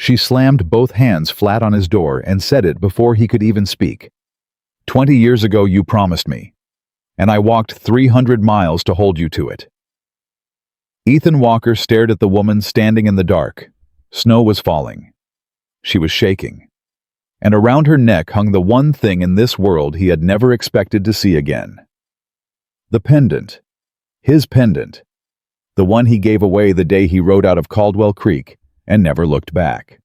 She slammed both hands flat on his door and said it before he could even speak. 20 years ago you promised me, and I walked 300 miles to hold you to it. Ethan Walker stared at the woman standing in the dark. Snow was falling. She was shaking, and around her neck hung the one thing in this world he had never expected to see again. The pendant. His pendant. The one he gave away the day he rode out of Caldwell Creek and never looked back.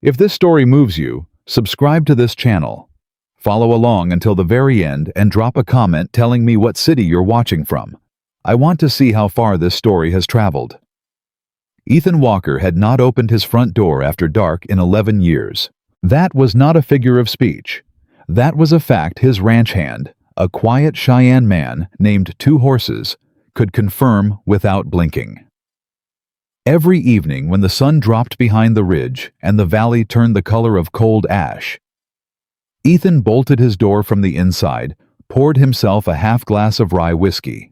If this story moves you, subscribe to this channel. Follow along until the very end and drop a comment telling me what city you're watching from. I want to see how far this story has traveled. Ethan Walker had not opened his front door after dark in 11 years. That was not a figure of speech. That was a fact his ranch hand, a quiet Cheyenne man named Two Horses, could confirm without blinking. Every evening when the sun dropped behind the ridge and the valley turned the color of cold ash, Ethan bolted his door from the inside, poured himself a half glass of rye whiskey.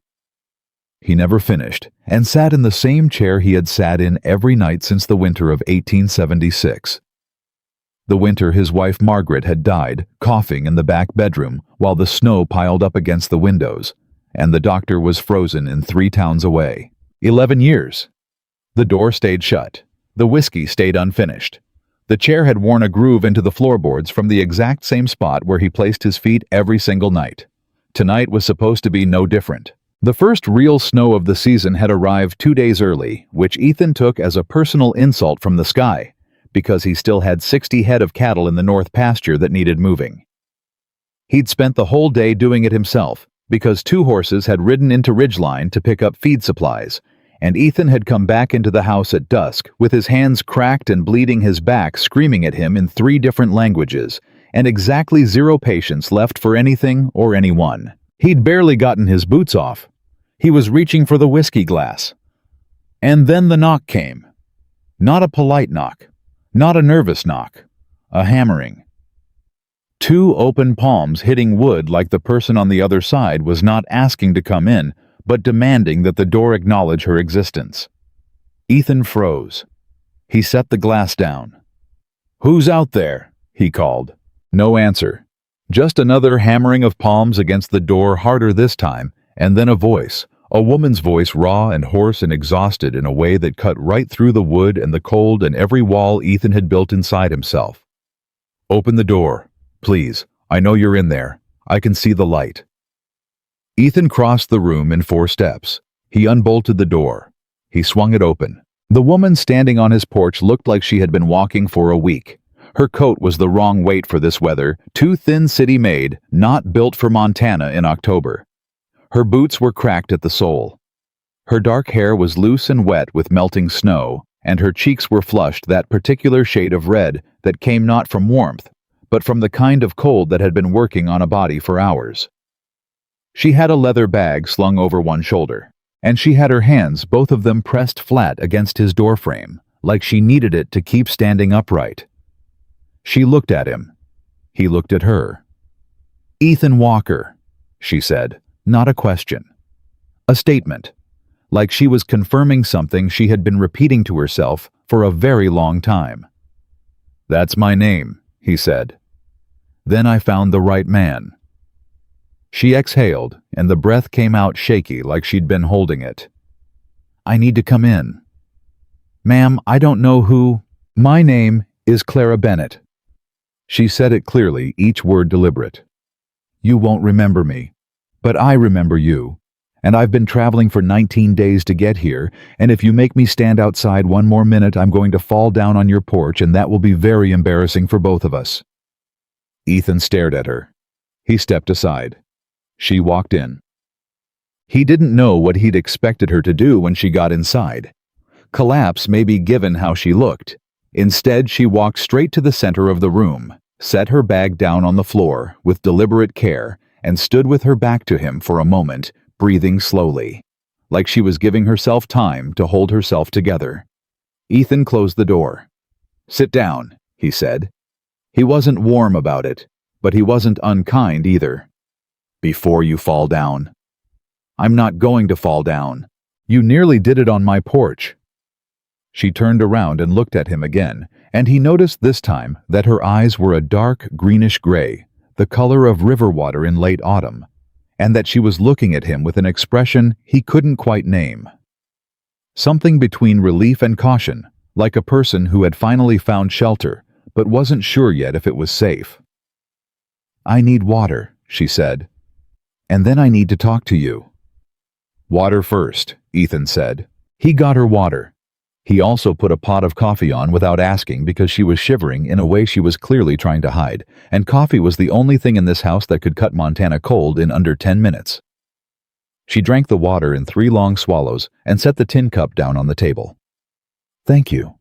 He never finished, and sat in the same chair he had sat in every night since the winter of 1876. The winter his wife Margaret had died, coughing in the back bedroom while the snow piled up against the windows, and the doctor was frozen in 3 towns away. 11 years. The door stayed shut. The whiskey stayed unfinished. The chair had worn a groove into the floorboards from the exact same spot where he placed his feet every single night. Tonight was supposed to be no different. The first real snow of the season had arrived 2 days early, which Ethan took as a personal insult from the sky, because he still had 60 head of cattle in the north pasture that needed moving. He'd spent the whole day doing it himself, because 2 horses had ridden into Ridgeline to pick up feed supplies, and Ethan had come back into the house at dusk with his hands cracked and bleeding, his back screaming at him in 3 different languages, and exactly 0 patience left for anything or anyone. He'd barely gotten his boots off. He was reaching for the whiskey glass. And then the knock came. Not a polite knock. Not a nervous knock. A hammering. 2 open palms hitting wood like the person on the other side was not asking to come in, but demanding that the door acknowledge her existence. Ethan froze. He set the glass down. "Who's out there?" he called. No answer. Just another hammering of palms against the door, harder this time, and then a voice, a woman's voice, raw and hoarse and exhausted in a way that cut right through the wood and the cold and every wall Ethan had built inside himself. "Open the door, please. I know you're in there. I can see the light." Ethan crossed the room in 4 steps. He unbolted the door. He swung it open. The woman standing on his porch looked like she had been walking for a week. Her coat was the wrong weight for this weather, too thin, city-made, not built for Montana in October. Her boots were cracked at the sole. Her dark hair was loose and wet with melting snow, and her cheeks were flushed that particular shade of red that came not from warmth, but from the kind of cold that had been working on a body for hours. She had a leather bag slung over one shoulder, and she had her hands, both of them pressed flat against his doorframe, like she needed it to keep standing upright. She looked at him. He looked at her. "Ethan Walker," she said, not a question. A statement, like she was confirming something she had been repeating to herself for a very long time. "That's my name," he said. "Then I found the right man." She exhaled, and the breath came out shaky like she'd been holding it. "I need to come in." "Ma'am, I don't know who—" "My name is Clara Bennett." She said it clearly, each word deliberate. "You won't remember me, but I remember you, and I've been traveling for 19 days to get here, and if you make me stand outside one more minute, I'm going to fall down on your porch, and that will be very embarrassing for both of us." Ethan stared at her. He stepped aside. She walked in. He didn't know what he'd expected her to do when she got inside. Collapse, maybe, given how she looked. Instead, she walked straight to the center of the room, set her bag down on the floor with deliberate care, and stood with her back to him for a moment, breathing slowly, like she was giving herself time to hold herself together. Ethan closed the door. "Sit down," he said. He wasn't warm about it, but he wasn't unkind either. "Before you fall down." "I'm not going to fall down. You nearly did it on my porch." She turned around and looked at him again, and he noticed this time that her eyes were a dark greenish gray, the color of river water in late autumn, and that she was looking at him with an expression he couldn't quite name. Something between relief and caution, like a person who had finally found shelter, but wasn't sure yet if it was safe. "I need water," she said. "And then I need to talk to you." "Water first," Ethan said. He got her water. He also put a pot of coffee on without asking because she was shivering in a way she was clearly trying to hide, and coffee was the only thing in this house that could cut Montana cold in under 10 minutes. She drank the water in 3 long swallows and set the tin cup down on the table. "Thank you."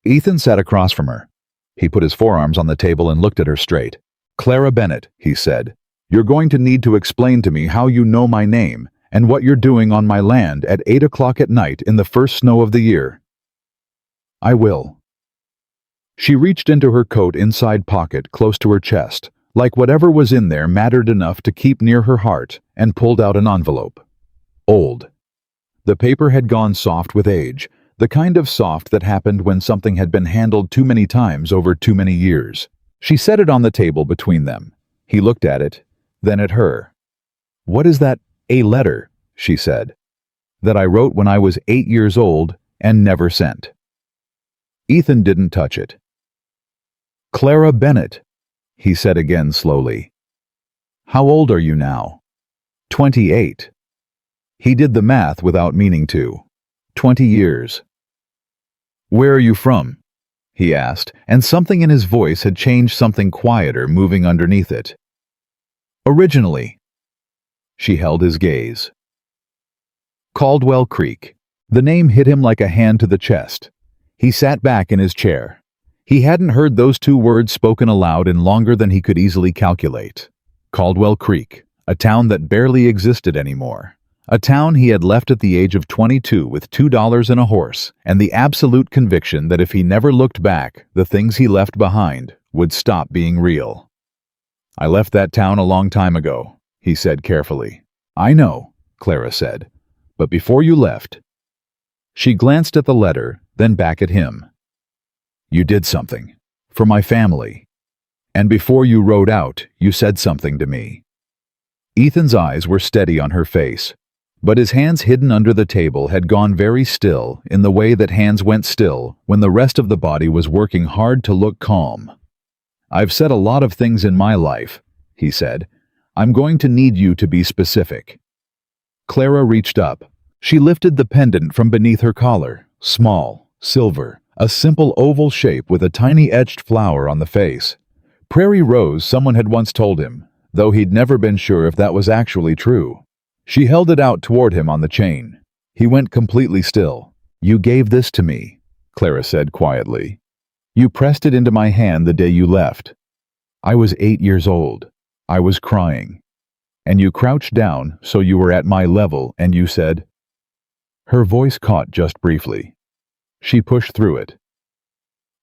Ethan sat across from her. He put his forearms on the table and looked at her straight. "Clara Bennett," he said, "you're going to need to explain to me how you know my name and what you're doing on my land at 8 o'clock at night in the first snow of the year." "I will." She reached into her coat inside pocket close to her chest, like whatever was in there mattered enough to keep near her heart, and pulled out an envelope. Old. The paper had gone soft with age, the kind of soft that happened when something had been handled too many times over too many years. She set it on the table between them. He looked at it, then at her. "What is that, a letter?" she said. "That I wrote when I was 8 years old and never sent." Ethan didn't touch it. "Clara Bennett," he said again slowly. "How old are you now?" 28. He did the math without meaning to. 20 years. "Where are you from?" he asked, and something in his voice had changed, something quieter moving underneath it. "Originally." She held his gaze. "Caldwell Creek." The name hit him like a hand to the chest. He sat back in his chair. He hadn't heard those 2 words spoken aloud in longer than he could easily calculate. Caldwell Creek, a town that barely existed anymore. A town he had left at the age of 22 with $2 and a horse, and the absolute conviction that if he never looked back, the things he left behind would stop being real. "I left that town a long time ago," he said carefully. "I know," Clara said, "but before you left..." She glanced at the letter, then back at him. "You did something. For my family. And before you rode out, you said something to me." Ethan's eyes were steady on her face, but his hands hidden under the table had gone very still in the way that hands went still when the rest of the body was working hard to look calm. "I've said a lot of things in my life," he said. "I'm going to need you to be specific." Clara reached up. She lifted the pendant from beneath her collar, small, silver, a simple oval shape with a tiny etched flower on the face. Prairie Rose, someone had once told him, though he'd never been sure if that was actually true. She held it out toward him on the chain. He went completely still. "You gave this to me," Clara said quietly. "You pressed it into my hand the day you left. I was 8 years old. I was crying. And you crouched down so you were at my level and you said..." Her voice caught just briefly. She pushed through it.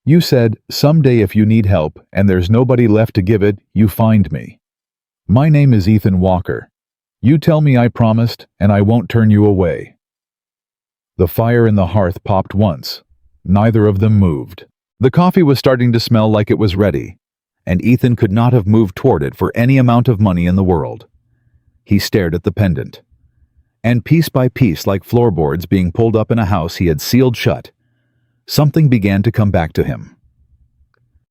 "You said, someday if you need help and there's nobody left to give it, you find me. My name is Ethan Walker. You tell me I promised, and I won't turn you away." The fire in the hearth popped once. Neither of them moved. The coffee was starting to smell like it was ready, and Ethan could not have moved toward it for any amount of money in the world. He stared at the pendant. And piece by piece, like floorboards being pulled up in a house he had sealed shut, something began to come back to him.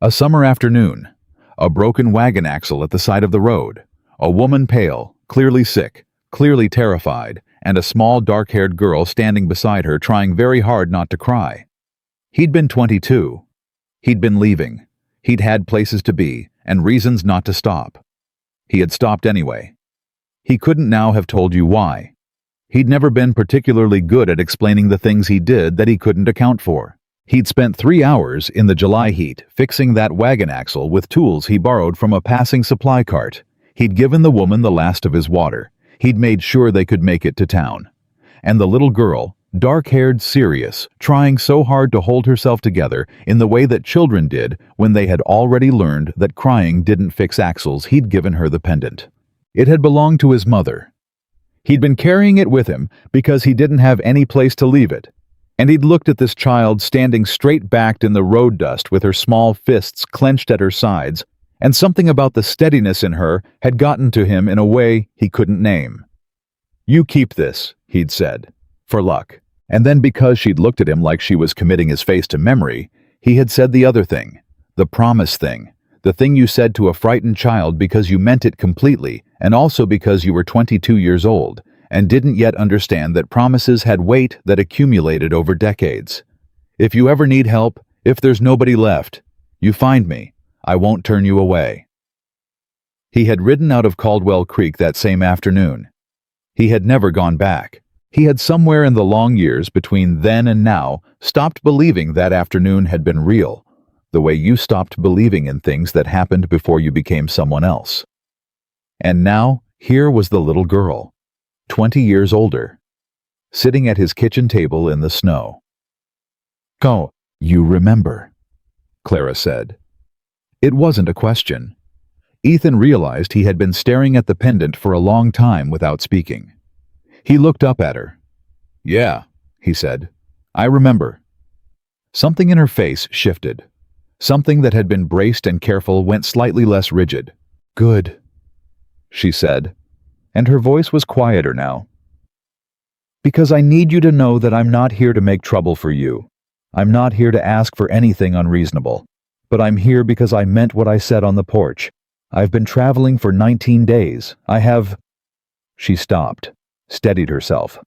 A summer afternoon, a broken wagon axle at the side of the road, a woman pale, clearly sick, clearly terrified, and a small dark-haired girl standing beside her trying very hard not to cry. He'd been 22. He'd been leaving. He'd had places to be, and reasons not to stop. He had stopped anyway. He couldn't now have told you why. He'd never been particularly good at explaining the things he did that he couldn't account for. He'd spent 3 hours in the July heat fixing that wagon axle with tools he borrowed from a passing supply cart. He'd given the woman the last of his water. He'd made sure they could make it to town. And the little girl, dark-haired, serious, trying so hard to hold herself together in the way that children did when they had already learned that crying didn't fix axles, he'd given her the pendant. It had belonged to his mother. He'd been carrying it with him because he didn't have any place to leave it. And he'd looked at this child standing straight-backed in the road dust with her small fists clenched at her sides, and something about the steadiness in her had gotten to him in a way he couldn't name. "You keep this," he'd said, "for luck." And then because she'd looked at him like she was committing his face to memory, he had said the other thing, the promise thing, the thing you said to a frightened child because you meant it completely, and also because you were 22 years old, and didn't yet understand that promises had weight that accumulated over decades. "If you ever need help, if there's nobody left, you find me. I won't turn you away." He had ridden out of Caldwell Creek that same afternoon. He had never gone back. He had somewhere in the long years between then and now stopped believing that afternoon had been real, the way you stopped believing in things that happened before you became someone else. And now, here was the little girl, 20 years older, sitting at his kitchen table in the snow. "Oh, you remember," Clara said. It wasn't a question. Ethan realized he had been staring at the pendant for a long time without speaking. He looked up at her. "Yeah," he said. "I remember." Something in her face shifted. Something that had been braced and careful went slightly less rigid. "Good," she said, and her voice was quieter now. "Because I need you to know that I'm not here to make trouble for you. I'm not here to ask for anything unreasonable. But I'm here because I meant what I said on the porch. I've been traveling for 19 days. I have—" She stopped, steadied herself.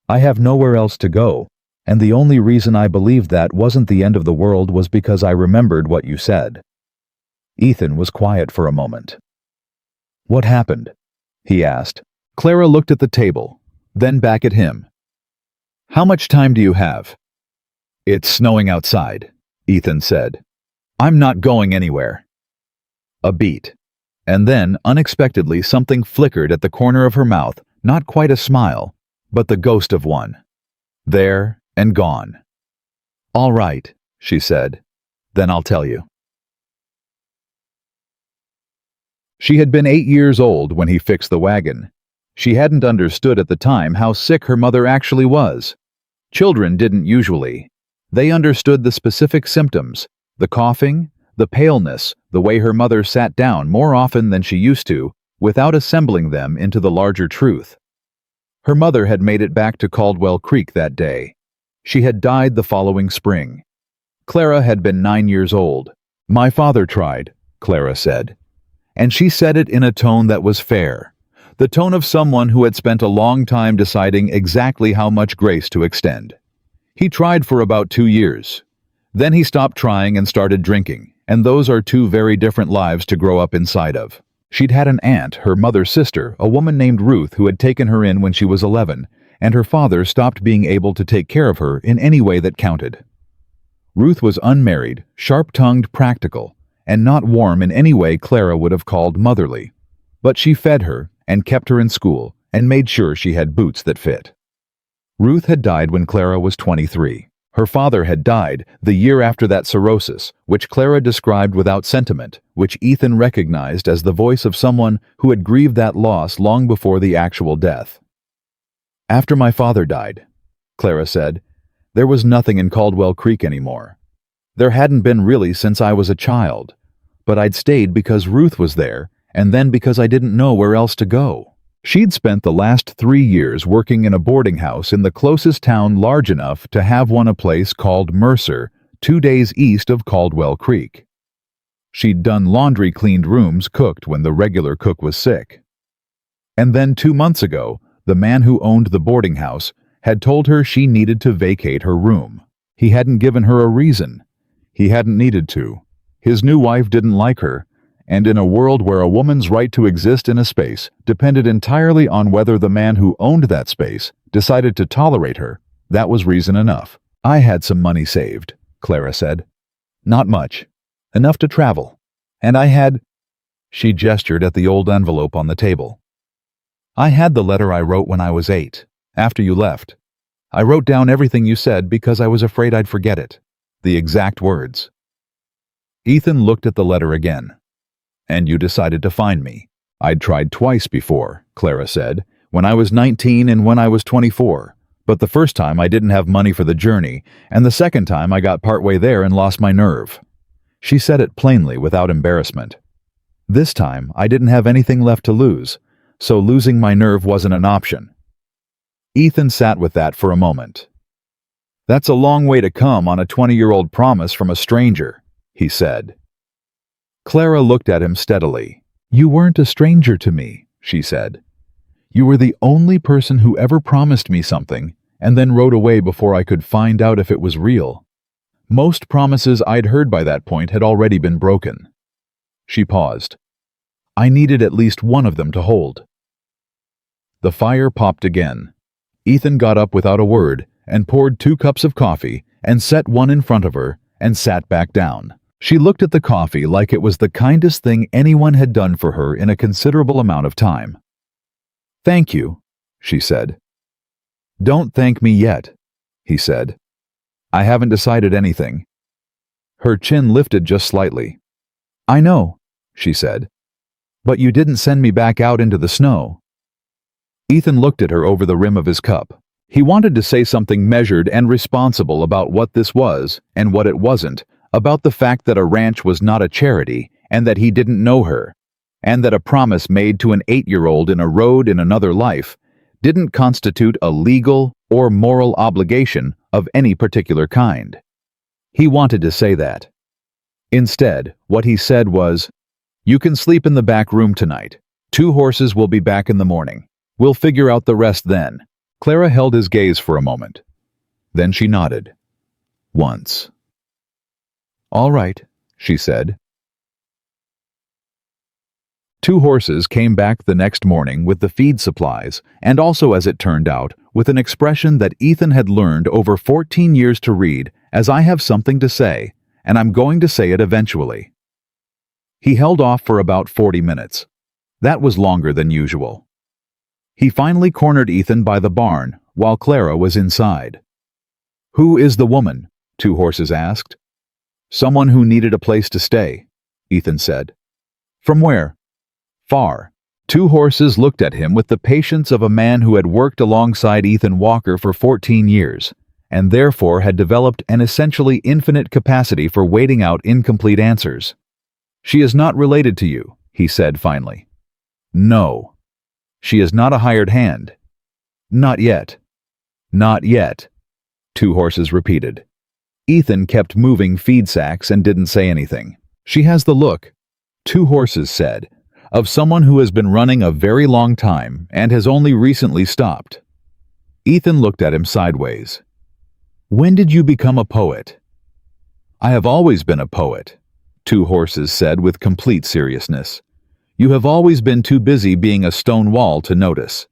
"I have nowhere else to go, and the only reason I believed that wasn't the end of the world was because I remembered what you said." Ethan was quiet for a moment. "What happened?" he asked. Clara looked at the table, then back at him. "How much time do you have?" "It's snowing outside," Ethan said. "I'm not going anywhere." A beat, and then, unexpectedly, something flickered at the corner of her mouth, not quite a smile, but the ghost of one. There and gone. "All right," she said. "Then I'll tell you." She had been 8 years old when he fixed the wagon. She hadn't understood at the time how sick her mother actually was. Children didn't usually. They understood the specific symptoms, the coughing, the paleness, the way her mother sat down more often than she used to, without assembling them into the larger truth. Her mother had made it back to Caldwell Creek that day. She had died the following spring. Clara had been 9 years old. "My father tried," Clara said. And she said it in a tone that was fair, the tone of someone who had spent a long time deciding exactly how much grace to extend. "He tried for about 2 years. Then he stopped trying and started drinking, and those are two very different lives to grow up inside of." She'd had an aunt, her mother's sister, a woman named Ruth, who had taken her in when she was 11, and her father stopped being able to take care of her in any way that counted. Ruth was unmarried, sharp-tongued, practical, and not warm in any way Clara would have called motherly. But she fed her and kept her in school and made sure she had boots that fit. Ruth had died when Clara was 23. Her father had died the year after that cirrhosis, which Clara described without sentiment, which Ethan recognized as the voice of someone who had grieved that loss long before the actual death. "After my father died," Clara said, "there was nothing in Caldwell Creek anymore. There hadn't been really since I was a child, but I'd stayed because Ruth was there, and then because I didn't know where else to go." She'd spent the last 3 years working in a boarding house in the closest town large enough to have one, a place called Mercer, 2 days east of Caldwell Creek. She'd done laundry, cleaned rooms, cooked when the regular cook was sick. And then 2 months ago, the man who owned the boarding house had told her she needed to vacate her room. He hadn't given her a reason. He hadn't needed to. His new wife didn't like her, and in a world where a woman's right to exist in a space depended entirely on whether the man who owned that space decided to tolerate her, that was reason enough. "I had some money saved," Clara said. "Not much. Enough to travel. And I had—" She gestured at the old envelope on the table. "I had the letter I wrote when I was 8, after you left. I wrote down everything you said because I was afraid I'd forget it. The exact words." Ethan looked at the letter again. "And you decided to find me." "I'd tried twice before," Clara said, "when I was 19 and when I was 24, But the first time I didn't have money for the journey, and the second time I got partway there and lost my nerve. She said it plainly without embarrassment. This time I didn't have anything left to lose, so losing my nerve wasn't an option. Ethan sat with that for a moment. That's a long way to come on a 20-year-old promise from a stranger, he said. Clara looked at him steadily. You weren't a stranger to me, she said. You were the only person who ever promised me something and then rode away before I could find out if it was real. Most promises I'd heard by that point had already been broken. She paused. I needed at least one of them to hold. The fire popped again. Ethan got up without a word and poured 2 cups of coffee and set one in front of her and sat back down. She looked at the coffee like it was the kindest thing anyone had done for her in a considerable amount of time. Thank you, she said. Don't thank me yet, he said. I haven't decided anything. Her chin lifted just slightly. I know, she said. But you didn't send me back out into the snow. Ethan looked at her over the rim of his cup. He wanted to say something measured and responsible about what this was and what it wasn't, about the fact that a ranch was not a charity and that he didn't know her, and that a promise made to an 8-year-old in a road in another life didn't constitute a legal or moral obligation of any particular kind. He wanted to say that. Instead, what he said was, You can sleep in the back room tonight. 2 horses will be back in the morning. We'll figure out the rest then. Clara held his gaze for a moment. Then she nodded. Once. All right, she said. 2 horses came back the next morning with the feed supplies, and also, as it turned out, with an expression that Ethan had learned over 14 years to read as I have something to say, and I'm going to say it eventually. He held off for about 40 minutes. That was longer than usual. He finally cornered Ethan by the barn while Clara was inside. Who is the woman? 2 horses asked. Someone who needed a place to stay, Ethan said. From where? Far. 2 horses looked at him with the patience of a man who had worked alongside Ethan Walker for 14 years, and therefore had developed an essentially infinite capacity for waiting out incomplete answers. She is not related to you, he said finally. No. She is not a hired hand. Not yet. Not yet, 2 horses repeated. Ethan kept moving feed sacks and didn't say anything. She has the look, 2 horses said, of someone who has been running a very long time and has only recently stopped. Ethan looked at him sideways. When did you become a poet? I have always been a poet, 2 horses said with complete seriousness. You have always been too busy being a stone wall to notice.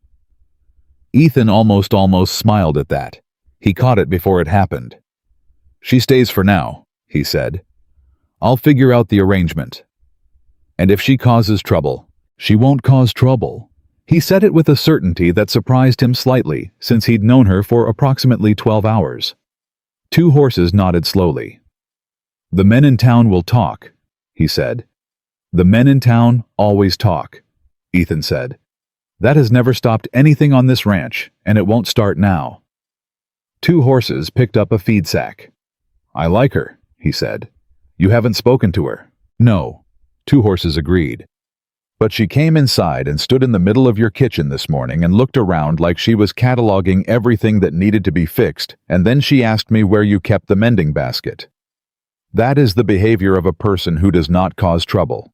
Ethan almost smiled at that. He caught it before it happened. She stays for now, he said. I'll figure out the arrangement. And if she causes trouble, she won't cause trouble. He said it with a certainty that surprised him slightly, since he'd known her for approximately 12 hours. 2 horses nodded slowly. The men in town will talk, he said. The men in town always talk, Ethan said. That has never stopped anything on this ranch, and it won't start now. 2 horses picked up a feed sack. I like her, he said. You haven't spoken to her. No. 2 horses agreed. But she came inside and stood in the middle of your kitchen this morning and looked around like she was cataloging everything that needed to be fixed, and then she asked me where you kept the mending basket. That is the behavior of a person who does not cause trouble.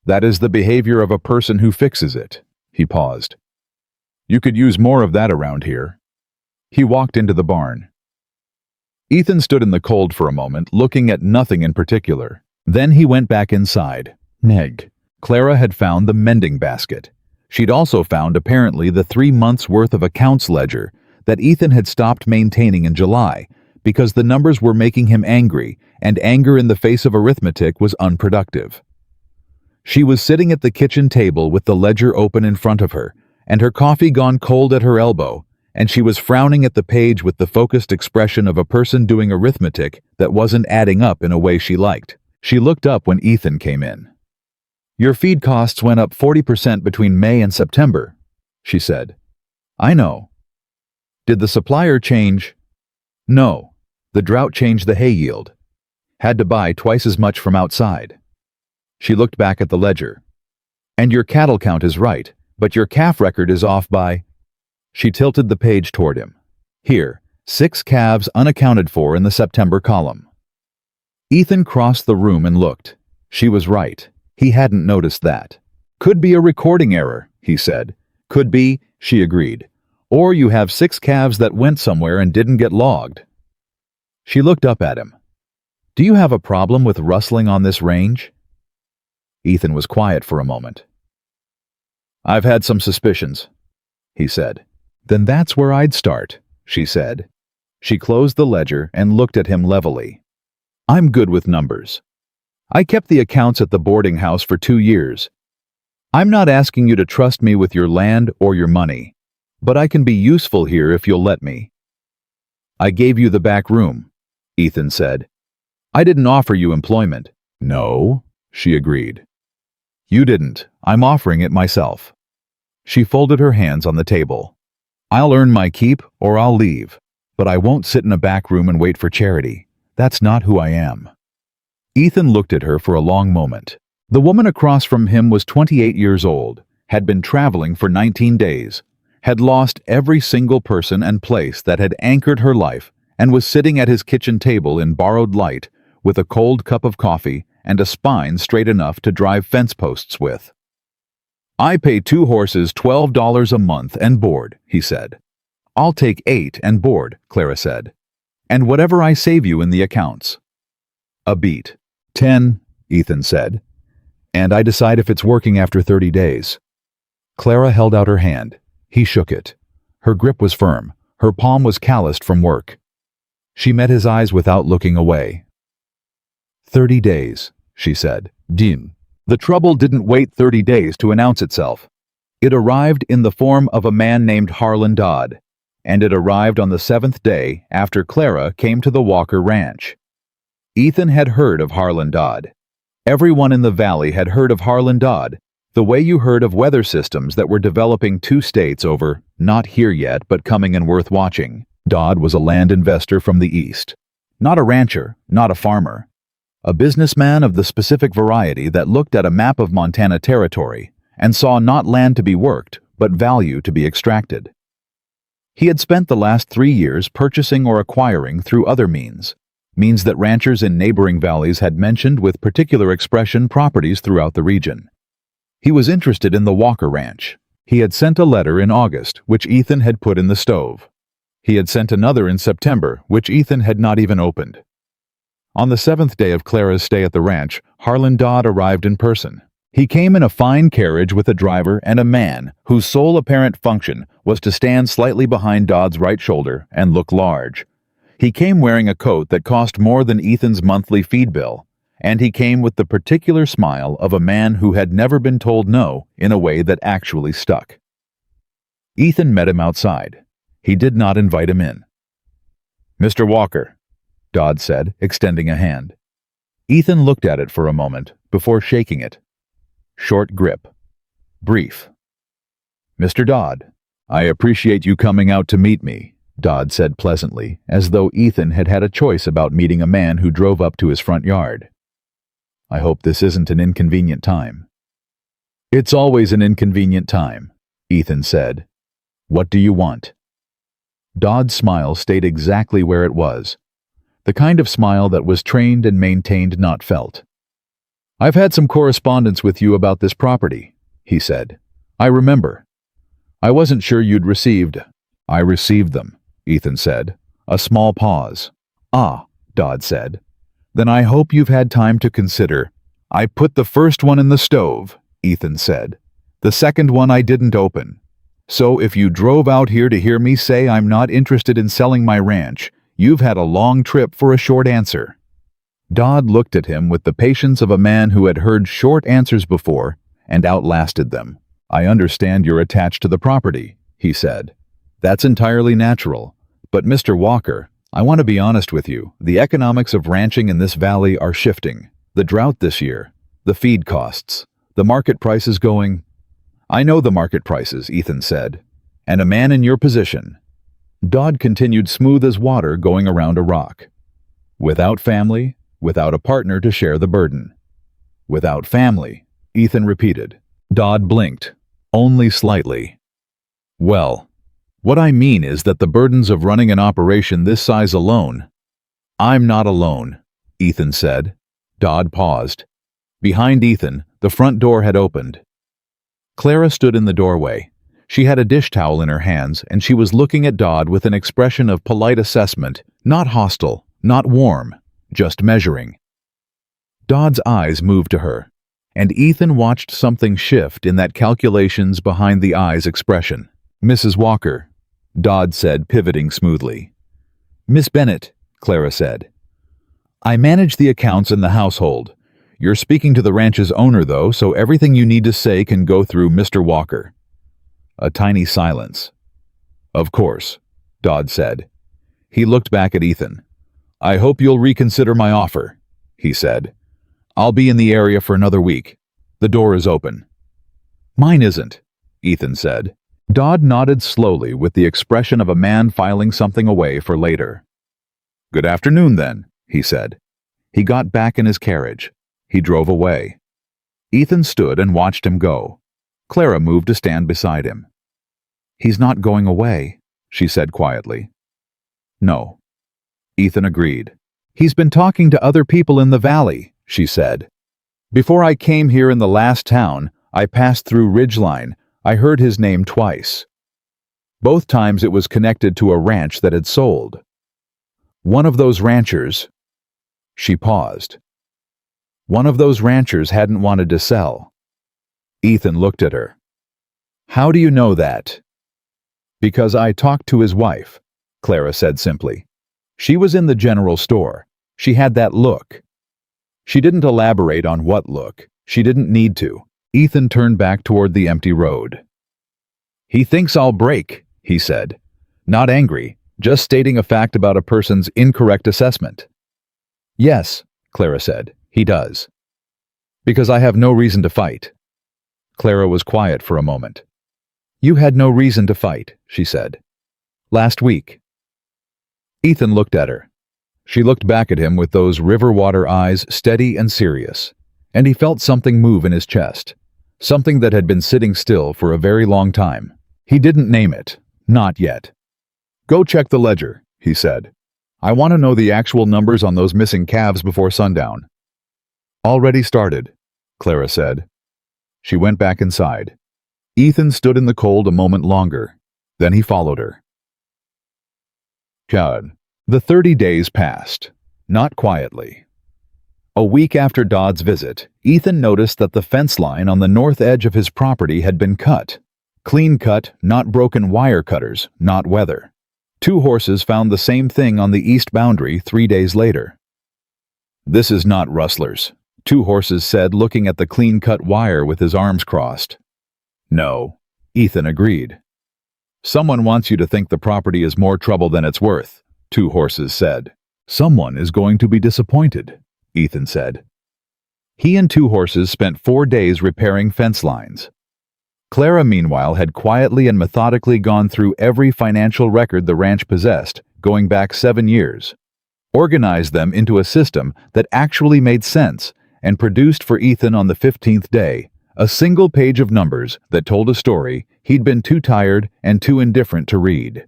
That is the behavior of a person who fixes it. He paused. You could use more of that around here. He walked into the barn. Ethan stood in the cold for a moment, looking at nothing in particular. Then he went back inside. Meg. Clara had found the mending basket. She'd also found apparently the 3 months' worth of accounts ledger that Ethan had stopped maintaining in July because the numbers were making him angry, and anger in the face of arithmetic was unproductive. She was sitting at the kitchen table with the ledger open in front of her, and her coffee gone cold at her elbow, and she was frowning at the page with the focused expression of a person doing arithmetic that wasn't adding up in a way she liked. She looked up when Ethan came in. Your feed costs went up 40% between May and September, she said. I know. Did the supplier change? No. The drought changed the hay yield. Had to buy twice as much from outside. She looked back at the ledger. And your cattle count is right, but your calf record is off by... She tilted the page toward him. Here, 6 calves unaccounted for in the September column. Ethan crossed the room and looked. She was right. He hadn't noticed that. Could be a recording error, he said. Could be, she agreed. Or you have 6 calves that went somewhere and didn't get logged. She looked up at him. Do you have a problem with rustling on this range? Ethan was quiet for a moment. I've had some suspicions, he said. Then that's where I'd start, she said. She closed the ledger and looked at him levelly. I'm good with numbers. I kept the accounts at the boarding house for 2 years. I'm not asking you to trust me with your land or your money, but I can be useful here if you'll let me. I gave you the back room, Ethan said. I didn't offer you employment. No, she agreed. You didn't. I'm offering it myself. She folded her hands on the table. I'll earn my keep or I'll leave, but I won't sit in a back room and wait for charity. That's not who I am. Ethan looked at her for a long moment. The woman across from him was 28 years old, had been traveling for 19 days, had lost every single person and place that had anchored her life, and was sitting at his kitchen table in borrowed light with a cold cup of coffee and a spine straight enough to drive fence posts with. I pay 2 horses $12 a month and board, he said. I'll take 8 and board, Clara said. And whatever I save you in the accounts. A beat. 10, Ethan said. And I decide if it's working after 30 days. Clara held out her hand. He shook it. Her grip was firm. Her palm was calloused from work. She met his eyes without looking away. 30 days, she said. Din. The trouble didn't wait 30 days to announce itself. It arrived in the form of a man named Harlan Dodd, and it arrived on the 7th day after Clara came to the Walker Ranch. Ethan had heard of Harlan Dodd. Everyone in the valley had heard of Harlan Dodd, the way you heard of weather systems that were developing 2 states over, not here yet, but coming and worth watching. Dodd was a land investor from the east. Not a rancher, not a farmer. A businessman of the specific variety that looked at a map of Montana territory and saw not land to be worked, but value to be extracted. He had spent the last 3 years purchasing or acquiring through other means that ranchers in neighboring valleys had mentioned with particular expression properties throughout the region. He was interested in the Walker Ranch. He had sent a letter in August, which Ethan had put in the stove. He had sent another in September, which Ethan had not even opened. On the 7th day of Clara's stay at the ranch, Harlan Dodd arrived in person. He came in a fine carriage with a driver and a man whose sole apparent function was to stand slightly behind Dodd's right shoulder and look large. He came wearing a coat that cost more than Ethan's monthly feed bill, and he came with the particular smile of a man who had never been told no in a way that actually stuck. Ethan met him outside. He did not invite him in. Mr. Walker, Dodd said, extending a hand. Ethan looked at it for a moment before shaking it. Short grip. Brief. Mr. Dodd, I appreciate you coming out to meet me, Dodd said pleasantly, as though Ethan had had a choice about meeting a man who drove up to his front yard. I hope this isn't an inconvenient time. It's always an inconvenient time, Ethan said. What do you want? Dodd's smile stayed exactly where it was. The kind of smile that was trained and maintained, not felt. I've had some correspondence with you about this property, he said. I remember. I wasn't sure you'd received. I received them, Ethan said. A small pause. Ah, Dodd said. Then I hope you've had time to consider. I put the first one in the stove, Ethan said. The second one I didn't open. So if you drove out here to hear me say I'm not interested in selling my ranch, you've had a long trip for a short answer. Dodd looked at him with the patience of a man who had heard short answers before and outlasted them. I understand you're attached to the property, he said. That's entirely natural. But Mr. Walker, I want to be honest with you. The economics of ranching in this valley are shifting. The drought this year, the feed costs, the market prices going. I know the market prices, Ethan said. And a man in your position. Dodd continued smooth as water going around a rock. Without family, without a partner to share the burden. Without family, Ethan repeated. Dodd blinked, only slightly. Well, what I mean is that the burdens of running an operation this size alone. I'm not alone, Ethan said. Dodd paused. Behind Ethan, the front door had opened. Clara stood in the doorway. She had a dish towel in her hands, and she was looking at Dodd with an expression of polite assessment, not hostile, not warm, just measuring. Dodd's eyes moved to her, and Ethan watched something shift in that calculations behind the eyes expression. Mrs. Walker, Dodd said, pivoting smoothly. Miss Bennett, Clara said. I manage the accounts in the household. You're speaking to the ranch's owner, though, so everything you need to say can go through Mr. Walker. A tiny silence. Of course, Dodd said. He looked back at Ethan. I hope you'll reconsider my offer, he said. I'll be in the area for another week. The door is open. Mine isn't, Ethan said. Dodd nodded slowly with the expression of a man filing something away for later. Good afternoon, then, he said. He got back in his carriage. He drove away. Ethan stood and watched him go. Clara moved to stand beside him. He's not going away, she said quietly. No. Ethan agreed. He's been talking to other people in the valley, she said. Before I came here in the last town, I passed through Ridgeline. I heard his name twice. Both times it was connected to a ranch that had sold. One of those ranchers... She paused. One of those ranchers hadn't wanted to sell. Ethan looked at her. How do you know that? Because I talked to his wife, Clara said simply. She was in the general store. She had that look. She didn't elaborate on what look. She didn't need to. Ethan turned back toward the empty road. He thinks I'll break, he said. Not angry, just stating a fact about a person's incorrect assessment. Yes, Clara said, he does. Because I have no reason to fight. Clara was quiet for a moment. You had no reason to fight, she said. Last week. Ethan looked at her. She looked back at him with those river water eyes, steady and serious, and he felt something move in his chest. Something that had been sitting still for a very long time. He didn't name it. Not yet. Go check the ledger, he said. I want to know the actual numbers on those missing calves before sundown. Already started, Clara said. She went back inside. Ethan stood in the cold a moment longer. Then he followed her. God. The 30 days passed. Not quietly. A week after Dodd's visit, Ethan noticed that the fence line on the north edge of his property had been cut. Clean cut, not broken wire cutters, not weather. 2 horses found the same thing on the east boundary 3 days later. This is not rustlers, 2 horses said, looking at the clean-cut wire with his arms crossed. No, Ethan agreed. Someone wants you to think the property is more trouble than it's worth, 2 horses said. Someone is going to be disappointed, Ethan said. He and 2 horses spent 4 days repairing fence lines. Clara, meanwhile, had quietly and methodically gone through every financial record the ranch possessed, going back 7 years, organized them into a system that actually made sense, and produced for Ethan on the 15th day a single page of numbers that told a story he'd been too tired and too indifferent to read.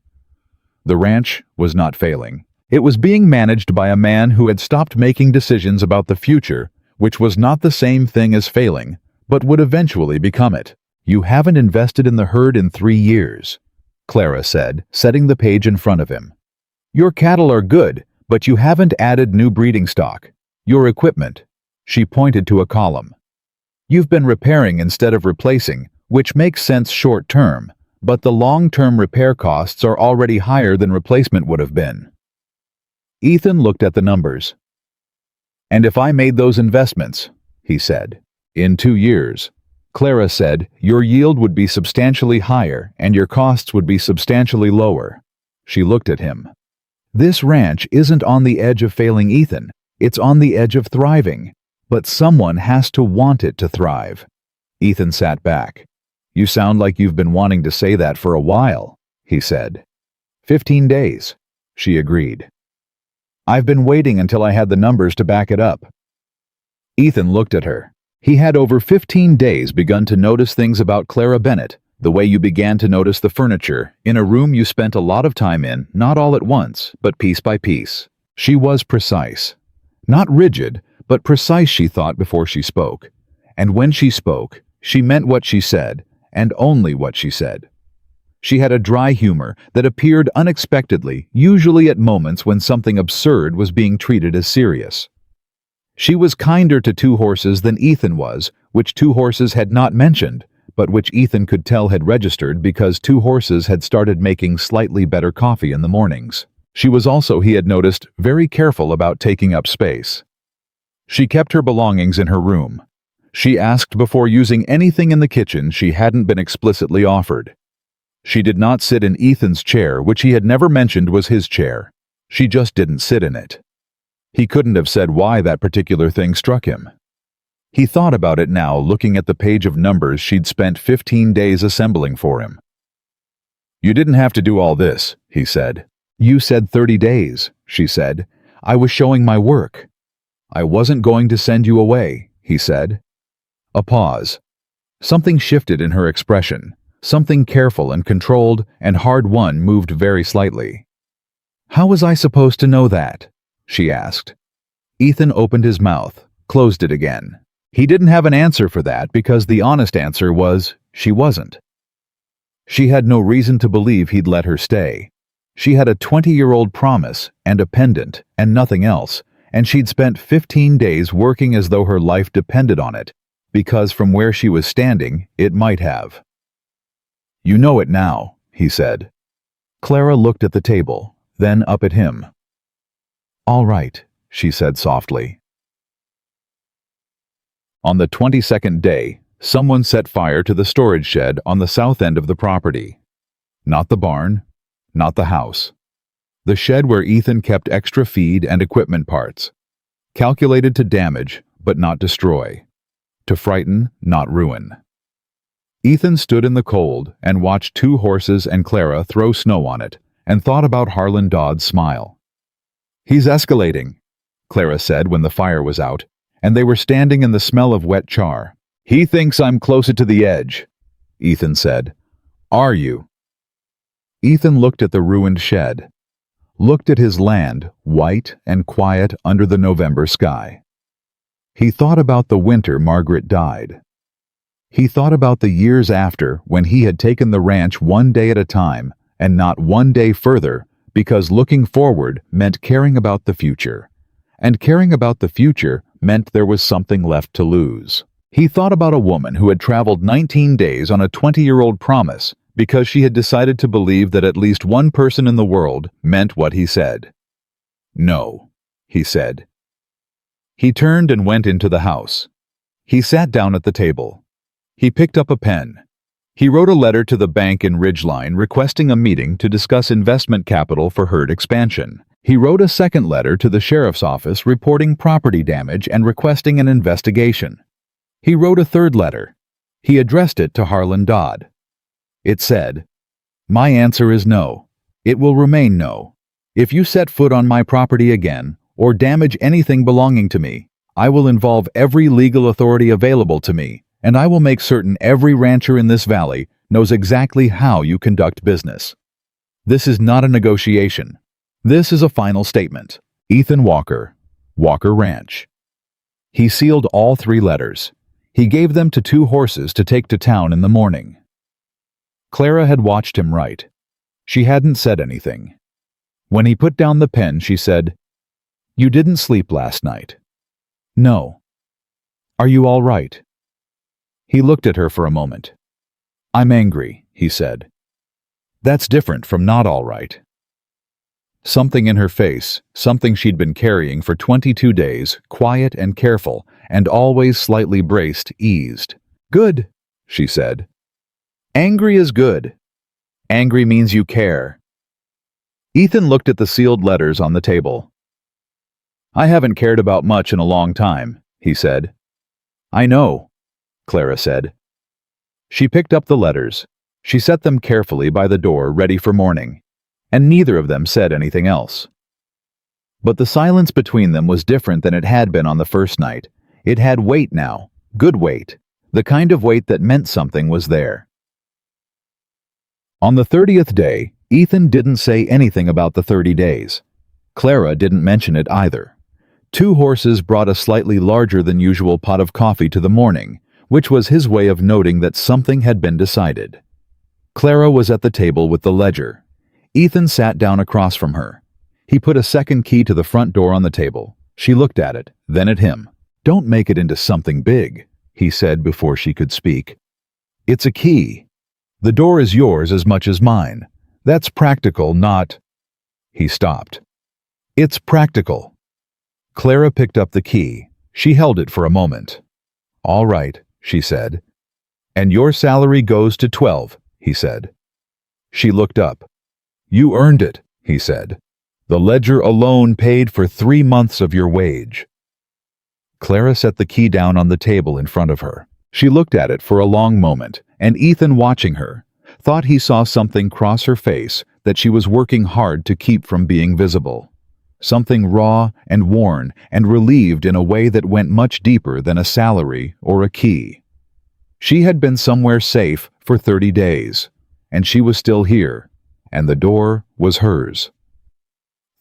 The ranch was not failing. It was being managed by a man who had stopped making decisions about the future, which was not the same thing as failing, but would eventually become it. You haven't invested in the herd in 3 years, Clara said, setting the page in front of him. Your cattle are good, but you haven't added new breeding stock. Your equipment. She pointed to a column. You've been repairing instead of replacing, which makes sense short term, but the long-term repair costs are already higher than replacement would have been. Ethan looked at the numbers. And if I made those investments, he said, in 2 years, Clara said, your yield would be substantially higher and your costs would be substantially lower. She looked at him. This ranch isn't on the edge of failing, Ethan. It's on the edge of thriving. But someone has to want it to thrive. Ethan sat back. You sound like you've been wanting to say that for a while, he said. 15 days, she agreed. I've been waiting until I had the numbers to back it up. Ethan looked at her. He had over 15 days begun to notice things about Clara Bennett, the way you began to notice the furniture, in a room you spent a lot of time in, not all at once, but piece by piece. She was precise. Not rigid, but precise, she thought before she spoke. And when she spoke, she meant what she said, and only what she said. She had a dry humor that appeared unexpectedly, usually at moments when something absurd was being treated as serious. She was kinder to Two Horses than Ethan was, which Two Horses had not mentioned, but which Ethan could tell had registered because Two Horses had started making slightly better coffee in the mornings. She was also, he had noticed, very careful about taking up space. She kept her belongings in her room. She asked before using anything in the kitchen she hadn't been explicitly offered. She did not sit in Ethan's chair, which he had never mentioned was his chair. She just didn't sit in it. He couldn't have said why that particular thing struck him. He thought about it now, looking at the page of numbers she'd spent 15 days assembling for him. You didn't have to do all this, he said. You said 30 days, she said. I was showing my work. I wasn't going to send you away, he said. A pause. Something shifted in her expression. Something careful and controlled and hard-won moved very slightly. How was I supposed to know that? She asked. Ethan opened his mouth, closed it again. He didn't have an answer for that because the honest answer was, she wasn't. She had no reason to believe he'd let her stay. She had a 20-year-old promise and a pendant and nothing else, and she'd spent 15 days working as though her life depended on it, because from where she was standing, it might have. You know it now, he said. Clara looked at the table, then up at him. All right, she said softly. On the 22nd day, someone set fire to the storage shed on the south end of the property. Not the barn, not the house. The shed where Ethan kept extra feed and equipment parts. Calculated to damage, but not destroy. To frighten, not ruin. Ethan stood in the cold and watched Two Horses and Clara throw snow on it, and thought about Harlan Dodd's smile. He's escalating, Clara said when the fire was out, and they were standing in the smell of wet char. He thinks I'm closer to the edge, Ethan said. Are you? Ethan looked at the ruined shed. Looked at his land, white and quiet under the November sky. He thought about the winter Margaret died. He thought about the years after when he had taken the ranch one day at a time and not one day further, because looking forward meant caring about the future, and caring about the future meant there was something left to lose. He thought about a woman who had traveled 19 days on a 20-year-old promise because she had decided to believe that at least one person in the world meant what he said. No, he said. He turned and went into the house. He sat down at the table. He picked up a pen. He wrote a letter to the bank in Ridgeline requesting a meeting to discuss investment capital for herd expansion. He wrote a second letter to the sheriff's office reporting property damage and requesting an investigation. He wrote a third letter. He addressed it to Harlan Dodd. It said, My answer is no. It will remain no. If you set foot on my property again, or damage anything belonging to me, I will involve every legal authority available to me, and I will make certain every rancher in this valley knows exactly how you conduct business. This is not a negotiation. This is a final statement. Ethan Walker, Walker Ranch. He sealed all 3 letters. He gave them to Two Horses to take to town in the morning. Clara had watched him write. She hadn't said anything. When he put down the pen, she said, You didn't sleep last night. No. Are you all right? He looked at her for a moment. I'm angry, he said. That's different from not all right. Something in her face, something she'd been carrying for 22 days, quiet and careful, and always slightly braced, eased. Good, she said. Angry is good. Angry means you care. Ethan looked at the sealed letters on the table. I haven't cared about much in a long time, he said. I know, Clara said. She picked up the letters. She set them carefully by the door, ready for morning. and neither of them said anything else. But the silence between them was different than it had been on the first night. It had weight now, good weight, the kind of weight that meant something was there. On the 30th day, Ethan didn't say anything about the 30 days. Clara didn't mention it either. Two Horses brought a slightly larger than usual pot of coffee to the morning, which was his way of noting that something had been decided. Clara was at the table with the ledger. Ethan sat down across from her. He put a second key to the front door on the table. She looked at it, then at him. "Don't make it into something big," he said before she could speak. "It's a key. The door is yours as much as mine. That's practical, not—" He stopped. "It's practical." Clara picked up the key. She held it for a moment. "All right," she said. "And your salary goes to 12, he said. She looked up. "You earned it," he said. "The ledger alone paid for 3 months of your wage." Clara set the key down on the table in front of her. She looked at it for a long moment, and Ethan, watching her, thought he saw something cross her face that she was working hard to keep from being visible. Something raw and worn and relieved in a way that went much deeper than a salary or a key. She had been somewhere safe for 30 days, and she was still here, and the door was hers.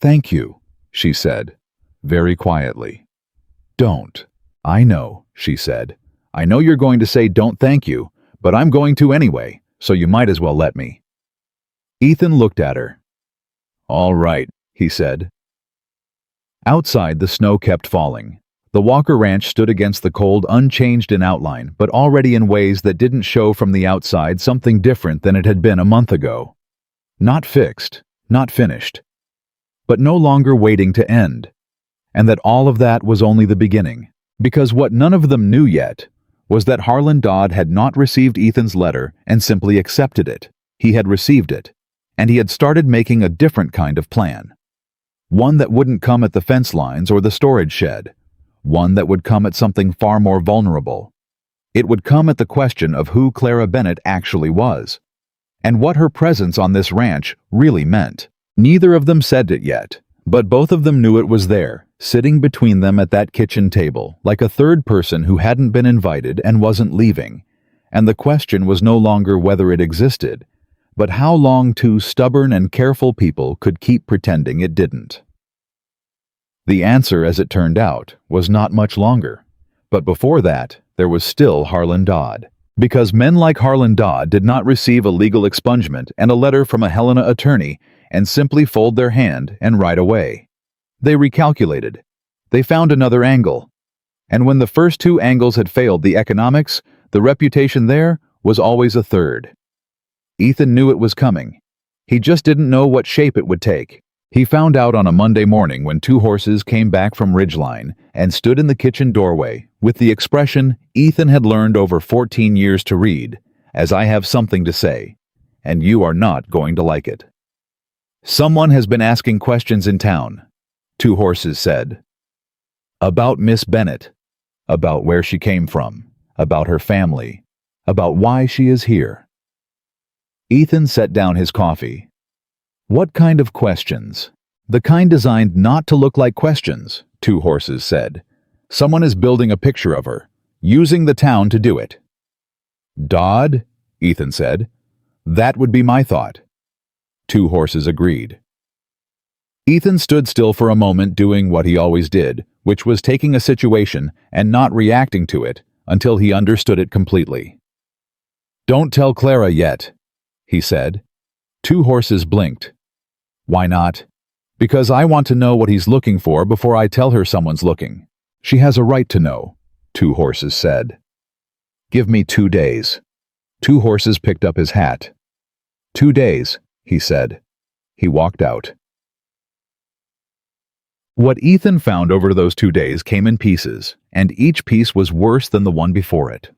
"Thank you," she said, very quietly. "Don't." "I know," she said. "I know you're going to say don't thank you, but I'm going to anyway, so you might as well let me." Ethan looked at her. "All right," he said. Outside, the snow kept falling. The Walker Ranch stood against the cold, unchanged in outline, but already in ways that didn't show from the outside something different than it had been a month ago. Not fixed, not finished, but no longer waiting to end. And that all of that was only the beginning, because what none of them knew yet was that Harlan Dodd had not received Ethan's letter and simply accepted it. He had received it, and he had started making a different kind of plan. One that wouldn't come at the fence lines or the storage shed. One that would come at something far more vulnerable. It would come at the question of who Clara Bennett actually was, and what her presence on this ranch really meant. Neither of them said it yet, but both of them knew it was there, sitting between them at that kitchen table, like a third person who hadn't been invited and wasn't leaving. And the question was no longer whether it existed, but how long two stubborn and careful people could keep pretending it didn't. The answer, as it turned out, was not much longer. But before that, there was still Harlan Dodd. Because men like Harlan Dodd did not receive a legal expungement and a letter from a Helena attorney and simply fold their hand and ride away. They recalculated. They found another angle. And when the first two angles had failed the economics, the reputation there was always a third. Ethan knew it was coming. He just didn't know what shape it would take. He found out on a Monday morning when Two Horses came back from Ridgeline and stood in the kitchen doorway with the expression Ethan had learned over 14 years to read, as I have something to say, and you are not going to like it. Someone has been asking questions in town, Two Horses said. About Miss Bennett, about where she came from, about her family, about why she is here. Ethan set down his coffee. What kind of questions? The kind designed not to look like questions, Two Horses said. Someone is building a picture of her, using the town to do it. Dodd? Ethan said. That would be my thought. Two Horses agreed. Ethan stood still for a moment doing what he always did, which was taking a situation and not reacting to it until he understood it completely. Don't tell Clara yet, he said. Two Horses blinked. Why not? Because I want to know what he's looking for before I tell her someone's looking. She has a right to know, Two Horses said. Give me 2 days. Two Horses picked up his hat. 2 days, he said. He walked out. What Ethan found over those 2 days came in pieces, and each piece was worse than the one before it.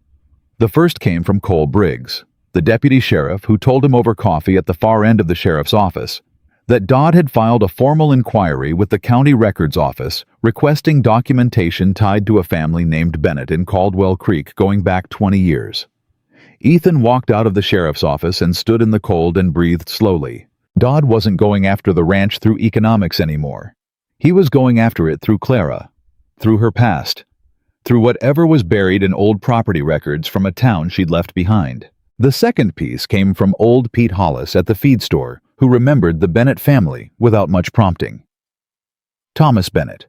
The first came from Cole Briggs, the deputy sheriff who told him over coffee at the far end of the sheriff's office that Dodd had filed a formal inquiry with the county records office requesting documentation tied to a family named Bennett in Caldwell Creek going back 20 years. Ethan walked out of the sheriff's office and stood in the cold and breathed slowly, Dodd wasn't going after the ranch through economics anymore. He was going after it through Clara, through her past, through whatever was buried in old property records from a town she'd left behind. The second piece came from old Pete Hollis at the feed store, who remembered the Bennett family without much prompting. Thomas Bennett.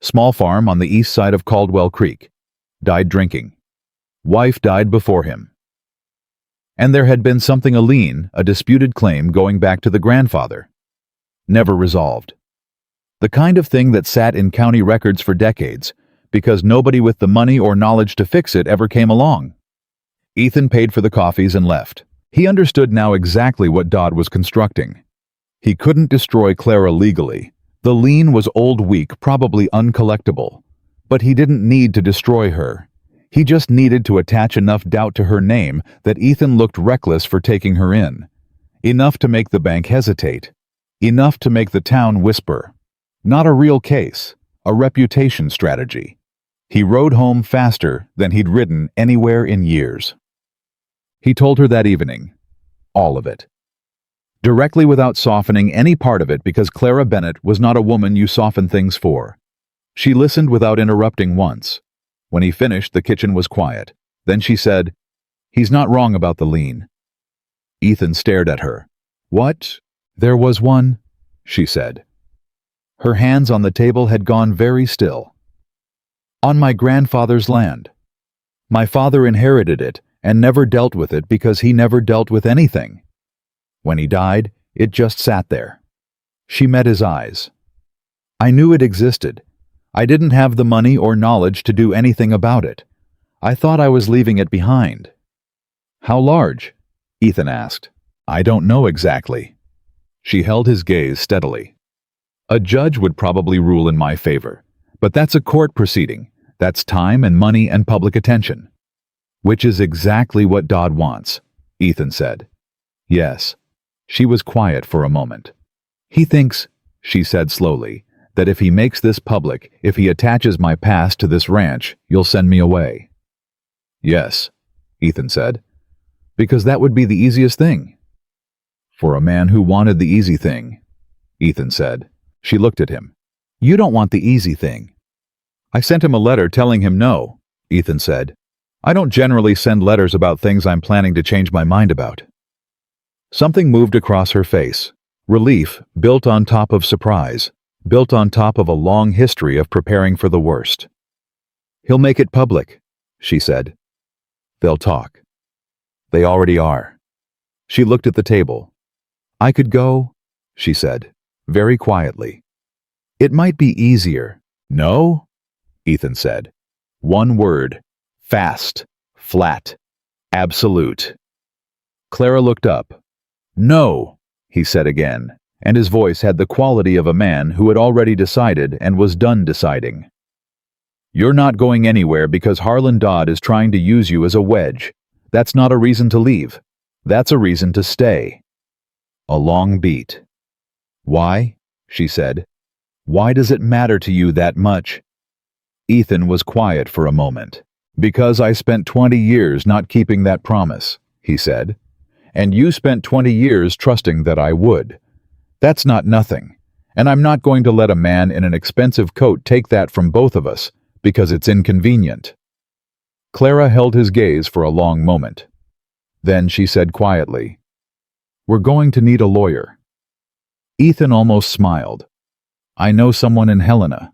Small farm on the east side of Caldwell Creek. Died drinking. Wife died before him. And there had been something, a lien, a disputed claim going back to the grandfather. Never resolved. The kind of thing that sat in county records for decades, because nobody with the money or knowledge to fix it ever came along. Ethan paid for the coffees and left. He understood now exactly what Dodd was constructing. He couldn't destroy Clara legally. The lien was old, weak, probably uncollectible. But he didn't need to destroy her. He just needed to attach enough doubt to her name that Ethan looked reckless for taking her in. Enough to make the bank hesitate. Enough to make the town whisper. Not a real case, a reputation strategy. He rode home faster than he'd ridden anywhere in years. He told her that evening. All of it. Directly, without softening any part of it, because Clara Bennett was not a woman you soften things for. She listened without interrupting once. When he finished, the kitchen was quiet. Then she said, "He's not wrong about the lien." Ethan stared at her. "What?" "There was one," she said. Her hands on the table had gone very still. "On my grandfather's land. My father inherited it and never dealt with it because he never dealt with anything. When he died, it just sat there." She met his eyes. "I knew it existed. I didn't have the money or knowledge to do anything about it. I thought I was leaving it behind." "How large?" Ethan asked. "I don't know exactly." She held his gaze steadily. "A judge would probably rule in my favor, but that's a court proceeding. That's time and money and public attention." "Which is exactly what Dodd wants," Ethan said. "Yes." She was quiet for a moment. "He thinks," she said slowly, "that if he makes this public, if he attaches my past to this ranch, you'll send me away." "Yes," Ethan said, "because that would be the easiest thing." "For a man who wanted the easy thing," Ethan said. She looked at him. "You don't want the easy thing." "I sent him a letter telling him no," Ethan said. "I don't generally send letters about things I'm planning to change my mind about." Something moved across her face. Relief built on top of surprise, built on top of a long history of preparing for the worst. "He'll make it public," she said. "They'll talk. They already are." She looked at the table. "I could go," she said, very quietly. "It might be easier." "No," Ethan said. One word. Fast. Flat. Absolute. Clara looked up. "No," he said again, and his voice had the quality of a man who had already decided and was done deciding. "You're not going anywhere because Harlan Dodd is trying to use you as a wedge. That's not a reason to leave. That's a reason to stay." A long beat. "Why?" she said. "Why does it matter to you that much?" Ethan was quiet for a moment. "Because I spent 20 years not keeping that promise," he said. "And you spent 20 years trusting that I would. That's not nothing. And I'm not going to let a man in an expensive coat take that from both of us, because it's inconvenient." Clara held his gaze for a long moment. Then she said quietly, "We're going to need a lawyer." Ethan almost smiled. "I know someone in Helena.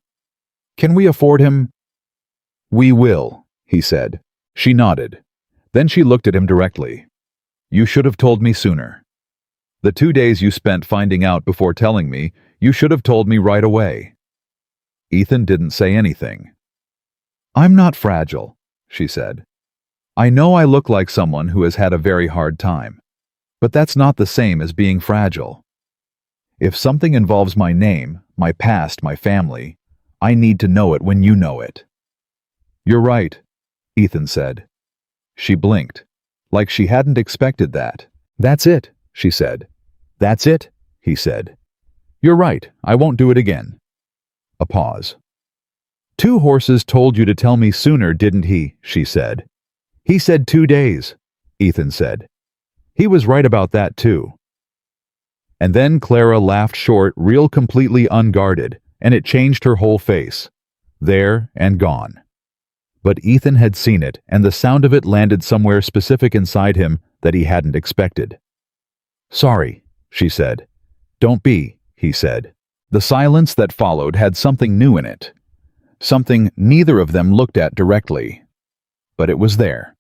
Can we afford him?" "We will," he said. She nodded. Then she looked at him directly. "You should have told me sooner. The 2 days you spent finding out before telling me, you should have told me right away." Ethan didn't say anything. "I'm not fragile," she said. "I know I look like someone who has had a very hard time, but that's not the same as being fragile. If something involves my name, my past, my family, I need to know it when you know it." "You're right," Ethan said. She blinked, like she hadn't expected that. "That's it," she said. "That's it," he said. "You're right, I won't do it again." A pause. "2 horses told you to tell me sooner, didn't he?" she said. "He said 2 days," Ethan said. "He was right about that too." And then Clara laughed short, real completely unguarded, and it changed her whole face. There and gone. But Ethan had seen it, and the sound of it landed somewhere specific inside him that he hadn't expected. "Sorry," she said. "Don't be," he said. The silence that followed had something new in it. Something neither of them looked at directly. But it was there.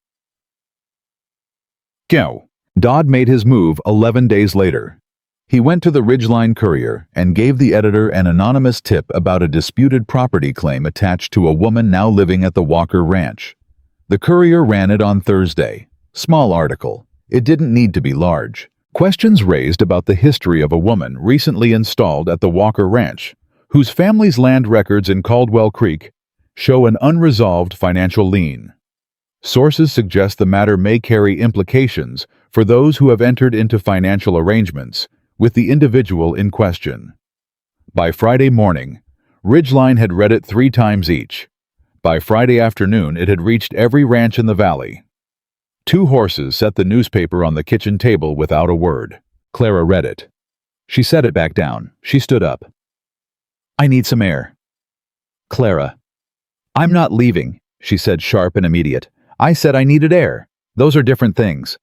Go. Dodd made his move 11 days later. He went to the Ridgeline Courier and gave the editor an anonymous tip about a disputed property claim attached to a woman now living at the Walker Ranch. The Courier ran it on Thursday. Small article. It didn't need to be large. Questions raised about the history of a woman recently installed at the Walker Ranch, whose family's land records in Caldwell Creek show an unresolved financial lien. Sources suggest the matter may carry implications for those who have entered into financial arrangements with the individual in question. By Friday morning, Ridgeline had read it 3 times each. By Friday afternoon, it had reached every ranch in the valley. 2 horses set the newspaper on the kitchen table without a word. Clara read it. She set it back down. She stood up. "I need some air." "Clara." "I'm not leaving," she said, sharp and immediate. "I said I needed air. Those are different things."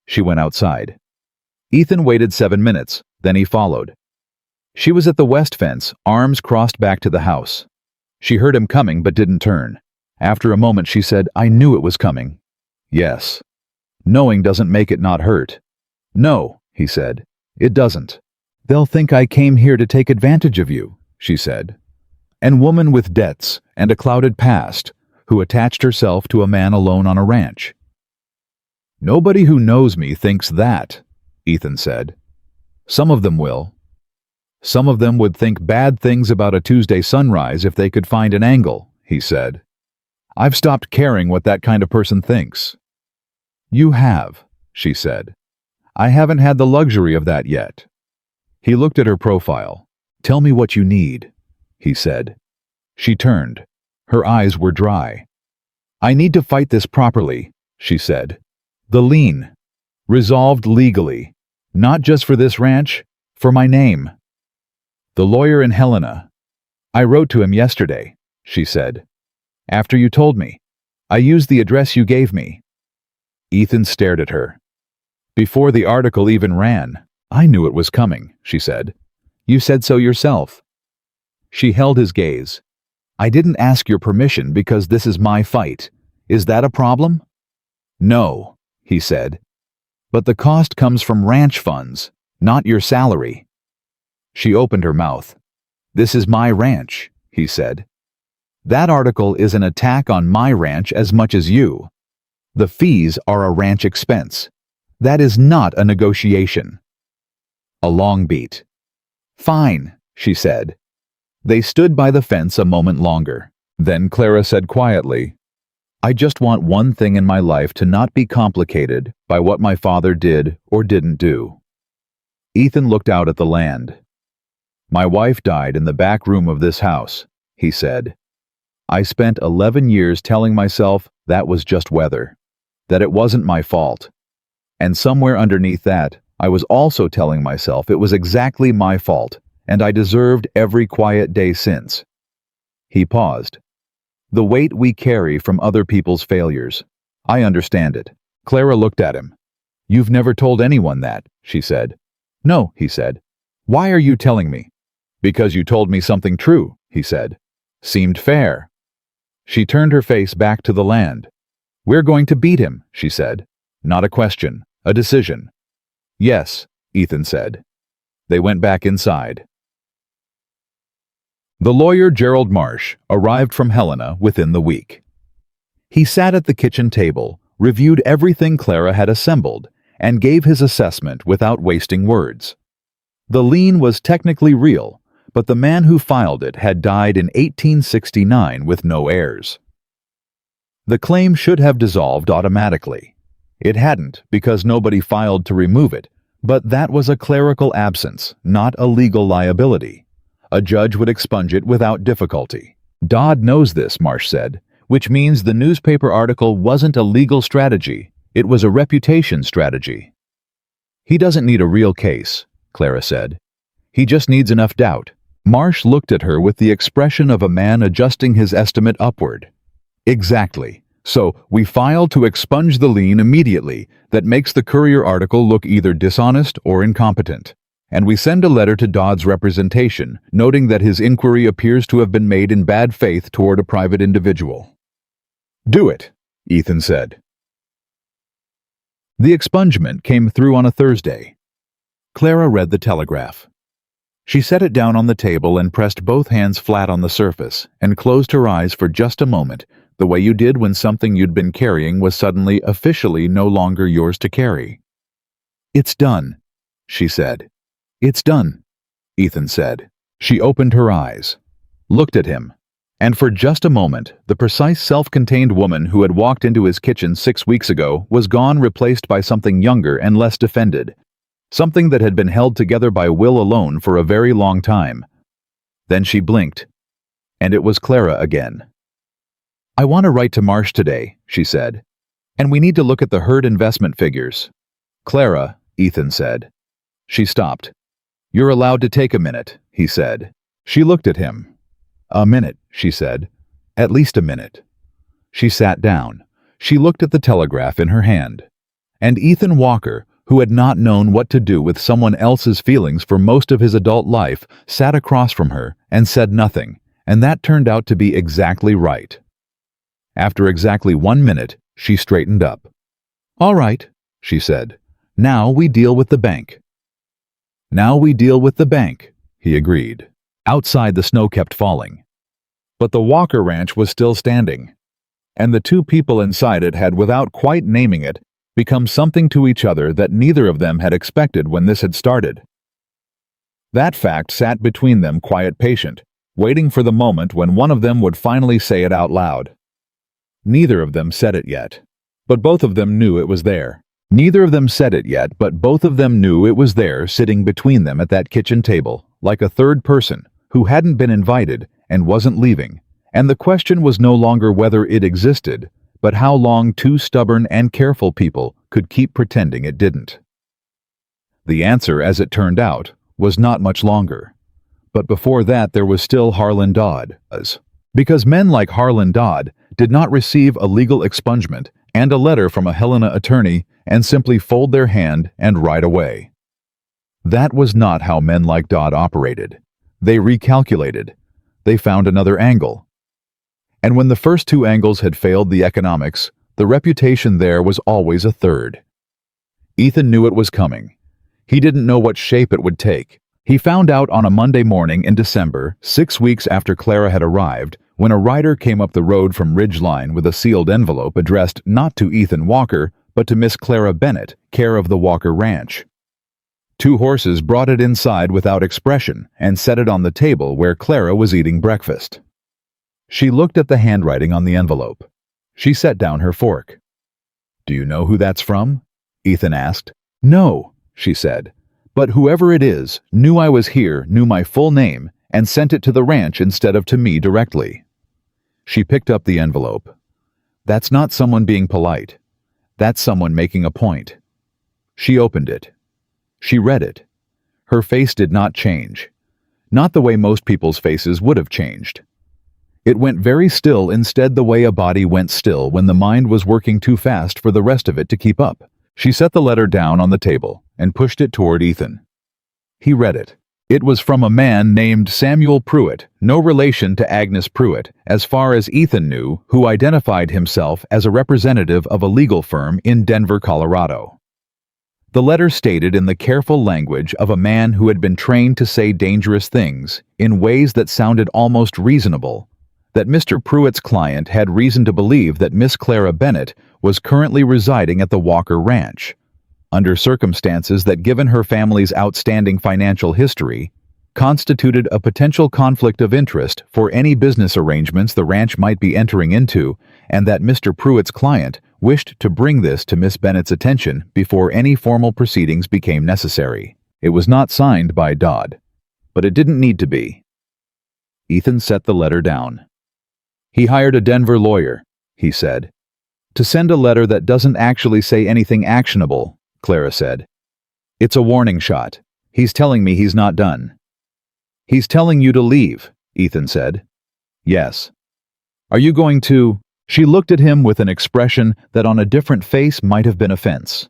She went outside. Ethan waited 7 minutes, then he followed. She was at the west fence, arms crossed back to the house. She heard him coming but didn't turn. After a moment she said, "I knew it was coming." "Yes." "Knowing doesn't make it not hurt." "No," he said. "It doesn't." "They'll think I came here to take advantage of you," she said. An woman with debts and a clouded past who attached herself to a man alone on a ranch. "Nobody who knows me thinks that," Ethan said. "Some of them will. Some of them would think bad things about a Tuesday sunrise if they could find an angle," he said. "I've stopped caring what that kind of person thinks." "You have," she said. "I haven't had the luxury of that yet." He looked at her profile. "Tell me what you need," he said. She turned. Her eyes were dry. "I need to fight this properly," she said. "The lien. Resolved legally. Not just for this ranch, for my name." "The lawyer in Helena. I wrote to him yesterday," she said. "After you told me. I used the address you gave me." Ethan stared at her. "Before the article even ran, I knew it was coming," she said. "You said so yourself." She held his gaze. "I didn't ask your permission because this is my fight. Is that a problem?" "No," he said. "But the cost comes from ranch funds, not your salary." She opened her mouth. "This is my ranch," he said. "That article is an attack on my ranch as much as you. The fees are a ranch expense. That is not a negotiation." A long beat. "Fine," she said. They stood by the fence a moment longer. Then Clara said quietly, "I just want one thing in my life to not be complicated by what my father did or didn't do." Ethan looked out at the land. "My wife died in the back room of this house," he said. "I spent 11 years telling myself that was just weather, that it wasn't my fault. And somewhere underneath that, I was also telling myself it was exactly my fault, and I deserved every quiet day since." He paused. "The weight we carry from other people's failures. I understand it." Clara looked at him. "You've never told anyone that," she said. "No," he said. "Why are you telling me?" "Because you told me something true," he said. "Seemed fair." She turned her face back to the land. "We're going to beat him," she said. "Not a question, a decision." "Yes," Ethan said. They went back inside. The lawyer Gerald Marsh arrived from Helena within the week. He sat at the kitchen table, reviewed everything Clara had assembled, and gave his assessment without wasting words. The lien was technically real, but the man who filed it had died in 1869 with no heirs. The claim should have dissolved automatically. It hadn't because nobody filed to remove it, but that was a clerical absence, not a legal liability. A judge would expunge it without difficulty. "Dodd knows this," Marsh said, "which means the newspaper article wasn't a legal strategy, it was a reputation strategy. He doesn't need a real case. Clara said. "He just needs enough doubt." Marsh looked at her with the expression of a man adjusting his estimate upward. "Exactly. So, we file to expunge the lien immediately that makes the Courier article look either dishonest or incompetent. And we send a letter to Dodd's representation, noting that his inquiry appears to have been made in bad faith toward a private individual." "Do it," Ethan said. The expungement came through on a Thursday. Clara read the telegraph. She set it down on the table and pressed both hands flat on the surface and closed her eyes for just a moment, the way you did when something you'd been carrying was suddenly officially no longer yours to carry. "It's done," she said. "It's done," Ethan said. She opened her eyes, looked at him, and for just a moment, the precise self-contained woman who had walked into his kitchen 6 weeks ago was gone, replaced by something younger and less defended. Something that had been held together by will alone for a very long time. Then she blinked, and it was Clara again. "I want to write to Marsh today," she said. "And we need to look at the herd investment figures." "Clara," Ethan said. She stopped. "You're allowed to take a minute," he said. She looked at him. "A minute," she said. "At least a minute." She sat down. She looked at the telegraph in her hand. And Ethan Walker, who had not known what to do with someone else's feelings for most of his adult life, sat across from her and said nothing, and that turned out to be exactly right. After exactly 1 minute, she straightened up. "All right," she said. "Now we deal with the bank." "Now we deal with the bank," he agreed. Outside, the snow kept falling. But the Walker Ranch was still standing, and the two people inside it had, without quite naming it, become something to each other that neither of them had expected when this had started. That fact sat between them quiet patient, waiting for the moment when one of them would finally say it out loud. Neither of them said it yet, but both of them knew it was there. Neither of them said it yet, but both of them knew it was there, sitting between them at that kitchen table, like a third person, who hadn't been invited and wasn't leaving, and the question was no longer whether it existed, but how long two stubborn and careful people could keep pretending it didn't. The answer, as it turned out, was not much longer. But before that there was still Harlan Dodd, because men like Harlan Dodd did not receive a legal expungement and a letter from a Helena attorney and simply fold their hand and ride away. That was not how men like Dodd operated. They recalculated. They found another angle. And when the first two angles had failed the economics, the reputation there was always a third. Ethan knew it was coming. He didn't know what shape it would take. He found out on a Monday morning in December, 6 weeks after Clara had arrived, when a rider came up the road from Ridgeline with a sealed envelope addressed not to Ethan Walker, but to Miss Clara Bennett, care of the Walker Ranch. 2 horses brought it inside without expression and set it on the table where Clara was eating breakfast. She looked at the handwriting on the envelope. She set down her fork. "Do you know who that's from?" Ethan asked. "No," she said. "But whoever it is knew I was here, knew my full name, and sent it to the ranch instead of to me directly." She picked up the envelope. "That's not someone being polite. That's someone making a point." She opened it. She read it. Her face did not change. Not the way most people's faces would have changed. It went very still, instead the way a body went still when the mind was working too fast for the rest of it to keep up. She set the letter down on the table and pushed it toward Ethan. He read it. It was from a man named Samuel Pruitt, no relation to Agnes Pruitt, as far as Ethan knew, who identified himself as a representative of a legal firm in Denver, Colorado. The letter stated in the careful language of a man who had been trained to say dangerous things in ways that sounded almost reasonable, that Mr. Pruitt's client had reason to believe that Miss Clara Bennett was currently residing at the Walker Ranch, under circumstances that, given her family's outstanding financial history, constituted a potential conflict of interest for any business arrangements the ranch might be entering into, and that Mr. Pruitt's client wished to bring this to Miss Bennett's attention before any formal proceedings became necessary. It was not signed by Dodd, but it didn't need to be. Ethan set the letter down. "He hired a Denver lawyer," he said. "To send a letter that doesn't actually say anything actionable," Clara said. "It's a warning shot. He's telling me he's not done. He's telling you to leave, Ethan said. Yes. Are you going to? She looked at him with an expression that on a different face might have been offense.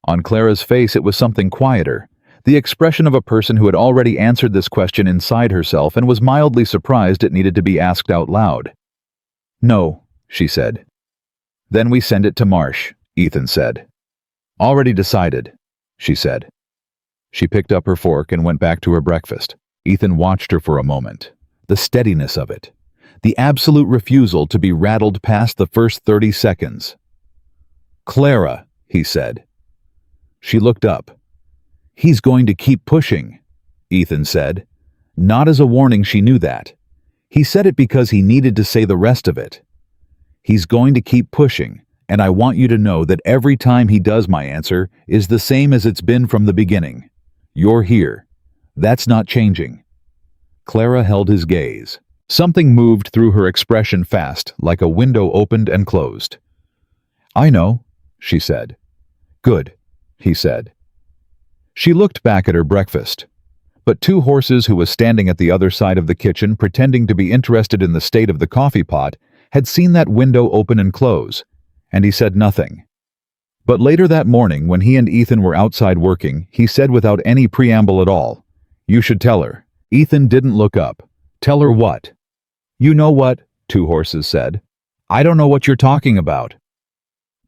On Clara's face it was something quieter, the expression of a person who had already answered this question inside herself and was mildly surprised it needed to be asked out loud. No, she said. Then we send it to Marsh, Ethan said. Already decided, she said. She picked up her fork and went back to her breakfast. Ethan watched her for a moment. The steadiness of it. The absolute refusal to be rattled past the first 30 seconds. Clara, he said. She looked up. He's going to keep pushing, Ethan said. Not as a warning, she knew that. He said it because he needed to say the rest of it. He's going to keep pushing, and I want you to know that every time he does, my answer is the same as it's been from the beginning. You're here. That's not changing. Clara held his gaze. Something moved through her expression fast, like a window opened and closed. I know, she said. Good, he said. She looked back at her breakfast. But Two Horses, who was standing at the other side of the kitchen pretending to be interested in the state of the coffee pot, had seen that window open and close, and he said nothing. But later that morning, when he and Ethan were outside working, he said without any preamble at all, You should tell her. Ethan didn't look up. Tell her what? You know what, Two Horses said. I don't know what you're talking about.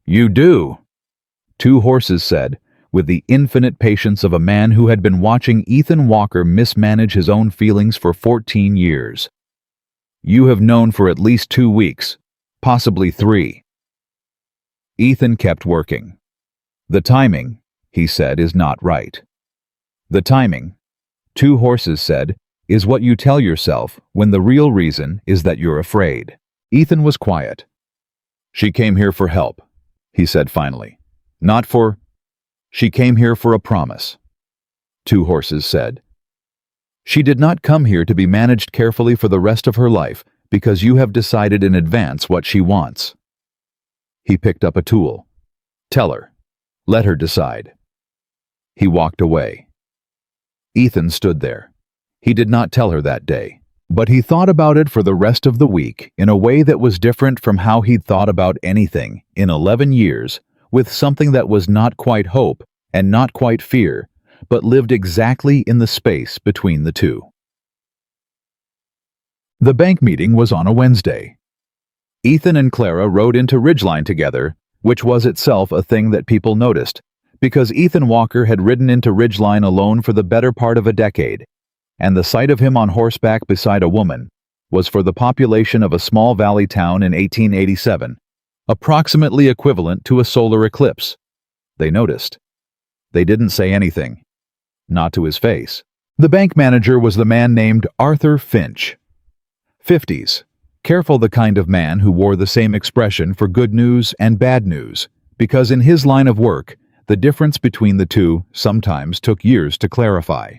You do, Two Horses said, with the infinite patience of a man who had been watching Ethan Walker mismanage his own feelings for 14 years. You have known for at least 2 weeks, possibly 3. Ethan kept working. The timing, he said, is not right. The timing, Two Horses said, is what you tell yourself when the real reason is that you're afraid. Ethan was quiet. She came here for help, he said finally. Not for... She came here for a promise, Two Horses said. She did not come here to be managed carefully for the rest of her life because you have decided in advance what she wants. He picked up a tool. Tell her. Let her decide. He walked away. Ethan stood there. He did not tell her that day, but he thought about it for the rest of the week in a way that was different from how he'd thought about anything in 11 years, with something that was not quite hope and not quite fear, but lived exactly in the space between the two. The bank meeting was on a Wednesday. Ethan and Clara rode into Ridgeline together, which was itself a thing that people noticed, because Ethan Walker had ridden into Ridgeline alone for the better part of a decade, and the sight of him on horseback beside a woman was for the population of a small valley town in 1887, approximately equivalent to a solar eclipse. They noticed. They didn't say anything. Not to his face. The bank manager was the man named Arthur Finch. 50s. Careful the kind of man who wore the same expression for good news and bad news, because in his line of work, the difference between the two sometimes took years to clarify.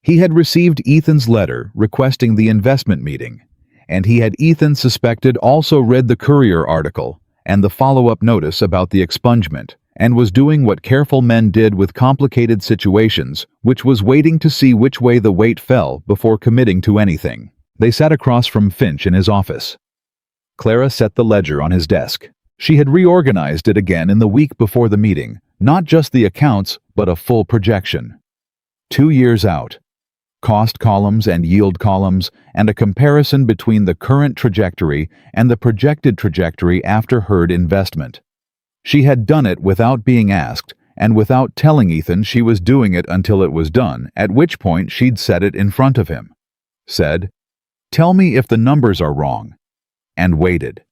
He had received Ethan's letter requesting the investment meeting, and he had, Ethan suspected, also read the Courier article and the follow-up notice about the expungement, and was doing what careful men did with complicated situations, which was waiting to see which way the weight fell before committing to anything. They sat across from Finch in his office. Clara set the ledger on his desk. She had reorganized it again in the week before the meeting, not just the accounts, but a full projection. 2 years out. Cost columns and yield columns, and a comparison between the current trajectory and the projected trajectory after herd investment. She had done it without being asked, and without telling Ethan she was doing it until it was done, at which point she'd set it in front of him. Said, "Tell me if the numbers are wrong," and waited.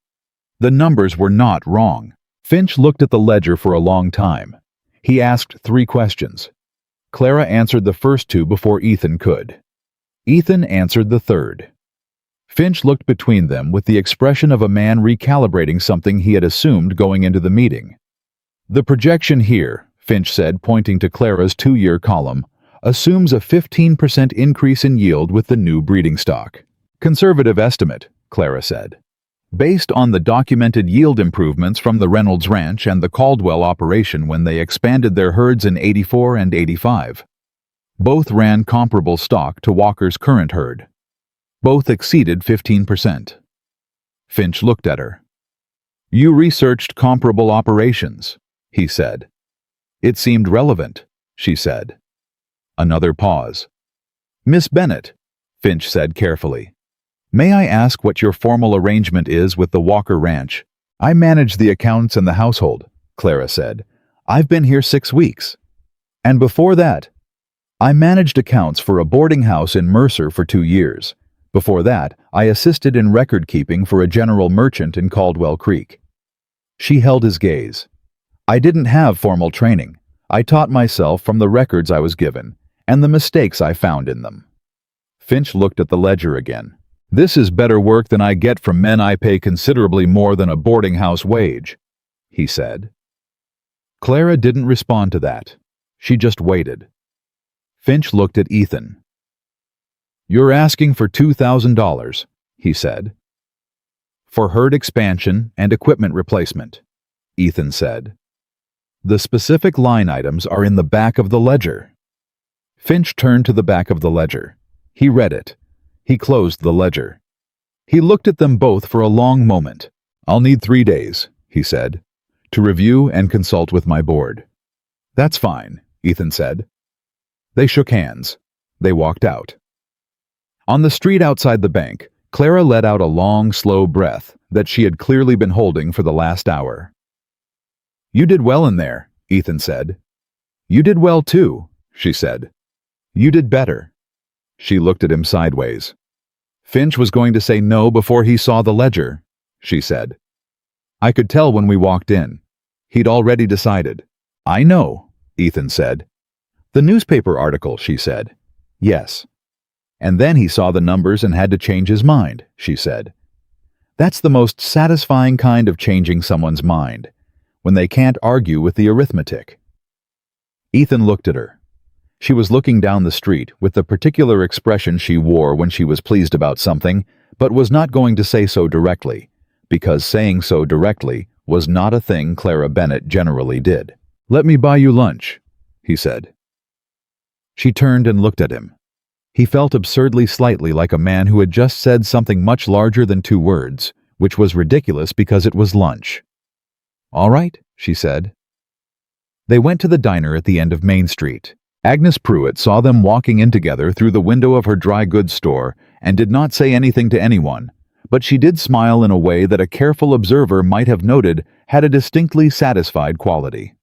The numbers were not wrong. Finch looked at the ledger for a long time. He asked 3 questions. Clara answered the first 2 before Ethan could. Ethan answered the third. Finch looked between them with the expression of a man recalibrating something he had assumed going into the meeting. "The projection here," Finch said, pointing to Clara's 2-year column, "assumes a 15% increase in yield with the new breeding stock." "Conservative estimate," Clara said. "Based on the documented yield improvements from the Reynolds Ranch and the Caldwell operation when they expanded their herds in '84 and '85. Both ran comparable stock to Walker's current herd. Both exceeded 15%. Finch looked at her. "You researched comparable operations," he said. "It seemed relevant," she said. Another pause. "Miss Bennett," Finch said carefully, "may I ask what your formal arrangement is with the Walker Ranch?" "I manage the accounts and the household," Clara said. "I've been here 6 weeks. And before that, I managed accounts for a boarding house in Mercer for 2 years. Before that, I assisted in record-keeping for a general merchant in Caldwell Creek." She held his gaze. "I didn't have formal training. I taught myself from the records I was given, and the mistakes I found in them." Finch looked at the ledger again. "This is better work than I get from men I pay considerably more than a boarding house wage," he said. Clara didn't respond to that. She just waited. Finch looked at Ethan. "You're asking for $2,000, he said. "For herd expansion and equipment replacement," Ethan said. "The specific line items are in the back of the ledger." Finch turned to the back of the ledger. He read it. He closed the ledger. He looked at them both for a long moment. "I'll need 3 days, he said, "to review and consult with my board." "That's fine," Ethan said. They shook hands. They walked out. On the street outside the bank, Clara let out a long, slow breath that she had clearly been holding for the last hour. "You did well in there," Ethan said. "You did well too," she said. "You did better." She looked at him sideways. "Finch was going to say no before he saw the ledger," she said. "I could tell when we walked in. He'd already decided." "I know," Ethan said. "The newspaper article," she said. "Yes." "And then he saw the numbers and had to change his mind," she said. "That's the most satisfying kind of changing someone's mind, when they can't argue with the arithmetic." Ethan looked at her. She was looking down the street with the particular expression she wore when she was pleased about something, but was not going to say so directly, because saying so directly was not a thing Clara Bennett generally did. "Let me buy you lunch," he said. She turned and looked at him. He felt absurdly slightly like a man who had just said something much larger than 2 words, which was ridiculous because it was lunch. "All right," she said. They went to the diner at the end of Main Street. Agnes Pruitt saw them walking in together through the window of her dry goods store and did not say anything to anyone, but she did smile in a way that a careful observer might have noted had a distinctly satisfied quality.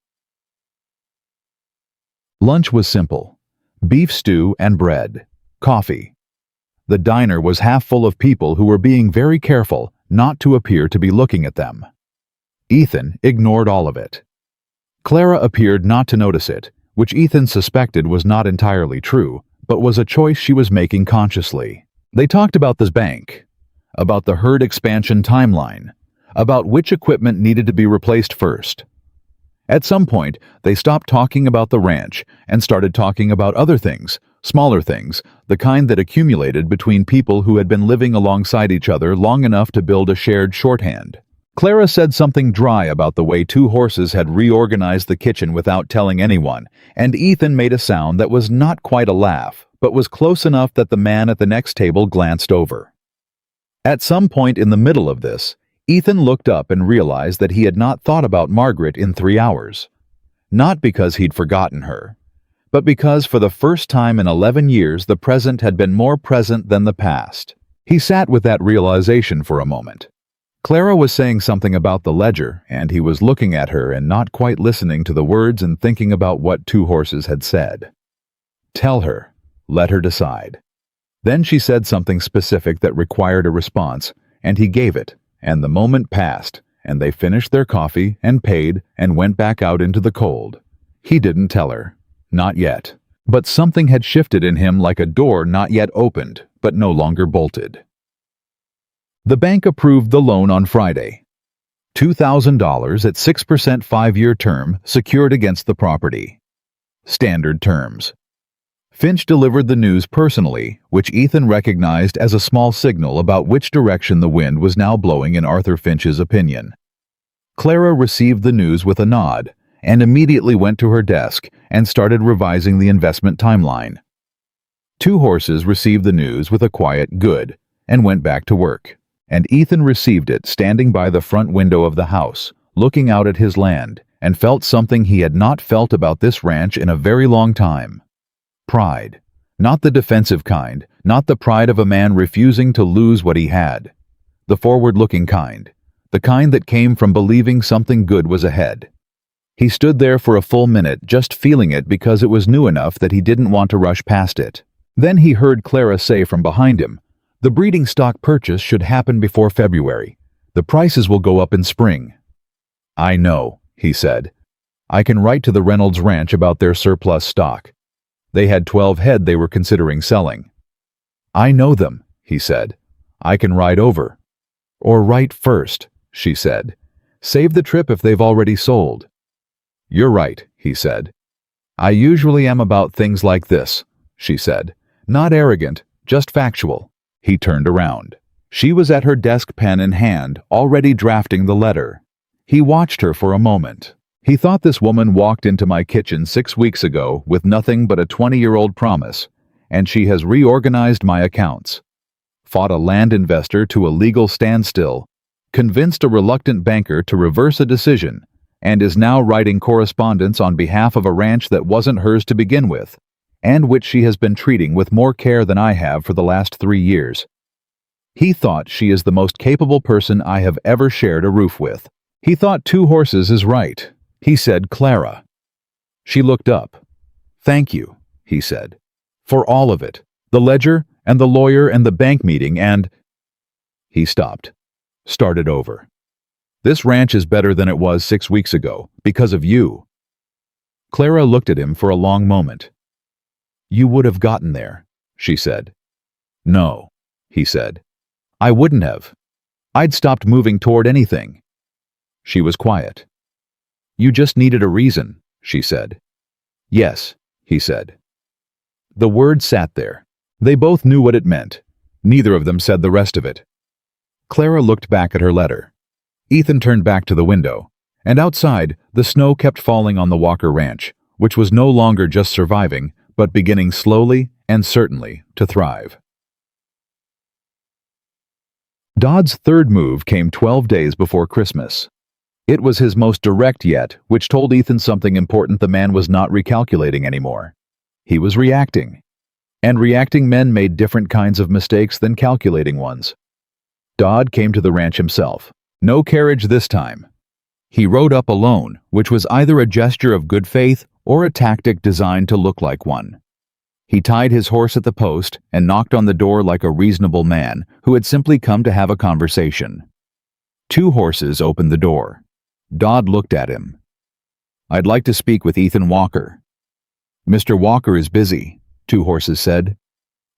Lunch was simple: beef stew and bread, coffee. The diner was half full of people who were being very careful not to appear to be looking at them. Ethan ignored all of it. Clara appeared not to notice it, which Ethan suspected was not entirely true, but was a choice she was making consciously. They talked about the bank, about the herd expansion timeline, about which equipment needed to be replaced first. At some point, they stopped talking about the ranch and started talking about other things, smaller things, the kind that accumulated between people who had been living alongside each other long enough to build a shared shorthand. Clara said something dry about the way 2 horses had reorganized the kitchen without telling anyone, and Ethan made a sound that was not quite a laugh, but was close enough that the man at the next table glanced over. At some point in the middle of this, Ethan looked up and realized that he had not thought about Margaret in 3 hours. Not because he'd forgotten her, but because for the first time in 11 years the present had been more present than the past. He sat with that realization for a moment. Clara was saying something about the ledger, and he was looking at her and not quite listening to the words and thinking about what 2 horses had said. Tell her. Let her decide. Then she said something specific that required a response, and he gave it, and the moment passed, and they finished their coffee and paid and went back out into the cold. He didn't tell her. Not yet. But something had shifted in him like a door not yet opened, but no longer bolted. The bank approved the loan on Friday. $2,000 at 6% 5-year term secured against the property. Standard terms. Finch delivered the news personally, which Ethan recognized as a small signal about which direction the wind was now blowing in Arthur Finch's opinion. Clara received the news with a nod, and immediately went to her desk and started revising the investment timeline. Two Horses received the news with a quiet "good" and went back to work, and Ethan received it standing by the front window of the house, looking out at his land, and felt something he had not felt about this ranch in a very long time. Pride. Not the defensive kind, not the pride of a man refusing to lose what he had. The forward-looking kind. The kind that came from believing something good was ahead. He stood there for a full minute, just feeling it because it was new enough that he didn't want to rush past it. Then he heard Clara say from behind him, "The breeding stock purchase should happen before February. The prices will go up in spring." "I know," he said. "I can write to the Reynolds Ranch about their surplus stock. They had 12 head they were considering selling." "I know them," he said. "I can ride over." "Or write first," she said. "Save the trip if they've already sold." "You're right," he said. "I usually am about things like this," she said. "Not arrogant, just factual." He turned around. She was at her desk, pen in hand, already drafting the letter. He watched her for a moment. He thought, this woman walked into my kitchen 6 weeks ago with nothing but a 20-year-old promise, and she has reorganized my accounts. Fought a land investor to a legal standstill, convinced a reluctant banker to reverse a decision, and is now writing correspondence on behalf of a ranch that wasn't hers to begin with, and which she has been treating with more care than I have for the last 3 years. He thought she is the most capable person I have ever shared a roof with. He thought Two Horses is right. He said, "Clara." She looked up. "Thank you," he said, "for all of it. The ledger, and the lawyer, and the bank meeting, and—" He stopped. Started over. "This ranch is better than it was 6 weeks ago, because of you." Clara looked at him for a long moment. "You would have gotten there," she said. "No," he said. "I wouldn't have. I'd stopped moving toward anything." She was quiet. "You just needed a reason," she said. "Yes," he said. The word sat there. They both knew what it meant. Neither of them said the rest of it. Clara looked back at her letter. Ethan turned back to the window, and outside, the snow kept falling on the Walker Ranch, which was no longer just surviving, but beginning slowly and certainly to thrive. Dodd's third move came 12 days before Christmas. It was his most direct yet, which told Ethan something important. The man was not recalculating anymore. He was reacting. And reacting men made different kinds of mistakes than calculating ones. Dodd came to the ranch himself. No carriage this time. He rode up alone, which was either a gesture of good faith or a tactic designed to look like one. He tied his horse at the post and knocked on the door like a reasonable man who had simply come to have a conversation. Two Horses opened the door. Dodd looked at him. "I'd like to speak with Ethan Walker." "Mr. Walker is busy," Two Horses said.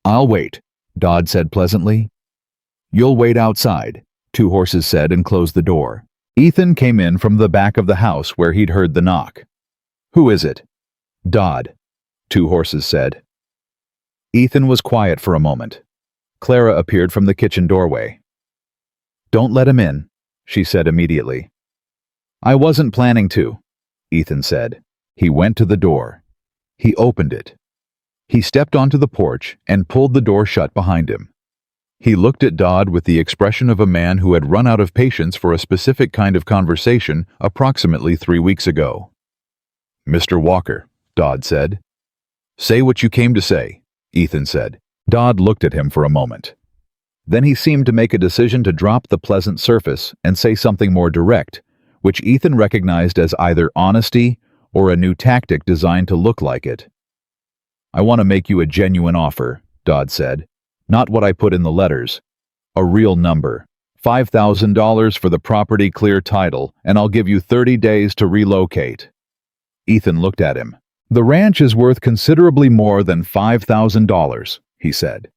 "I'll wait," Dodd said pleasantly. "You'll wait outside," Two Horses said, and closed the door. Ethan came in from the back of the house where he'd heard the knock. "Who is it?" "Dodd," Two Horses said. Ethan was quiet for a moment. Clara appeared from the kitchen doorway. "Don't let him in," she said immediately. "I wasn't planning to," Ethan said. He went to the door. He opened it. He stepped onto the porch and pulled the door shut behind him. He looked at Dodd with the expression of a man who had run out of patience for a specific kind of conversation approximately 3 weeks ago. "Mr. Walker," Dodd said. "Say what you came to say," Ethan said. Dodd looked at him for a moment. Then he seemed to make a decision to drop the pleasant surface and say something more direct, which Ethan recognized as either honesty or a new tactic designed to look like it. "I want to make you a genuine offer," Dodd said. "Not what I put in the letters. A real number. $5,000 for the property, clear title, and I'll give you 30 days to relocate." Ethan looked at him. "The ranch is worth considerably more than $5,000, he said.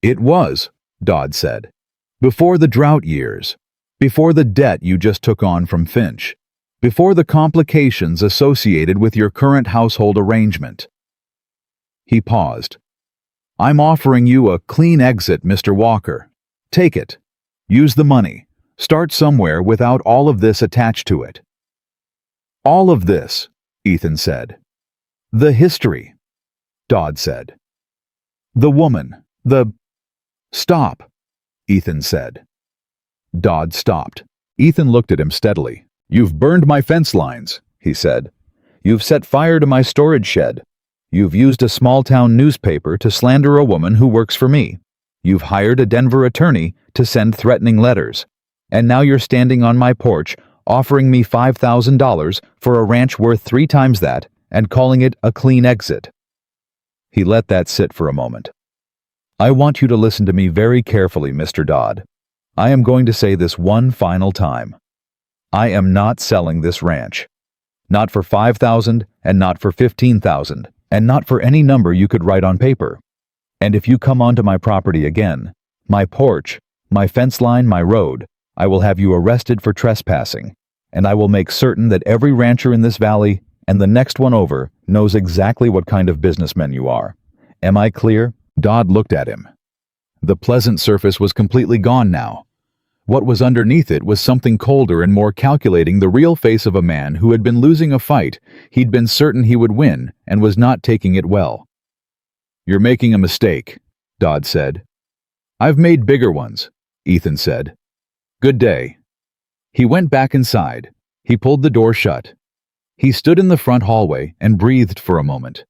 "It was," Dodd said. "Before the drought years. Before the debt you just took on from Finch. Before the complications associated with your current household arrangement." He paused. "I'm offering you a clean exit, Mr. Walker. Take it. Use the money. Start somewhere without all of this attached to it." All of this, Ethan said. The history, Dodd said. The woman, the... Stop, Ethan said. Dodd stopped. Ethan looked at him steadily. You've burned my fence lines, he said. You've set fire to my storage shed. You've used a small-town newspaper to slander a woman who works for me. You've hired a Denver attorney to send threatening letters. And now you're standing on my porch offering me $5,000 for a ranch worth 3 times that and calling it a clean exit. He let that sit for a moment. I want you to listen to me very carefully, Mr. Dodd. I am going to say this one final time. I am not selling this ranch. Not for $5,000 and not for $15,000 and not for any number you could write on paper. And if you come onto my property again, my porch, my fence line, my road, I will have you arrested for trespassing, and I will make certain that every rancher in this valley and the next one over knows exactly what kind of businessman you are. Am I clear? Dodd looked at him. The pleasant surface was completely gone now. What was underneath it was something colder and more calculating, the real face of a man who had been losing a fight he'd been certain he would win and was not taking it well. You're making a mistake, Dodd said. I've made bigger ones, Ethan said. Good day. He went back inside. He pulled the door shut. He stood in the front hallway and breathed for a moment.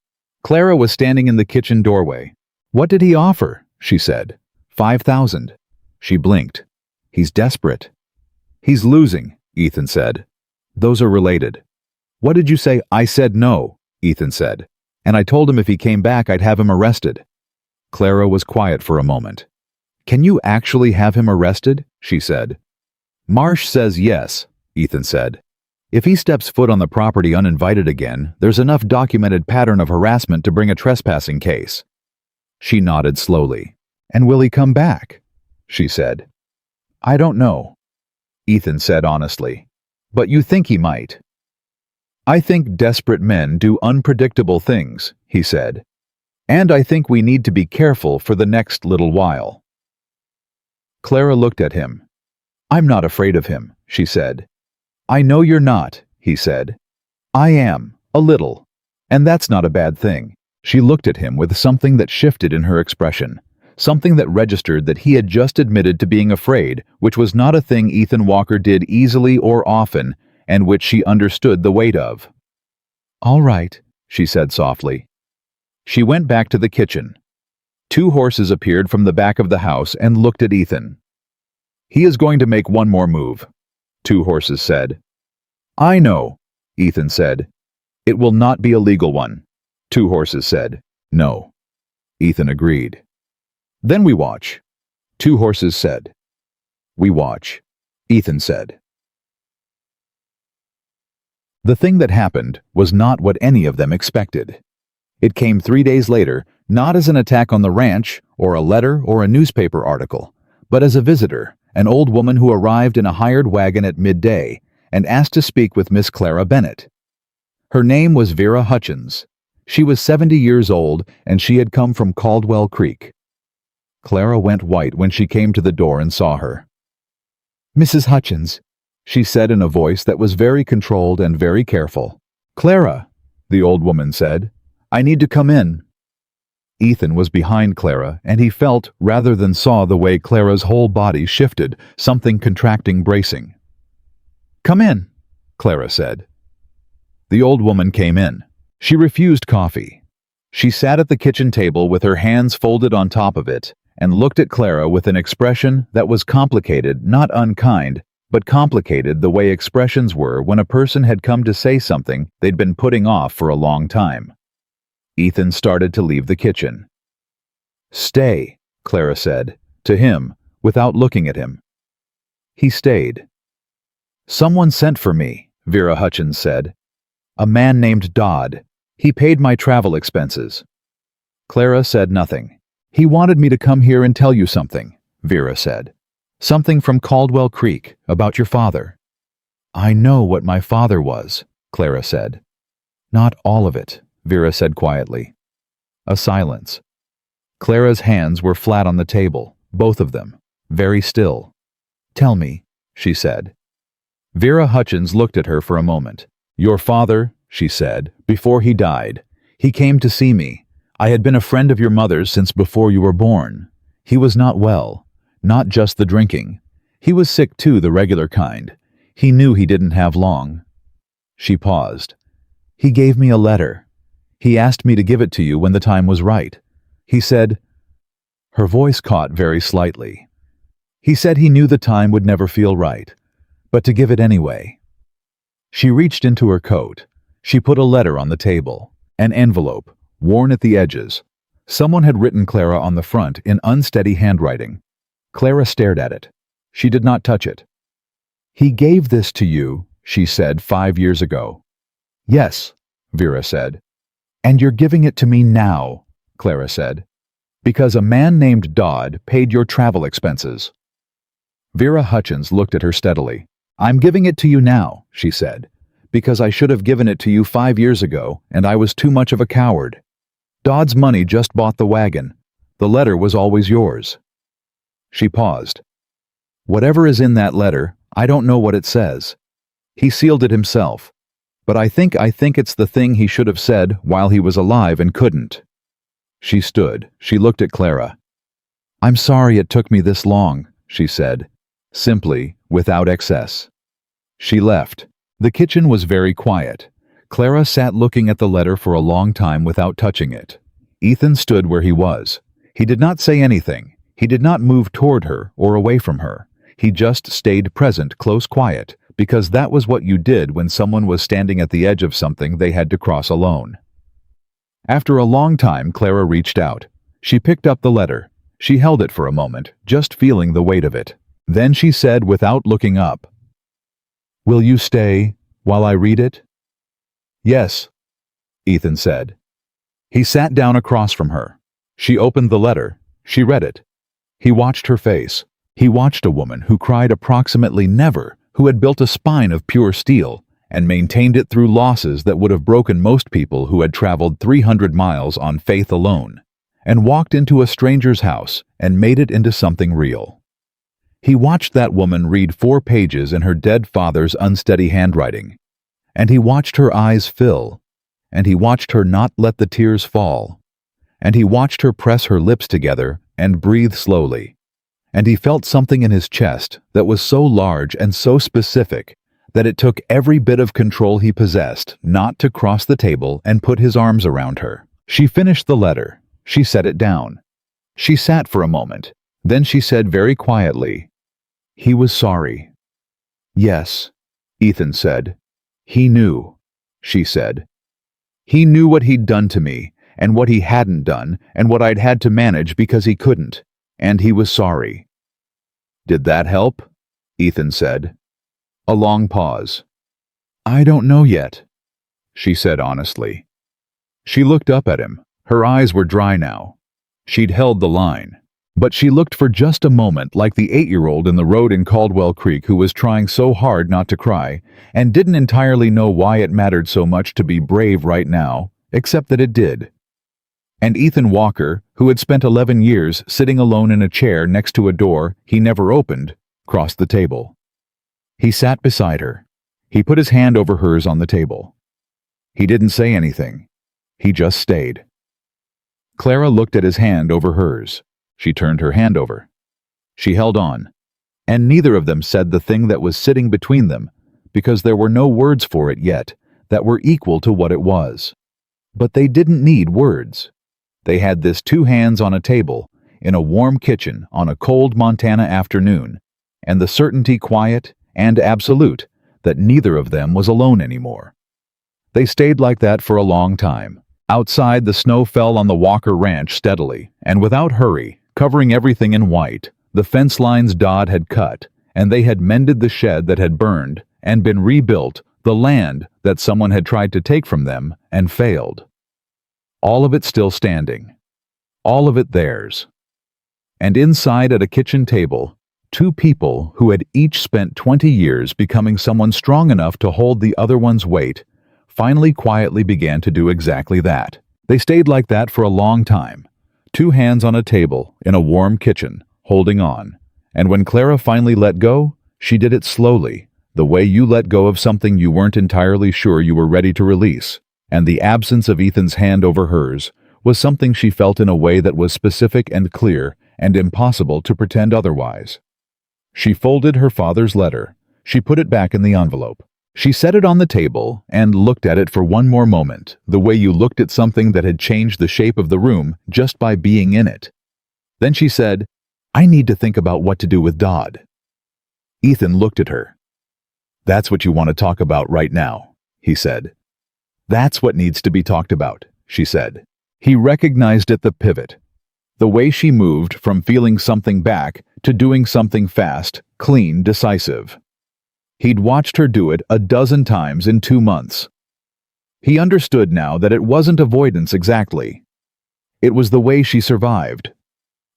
Clara was standing in the kitchen doorway. What did he offer? She said. $5,000. She blinked. He's desperate. He's losing, Ethan said. Those are related. What did you say? I said no, Ethan said. And I told him if he came back I'd have him arrested. Clara was quiet for a moment. Can you actually have him arrested? She said. Marsh says yes, Ethan said. If he steps foot on the property uninvited again, there's enough documented pattern of harassment to bring a trespassing case. She nodded slowly. And will he come back? She said. I don't know, Ethan said honestly. But you think he might? I think desperate men do unpredictable things, he said. And I think we need to be careful for the next little while. Clara looked at him. I'm not afraid of him, she said. I know you're not, he said. I am, a little. And that's not a bad thing. She looked at him with something that shifted in her expression. Something that registered that he had just admitted to being afraid, which was not a thing Ethan Walker did easily or often, and which she understood the weight of. All right, she said softly. She went back to the kitchen. 2 horses appeared from the back of the house and looked at Ethan. He is going to make one more move, 2 horses said. I know, Ethan said. It will not be a legal one, 2 horses said. No. Ethan agreed. Then we watch, 2 horses said. We watch, Ethan said. The thing that happened was not what any of them expected. It came 3 days later, not as an attack on the ranch, or a letter, or a newspaper article, but as a visitor, an old woman who arrived in a hired wagon at midday and asked to speak with Miss Clara Bennett. Her name was Vera Hutchins. She was 70 years old, and she had come from Caldwell Creek. Clara went white when she came to the door and saw her. Mrs. Hutchins, she said in a voice that was very controlled and very careful. Clara, the old woman said, I need to come in. Ethan was behind Clara, and he felt, rather than saw, the way Clara's whole body shifted, something contracting, bracing. Come in, Clara said. The old woman came in. She refused coffee. She sat at the kitchen table with her hands folded on top of it and looked at Clara with an expression that was complicated, not unkind, but complicated the way expressions were when a person had come to say something they'd been putting off for a long time. Ethan started to leave the kitchen. Stay, Clara said, to him, without looking at him. He stayed. Someone sent for me, Vera Hutchins said. A man named Dodd. He paid my travel expenses. Clara said nothing. He wanted me to come here and tell you something, Vera said. Something from Caldwell Creek, about your father. I know what my father was, Clara said. Not all of it, Vera said quietly. A silence. Clara's hands were flat on the table, both of them, very still. Tell me, she said. Vera Hutchins looked at her for a moment. "Your father," she said, "before he died. He came to see me. I had been a friend of your mother's since before you were born. He was not well, not just the drinking. He was sick too, the regular kind. He knew he didn't have long." She paused. "He gave me a letter. He asked me to give it to you when the time was right. He said—" Her voice caught very slightly. "He said he knew the time would never feel right, but to give it anyway." She reached into her coat. She put a letter on the table, an envelope, worn at the edges. Someone had written Clara on the front in unsteady handwriting. Clara stared at it. She did not touch it. "He gave this to you," she said, 5 years ago. "Yes," Vera said. "And you're giving it to me now," Clara said, "because a man named Dodd paid your travel expenses." Vera Hutchins looked at her steadily. "I'm giving it to you now," she said, "because I should have given it to you 5 years ago, and I was too much of a coward. Dodd's money just bought the wagon. The letter was always yours." She paused. "Whatever is in that letter, I don't know what it says. He sealed it himself. But I think it's the thing he should have said while he was alive and couldn't." She stood. She looked at Clara. "I'm sorry it took me this long," she said, simply, without excess. She left. The kitchen was very quiet. Clara sat looking at the letter for a long time without touching it. Ethan stood where he was. He did not say anything. He did not move toward her or away from her. He just stayed present, close quiet, because that was what you did when someone was standing at the edge of something they had to cross alone. After a long time, Clara reached out. She picked up the letter. She held it for a moment, just feeling the weight of it. Then she said without looking up, "Will you stay while I read it?" "Yes," Ethan said. He sat down across from her. She opened the letter. She read it. He watched her face. He watched a woman who cried approximately never, who had built a spine of pure steel and maintained it through losses that would have broken most people who had traveled 300 miles on faith alone, and walked into a stranger's house and made it into something real. He watched that woman read 4 pages in her dead father's unsteady handwriting, and he watched her eyes fill, and he watched her not let the tears fall, and he watched her press her lips together and breathe slowly, and he felt something in his chest that was so large and so specific that it took every bit of control he possessed not to cross the table and put his arms around her. She finished the letter. She set it down. She sat for a moment. Then she said very quietly, "He was sorry." "Yes," Ethan said. "He knew," she said. "He knew what he'd done to me, and what he hadn't done, and what I'd had to manage because he couldn't. And he was sorry." "Did that help?" Ethan said. A long pause. "I don't know yet," she said honestly. She looked up at him. Her eyes were dry now. She'd held the line. But she looked for just a moment like the 8-year-old in the road in Caldwell Creek who was trying so hard not to cry and didn't entirely know why it mattered so much to be brave right now, except that it did. And Ethan Walker, who had spent 11 years sitting alone in a chair next to a door he never opened, crossed the table. He sat beside her. He put his hand over hers on the table. He didn't say anything. He just stayed. Clara looked at his hand over hers. She turned her hand over. She held on. And neither of them said the thing that was sitting between them, because there were no words for it yet that were equal to what it was. But they didn't need words. They had this 2 hands on a table, in a warm kitchen on a cold Montana afternoon, and the certainty quiet and absolute that neither of them was alone anymore. They stayed like that for a long time. Outside, the snow fell on the Walker Ranch steadily, and without hurry, covering everything in white. The fence lines Dodd had cut, and they had mended the shed that had burned and been rebuilt, the land that someone had tried to take from them and failed. All of it still standing. All of it theirs. And inside at a kitchen table, 2 people who had each spent 20 years becoming someone strong enough to hold the other one's weight, finally quietly began to do exactly that. They stayed like that for a long time. 2 hands on a table in a warm kitchen, holding on. And when Clara finally let go, she did it slowly, The way you let go of something you weren't entirely sure you were ready to release, and the absence of Ethan's hand over hers was something she felt in a way that was specific and clear and impossible to pretend otherwise. She folded her father's letter. She put it back in the envelope. She set it on the table and looked at it for one more moment, the way you looked at something that had changed the shape of the room just by being in it. Then she said, "I need to think about what to do with Dodd." Ethan looked at her. "That's what you want to talk about right now," he said. "That's what needs to be talked about," she said. He recognized the pivot. The way she moved from feeling something back to doing something fast, clean, decisive. He'd watched her do it a dozen times in 2 months. He understood now that it wasn't avoidance exactly. It was the way she survived.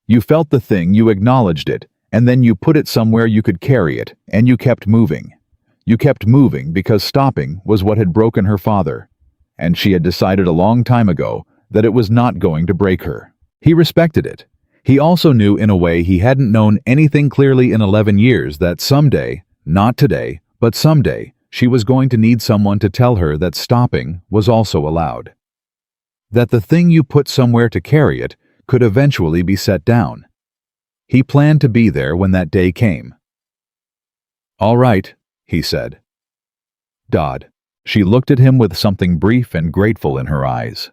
You felt the thing, you acknowledged it, and then you put it somewhere you could carry it, and you kept moving. You kept moving because stopping was what had broken her father, and she had decided a long time ago that it was not going to break her. He respected it. He also knew in a way he hadn't known anything clearly in 11 years that someday, not today, but someday, she was going to need someone to tell her that stopping was also allowed. That the thing you put somewhere to carry it could eventually be set down. He planned to be there when that day came. "All right," he said. "Dodd." She looked at him with something brief and grateful in her eyes.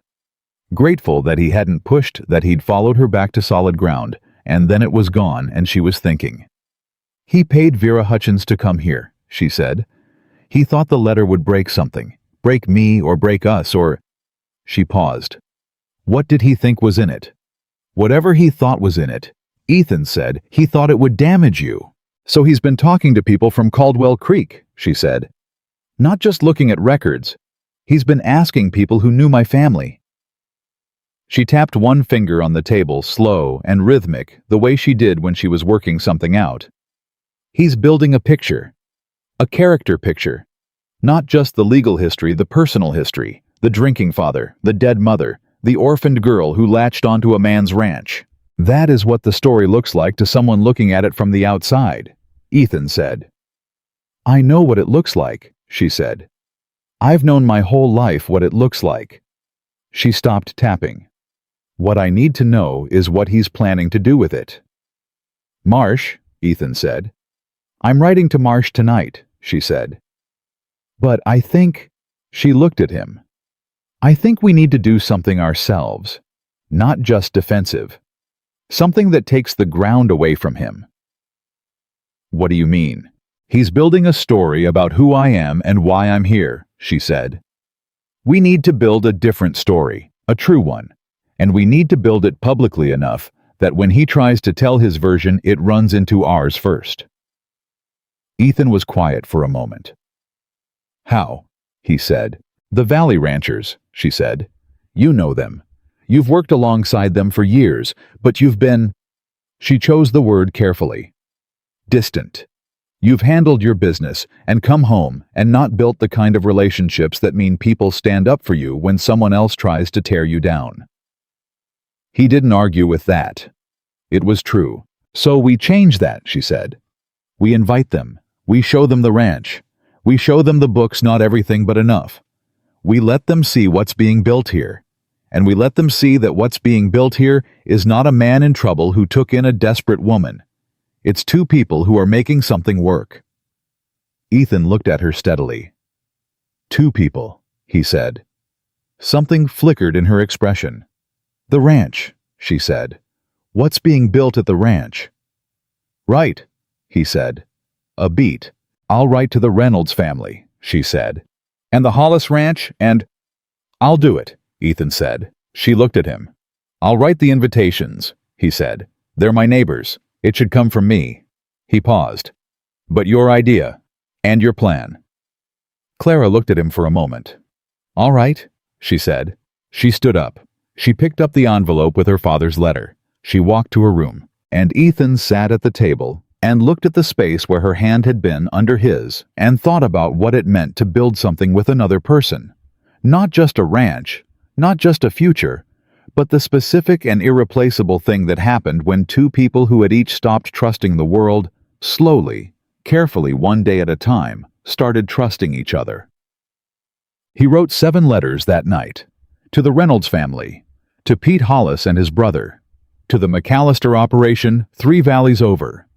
Grateful that he hadn't pushed, that he'd followed her back to solid ground, and then it was gone and she was thinking. "He paid Vera Hutchins to come here," she said. "He thought the letter would break something, break me or break us or—" She paused. What did he think was in it? Whatever he thought was in it, Ethan said he thought it would damage you. "So he's been talking to people from Caldwell Creek," she said. "Not just looking at records. He's been asking people who knew my family." She tapped one finger on the table, slow and rhythmic, the way she did when she was working something out. "He's building a picture. A character picture. Not just the legal history, the personal history, the drinking father, the dead mother, the orphaned girl who latched onto a man's ranch. That is what the story looks like to someone looking at it from the outside," Ethan said. "I know what it looks like," she said. "I've known my whole life what it looks like." She stopped tapping. "What I need to know is what he's planning to do with it." "Marsh," Ethan said. "I'm writing to Marsh tonight," she said. "But I think—" She looked at him. "I think we need to do something ourselves, not just defensive. Something that takes the ground away from him." "What do you mean?" "He's building a story about who I am and why I'm here," she said. "We need to build a different story, a true one. And we need to build it publicly enough that when he tries to tell his version, it runs into ours first." Ethan was quiet for a moment. "How?" he said. "The Valley Ranchers," she said. "You know them. You've worked alongside them for years, but you've been—" She chose the word carefully. "Distant. You've handled your business and come home and not built the kind of relationships that mean people stand up for you when someone else tries to tear you down." He didn't argue with that. It was true. "So we change that," she said. "We invite them. We show them the ranch. We show them the books, not everything but enough. We let them see what's being built here. And we let them see that what's being built here is not a man in trouble who took in a desperate woman. It's 2 people who are making something work." Ethan looked at her steadily. "2 people," he said. Something flickered in her expression. "The ranch," she said. "What's being built at the ranch?" "Right," he said. "A beat. I'll write to the Reynolds family," she said. "And the Hollis Ranch, and—" "I'll do it," Ethan said. She looked at him. "I'll write the invitations," he said. "They're my neighbors. It should come from me." He paused. "But your idea, and your plan." Clara looked at him for a moment. "All right," she said. She stood up. She picked up the envelope with her father's letter. She walked to her room, and Ethan sat at the table and looked at the space where her hand had been under his and thought about what it meant to build something with another person. Not just a ranch, not just a future, but the specific and irreplaceable thing that happened when 2 people who had each stopped trusting the world, slowly, carefully, one day at a time, started trusting each other. He wrote 7 letters that night. To the Reynolds family, to Pete Hollis and his brother, to the McAllister operation 3 valleys over,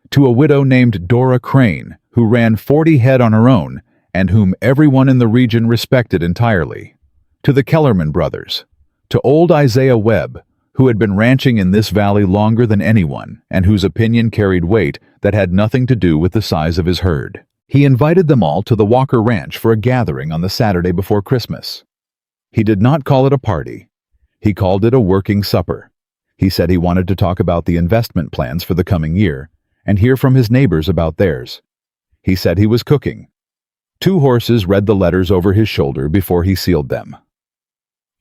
to a widow named Dora Crane, who ran 40 head on her own and whom everyone in the region respected entirely, to the Kellerman brothers, to old Isaiah Webb, who had been ranching in this valley longer than anyone and whose opinion carried weight that had nothing to do with the size of his herd. He invited them all to the Walker Ranch for a gathering on the Saturday before Christmas. He did not call it a party. He called it a working supper. He said he wanted to talk about the investment plans for the coming year and hear from his neighbors about theirs. He said he was cooking. 2 horses read the letters over his shoulder before he sealed them.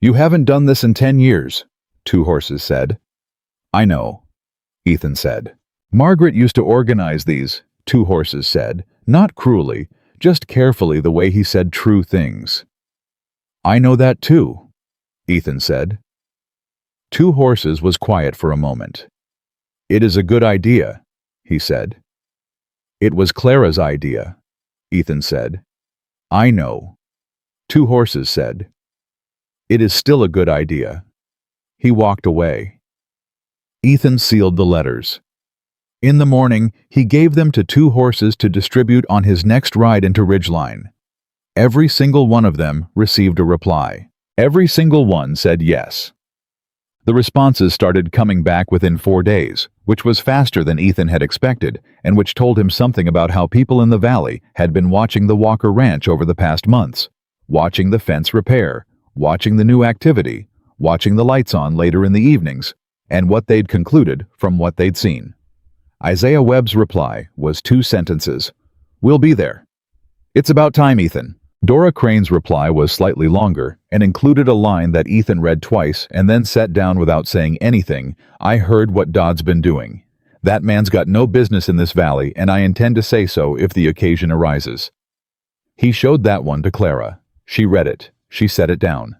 "You haven't done this in 10 years, 2 horses said. "I know," Ethan said. "Margaret used to organize these," 2 horses said, not cruelly, just carefully the way he said true things. "I know that too," Ethan said. 2 horses was quiet for a moment. "It is a good idea," he said. "It was Clara's idea," Ethan said. "I know," 2 horses said. "It is still a good idea." He walked away. Ethan sealed the letters. In the morning, he gave them to 2 horses to distribute on his next ride into Ridgeline. Every single one of them received a reply. Every single one said yes. The responses started coming back within 4 days, which was faster than Ethan had expected, and which told him something about how people in the valley had been watching the Walker Ranch over the past months, watching the fence repair, watching the new activity, watching the lights on later in the evenings, and what they'd concluded from what they'd seen. Isaiah Webb's reply was 2 sentences. "We'll be there." "It's about time, Ethan." Dora Crane's reply was slightly longer and included a line that Ethan read twice and then sat down without saying anything. "I heard what Dodd's been doing. That man's got no business in this valley, and I intend to say so if the occasion arises." He showed that one to Clara. She read it. She set it down.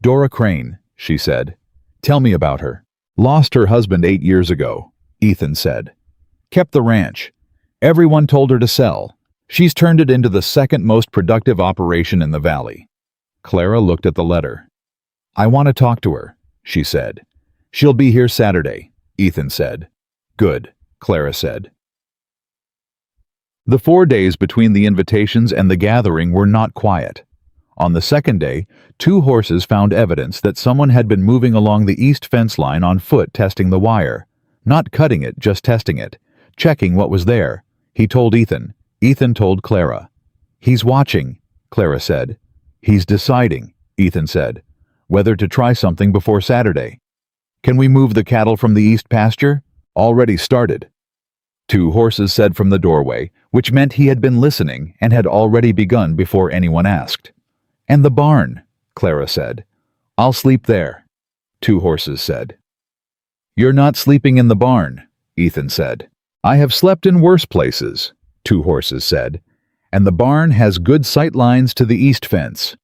"Dora Crane," she said. "Tell me about her." "Lost her husband 8 years ago," Ethan said. "Kept the ranch. Everyone told her to sell. She's turned it into the second most productive operation in the valley." Clara looked at the letter. "I want to talk to her," she said. "She'll be here Saturday," Ethan said. "Good," Clara said. The 4 days between the invitations and the gathering were not quiet. On the second day, 2 horses found evidence that someone had been moving along the east fence line on foot testing the wire. Not cutting it, just testing it, checking what was there. He told Ethan. Ethan told Clara. "He's watching," Clara said. "He's deciding," Ethan said, "whether to try something before Saturday." "Can we move the cattle from the east pasture?" "Already started," 2 horses said from the doorway, which meant he had been listening and had already begun before anyone asked. "And the barn," Clara said. "I'll sleep there," 2 horses said. "You're not sleeping in the barn," Ethan said. "I have slept in worse places," 2 horses said, "and the barn has good sight lines to the east fence."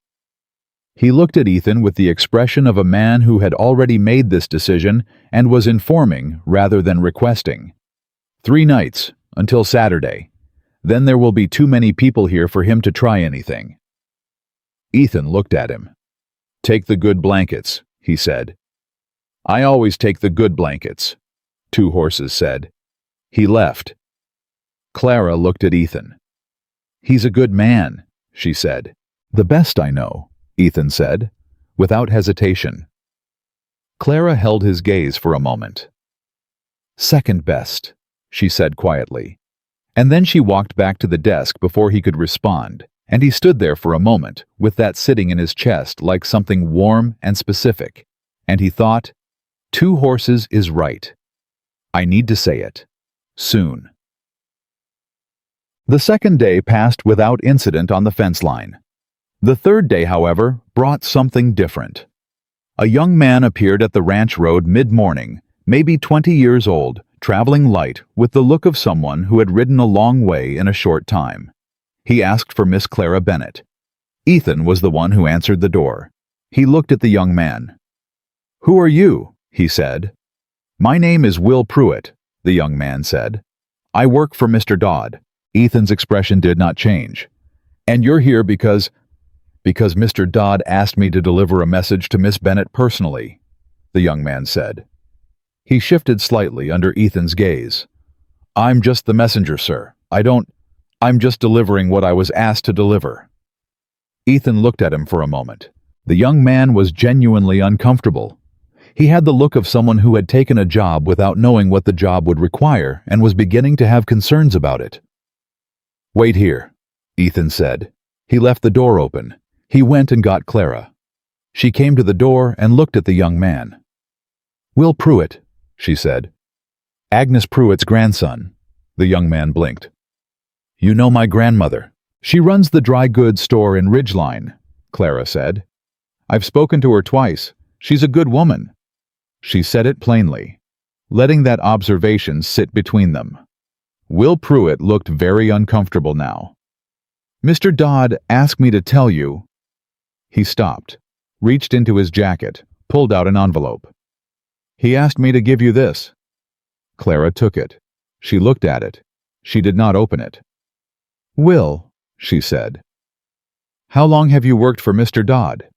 He looked at Ethan with the expression of a man who had already made this decision and was informing rather than requesting. "3 nights, until Saturday. Then there will be too many people here for him to try anything." Ethan looked at him. "Take the good blankets," he said. "I always take the good blankets," 2 horses said. He left. Clara looked at Ethan. "He's a good man," she said. "The best I know," Ethan said, without hesitation. Clara held his gaze for a moment. "Second best," she said quietly. And then she walked back to the desk before he could respond, and he stood there for a moment, with that sitting in his chest like something warm and specific. And he thought, 2 horses is right. I need to say it. Soon. The second day passed without incident on the fence line. The third day, however, brought something different. A young man appeared at the ranch road mid-morning, maybe 20 years old, traveling light, with the look of someone who had ridden a long way in a short time. He asked for Miss Clara Bennett. Ethan was the one who answered the door. He looked at the young man. "Who are you?" he said. "My name is Will Pruitt," the young man said. "I work for Mr. Dodd." Ethan's expression did not change. "And you're here because Mr. Dodd asked me to deliver a message to Miss Bennet personally," the young man said. He shifted slightly under Ethan's gaze. "I'm just the messenger, sir. I'm just delivering what I was asked to deliver." Ethan looked at him for a moment. The young man was genuinely uncomfortable. He had the look of someone who had taken a job without knowing what the job would require and was beginning to have concerns about it. "Wait here," Ethan said. He left the door open. He went and got Clara. She came to the door and looked at the young man. "Will Pruitt," she said. "Agnes Pruitt's grandson." The young man blinked. "You know my grandmother. She runs the dry goods store in Ridgeline," Clara said. "I've spoken to her twice. She's a good woman." She said it plainly, letting that observation sit between them. Will Pruitt looked very uncomfortable now. "Mr. Dodd asked me to tell you." He stopped, reached into his jacket, pulled out an envelope. "He asked me to give you this." Clara took it. She looked at it. She did not open it. "Will," she said. "How long have you worked for Mr. Dodd?"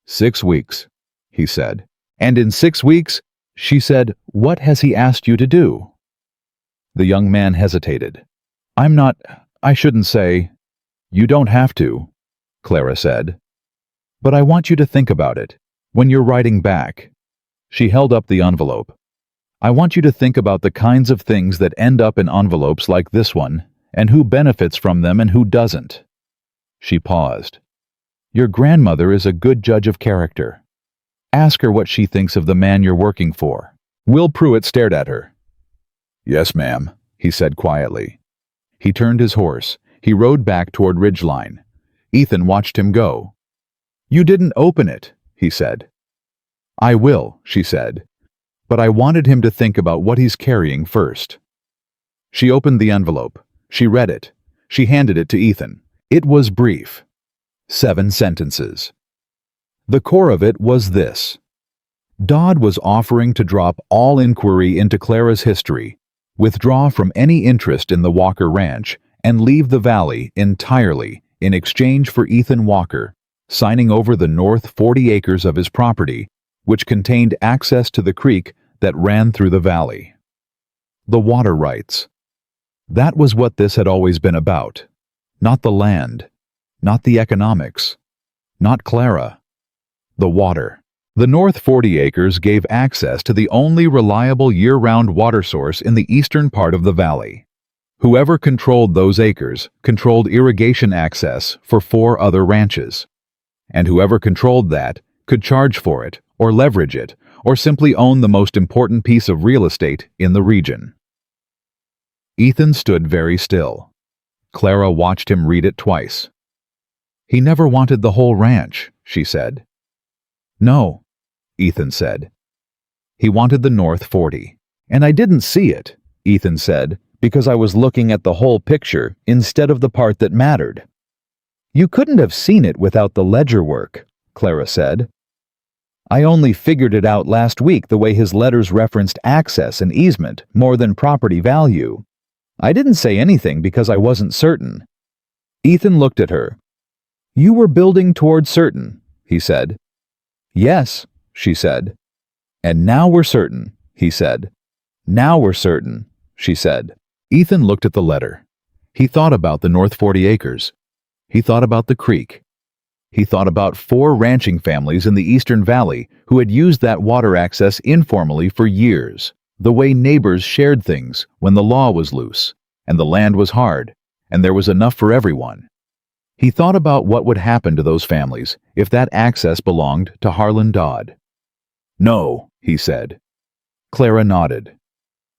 6 weeks, he said. "And in 6 weeks," she said, "what has he asked you to do?" The young man hesitated. I shouldn't say." "You don't have to," Clara said. "But I want you to think about it, when you're writing back." She held up the envelope. "I want you to think about the kinds of things that end up in envelopes like this one, and who benefits from them and who doesn't." She paused. "Your grandmother is a good judge of character. Ask her what she thinks of the man you're working for." Will Pruitt stared at her. "Yes, ma'am," he said quietly. He turned his horse. He rode back toward Ridgeline. Ethan watched him go. "You didn't open it," he said. "I will," she said. "But I wanted him to think about what he's carrying first." She opened the envelope. She read it. She handed it to Ethan. It was brief. 7 sentences. The core of it was this. Dodd was offering to drop all inquiry into Clara's history, withdraw from any interest in the Walker Ranch, and leave the valley entirely in exchange for Ethan Walker signing over the north 40 acres of his property, which contained access to the creek that ran through the valley. The water rights. That was what this had always been about. Not the land, not the economics, not Clara. The water. The north 40 acres gave access to the only reliable year-round water source in the eastern part of the valley. Whoever controlled those acres controlled irrigation access for 4 other ranches. And whoever controlled that could charge for it, or leverage it, or simply own the most important piece of real estate in the region. Ethan stood very still. Clara watched him read it twice. "He never wanted the whole ranch," she said. "No," Ethan said. "He wanted the north 40. And I didn't see it," Ethan said, "because I was looking at the whole picture instead of the part that mattered." "You couldn't have seen it without the ledger work," Clara said. "I only figured it out last week the way his letters referenced access and easement more than property value. I didn't say anything because I wasn't certain." Ethan looked at her. "You were building toward certain," he said. "Yes," she said. "And now we're certain," he said. "Now we're certain," she said. Ethan looked at the letter. He thought about the north 40 acres. He thought about the creek. He thought about 4 ranching families in the Eastern Valley who had used that water access informally for years, the way neighbors shared things when the law was loose, and the land was hard, and there was enough for everyone. He thought about what would happen to those families if that access belonged to Harlan Dodd. "No," he said. Clara nodded.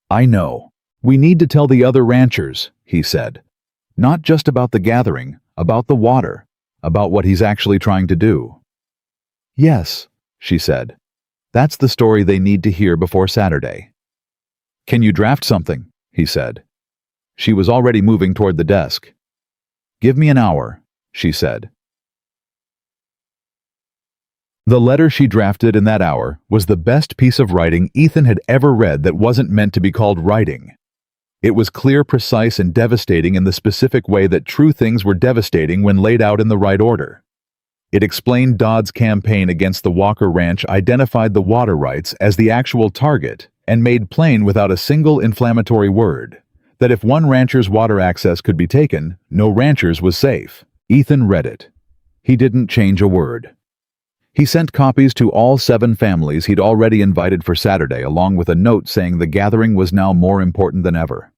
"I know. We need to tell the other ranchers," he said. "Not just about the gathering, about the water, about what he's actually trying to do." "Yes," she said. "That's the story they need to hear before Saturday." "Can you draft something?" he said. She was already moving toward the desk. "Give me an hour," she said. The letter she drafted in that hour was the best piece of writing Ethan had ever read that wasn't meant to be called writing. It was clear, precise, and devastating in the specific way that true things were devastating when laid out in the right order. It explained Dodd's campaign against the Walker Ranch, identified the water rights as the actual target, and made plain without a single inflammatory word that if one rancher's water access could be taken, no rancher's was safe. Ethan read it. He didn't change a word. He sent copies to all 7 families he'd already invited for Saturday, along with a note saying the gathering was now more important than ever.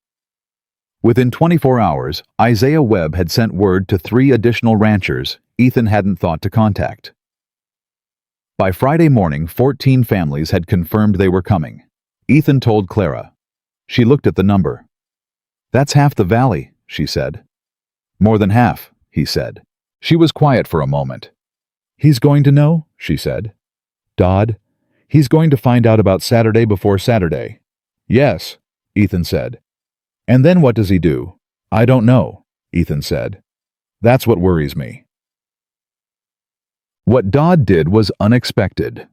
Within 24 hours, Isaiah Webb had sent word to 3 additional ranchers Ethan hadn't thought to contact. By Friday morning, 14 families had confirmed they were coming. Ethan told Clara. She looked at the number. "That's half the valley," she said. "More than half," he said. She was quiet for a moment. "He's going to know?" she said. "Dodd? He's going to find out about Saturday before Saturday." "Yes," Ethan said. "And then what does he do?" "I don't know," Ethan said. "That's what worries me." What Dodd did was unexpected.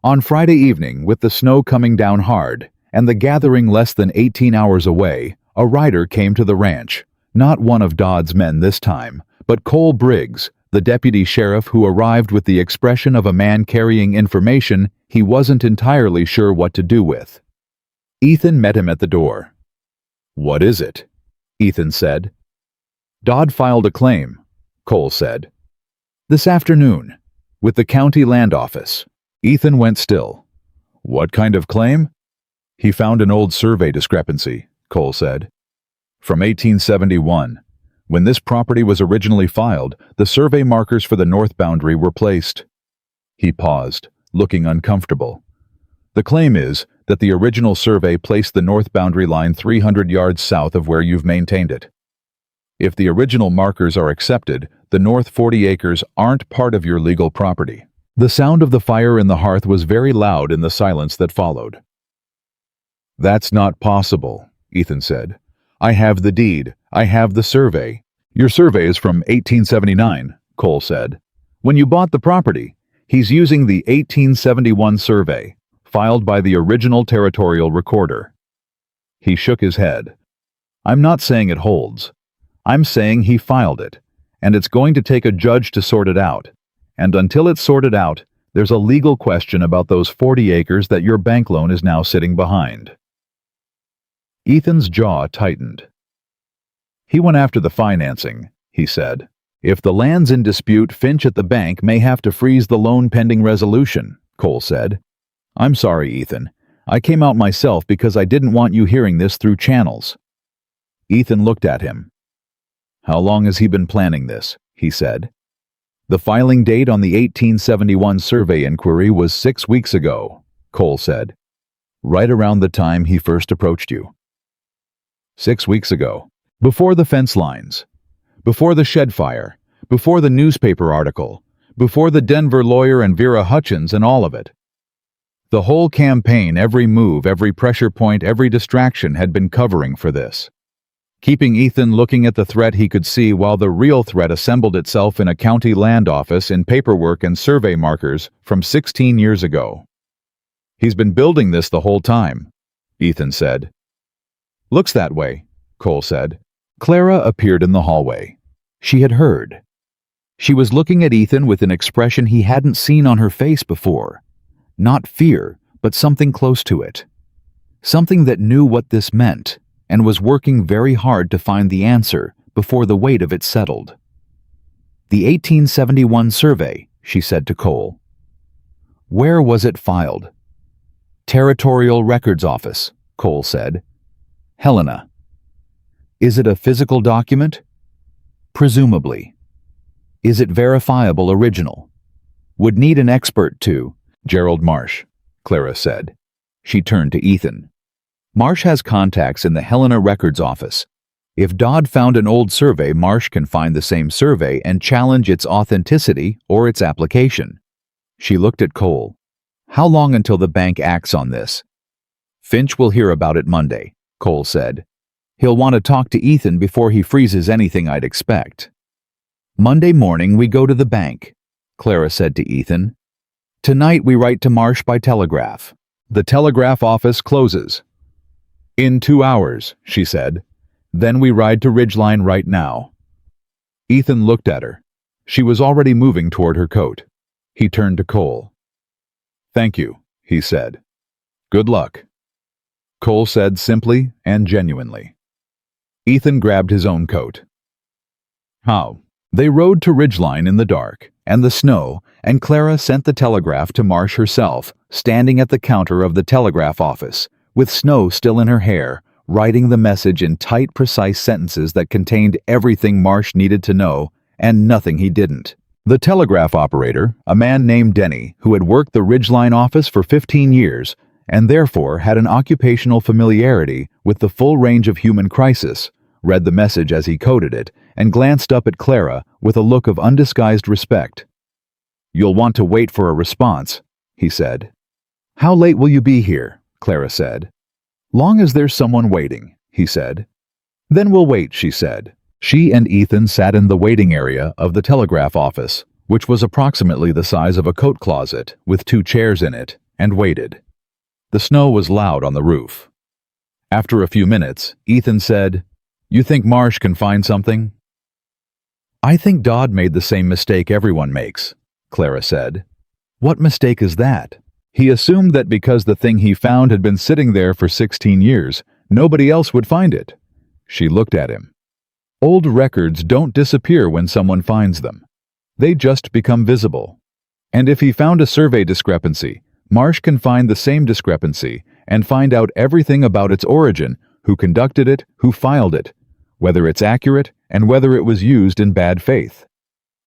On Friday evening, with the snow coming down hard, and the gathering less than 18 hours away, a rider came to the ranch, not one of Dodd's men this time, but Cole Briggs, the deputy sheriff who arrived with the expression of a man carrying information he wasn't entirely sure what to do with. Ethan met him at the door. "What is it?" Ethan said. "Dodd filed a claim," Cole said. "This afternoon, with the county land office." Ethan went still. "What kind of claim?" "He found an old survey discrepancy," Cole said. "From 1871. When this property was originally filed, the survey markers for the north boundary were placed." He paused, looking uncomfortable. "The claim is that the original survey placed the north boundary line 300 yards south of where you've maintained it. If the original markers are accepted, the north 40 acres aren't part of your legal property." The sound of the fire in the hearth was very loud in the silence that followed. "That's not possible," Ethan said. "I have the deed. I have the survey." "Your survey is from 1879, Cole said. "When you bought the property, he's using the 1871 survey, filed by the original territorial recorder." He shook his head. "I'm not saying it holds. I'm saying he filed it, and it's going to take a judge to sort it out. And until it's sorted out, there's a legal question about those 40 acres that your bank loan is now sitting behind." Ethan's jaw tightened. "He went after the financing," he said. "If the land's in dispute, Finch at the bank may have to freeze the loan pending resolution," Cole said. "I'm sorry, Ethan. I came out myself because I didn't want you hearing this through channels." Ethan looked at him. "How long has he been planning this?" he said. "The filing date on the 1871 survey inquiry was 6 weeks ago," Cole said. "Right around the time he first approached you." 6 weeks ago. Before the fence lines. Before the shed fire. Before the newspaper article. Before the Denver lawyer and Vera Hutchins and all of it. The whole campaign, every move, every pressure point, every distraction had been covering for this. Keeping Ethan looking at the threat he could see while the real threat assembled itself in a county land office in paperwork and survey markers from 16 years ago. "He's been building this the whole time," Ethan said. "Looks that way," Cole said. Clara appeared in the hallway. She had heard. She was looking at Ethan with an expression he hadn't seen on her face before. Not fear, but something close to it. Something that knew what this meant, and was working very hard to find the answer before the weight of it settled. "The 1871 survey," she said to Cole. "Where was it filed?" "Territorial Records Office," Cole said. "Helena." "Is it a physical document?" "Presumably." "Is it verifiable original?" "Would need an expert to." "Gerald Marsh," Clara said. She turned to Ethan. "Marsh has contacts in the Helena Records Office. If Dodd found an old survey, Marsh can find the same survey and challenge its authenticity or its application." She looked at Cole. "How long until the bank acts on this?" "Finch will hear about it Monday," Cole said. "He'll want to talk to Ethan before he freezes anything, I'd expect." "Monday morning we go to the bank," Clara said to Ethan. "Tonight we write to Marsh by telegraph. The telegraph office closes." In 2 hours, she said. Then we ride to Ridgeline right now. Ethan looked at her. She was already moving toward her coat. He turned to Cole. Thank you, he said. Good luck. Cole said simply and genuinely. Ethan grabbed his own coat. How? They rode to Ridgeline in the dark and the snow, and Clara sent the telegraph to Marsh herself, standing at the counter of the telegraph office, with snow still in her hair, writing the message in tight, precise sentences that contained everything Marsh needed to know and nothing he didn't. The telegraph operator, a man named Denny, who had worked the Ridgeline office for 15 years and therefore had an occupational familiarity with the full range of human crisis, read the message as he coded it and glanced up at Clara with a look of undisguised respect. You'll want to wait for a response, he said. How late will you be here? Clara said. Long as there's someone waiting, he said. Then we'll wait, she said. She and Ethan sat in the waiting area of the telegraph office, which was approximately the size of a coat closet with 2 chairs in it, and waited. The snow was loud on the roof. After a few minutes, Ethan said, You think Marsh can find something? I think Dodd made the same mistake everyone makes, Clara said. What mistake is that? He assumed that because the thing he found had been sitting there for 16 years, nobody else would find it. She looked at him. Old records don't disappear when someone finds them. They just become visible. And if he found a survey discrepancy, Marsh can find the same discrepancy and find out everything about its origin, who conducted it, who filed it, whether it's accurate, and whether it was used in bad faith.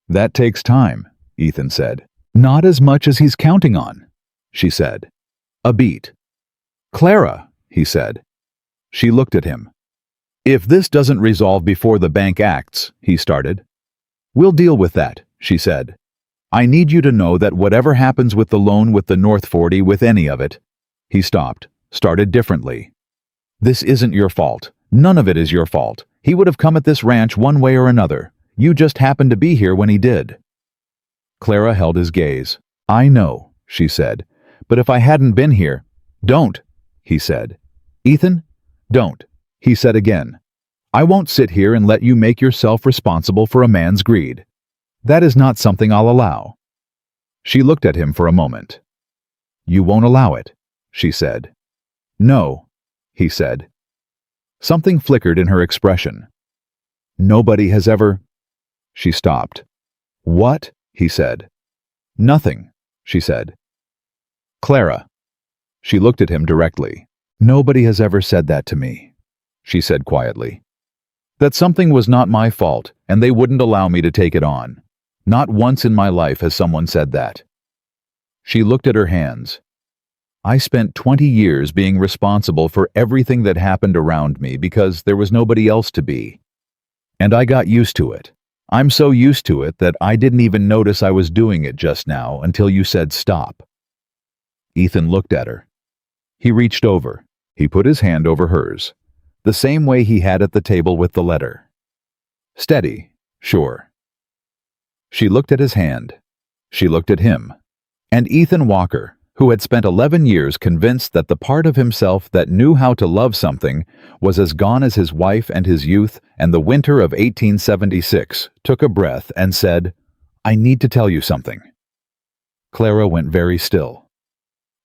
That takes time, Ethan said. Not as much as he's counting on, she said. A beat. Clara, he said. She looked at him. If this doesn't resolve before the bank acts, he started. We'll deal with that, she said. I need you to know that whatever happens with the loan with the North 40, with any of it, he stopped, started differently. This isn't your fault. None of it is your fault. He would have come at this ranch one way or another. You just happened to be here when he did. Clara held his gaze. I know, she said, but if I hadn't been here... Don't, he said. Ethan, don't, he said again. I won't sit here and let you make yourself responsible for a man's greed. That is not something I'll allow. She looked at him for a moment. You won't allow it, she said. No, he said. Something flickered in her expression. Nobody has ever... She stopped. What? He said. Nothing, she said. Clara. She looked at him directly. Nobody has ever said that to me, she said quietly. That something was not my fault, and they wouldn't allow me to take it on. Not once in my life has someone said that. She looked at her hands. I spent 20 years being responsible for everything that happened around me because there was nobody else to be. And I got used to it. I'm so used to it that I didn't even notice I was doing it just now until you said stop. Ethan looked at her. He reached over. He put his hand over hers, the same way he had at the table with the letter. Steady, sure. She looked at his hand. She looked at him. And Ethan Walker, who had spent 11 years convinced that the part of himself that knew how to love something was as gone as his wife and his youth and the winter of 1876, took a breath and said, I need to tell you something. Clara went very still.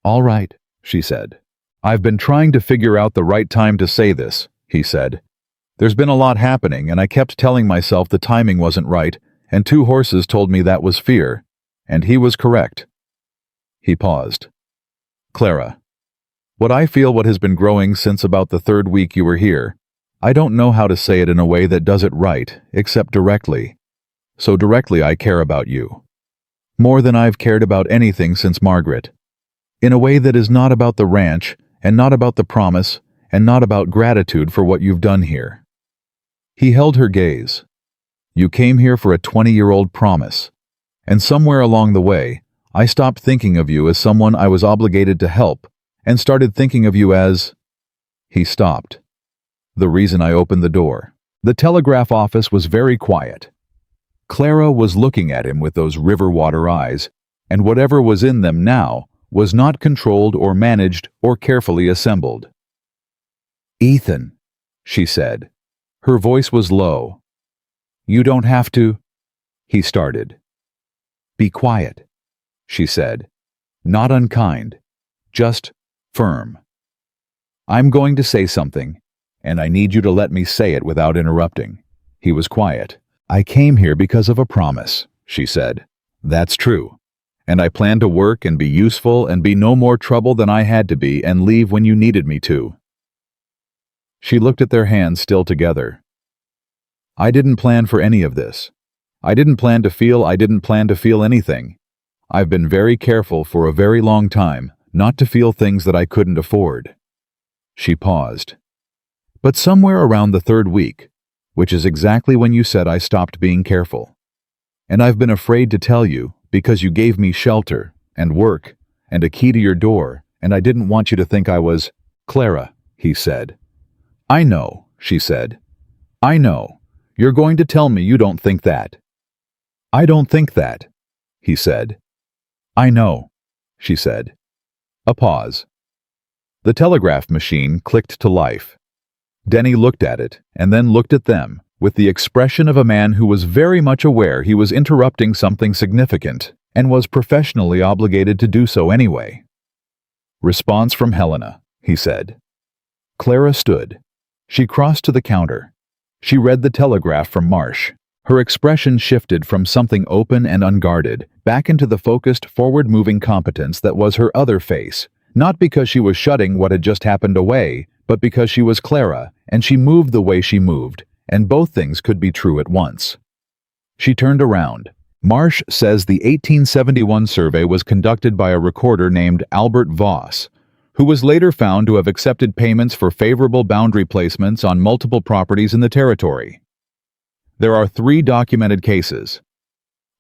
All right, she said. I've been trying to figure out the right time to say this, he said. There's been a lot happening, and I kept telling myself the timing wasn't right, and 2 horses told me that was fear, and he was correct. He paused. Clara, what I feel what has been growing since about the 3rd week you were here, I don't know how to say it in a way that does it right, except directly. So directly I care about you. More than I've cared about anything since Margaret. In a way that is not about the ranch, and not about the promise, and not about gratitude for what you've done here. He held her gaze. You came here for a 20-year-old promise, and somewhere along the way, I stopped thinking of you as someone I was obligated to help, and started thinking of you as... He stopped. The reason I opened the door. The telegraph office was very quiet. Clara was looking at him with those river water eyes, and whatever was in them now was not controlled or managed or carefully assembled. Ethan, she said. Her voice was low. You don't have to, he started. Be quiet, she said. Not unkind, just firm. I'm going to say something, and I need you to let me say it without interrupting. He was quiet. I came here because of a promise, she said. That's true. And I plan to work and be useful and be no more trouble than I had to be and leave when you needed me to. She looked at their hands still together. I didn't plan for any of this. I didn't plan to feel anything. I've been very careful for a very long time not to feel things that I couldn't afford. She paused. But somewhere around the third week, which is exactly when you said I stopped being careful. And I've been afraid to tell you because you gave me shelter and work and a key to your door, and I didn't want you to think I was Clara, he said. I know, she said. I know. You're going to tell me you don't think that. I don't think that, he said. I know, she said. A pause. The telegraph machine clicked to life. Denny looked at it and then looked at them with the expression of a man who was very much aware he was interrupting something significant and was professionally obligated to do so anyway. Response from Helena, he said. Clara stood. She crossed to the counter. She read the telegraph from Marsh. Her expression shifted from something open and unguarded back into the focused, forward-moving competence that was her other face, not because she was shutting what had just happened away, but because she was Clara, and she moved the way she moved, and both things could be true at once. She turned around. Marsh says the 1871 survey was conducted by a recorder named Albert Voss, who was later found to have accepted payments for favorable boundary placements on multiple properties in the territory. There are 3 documented cases.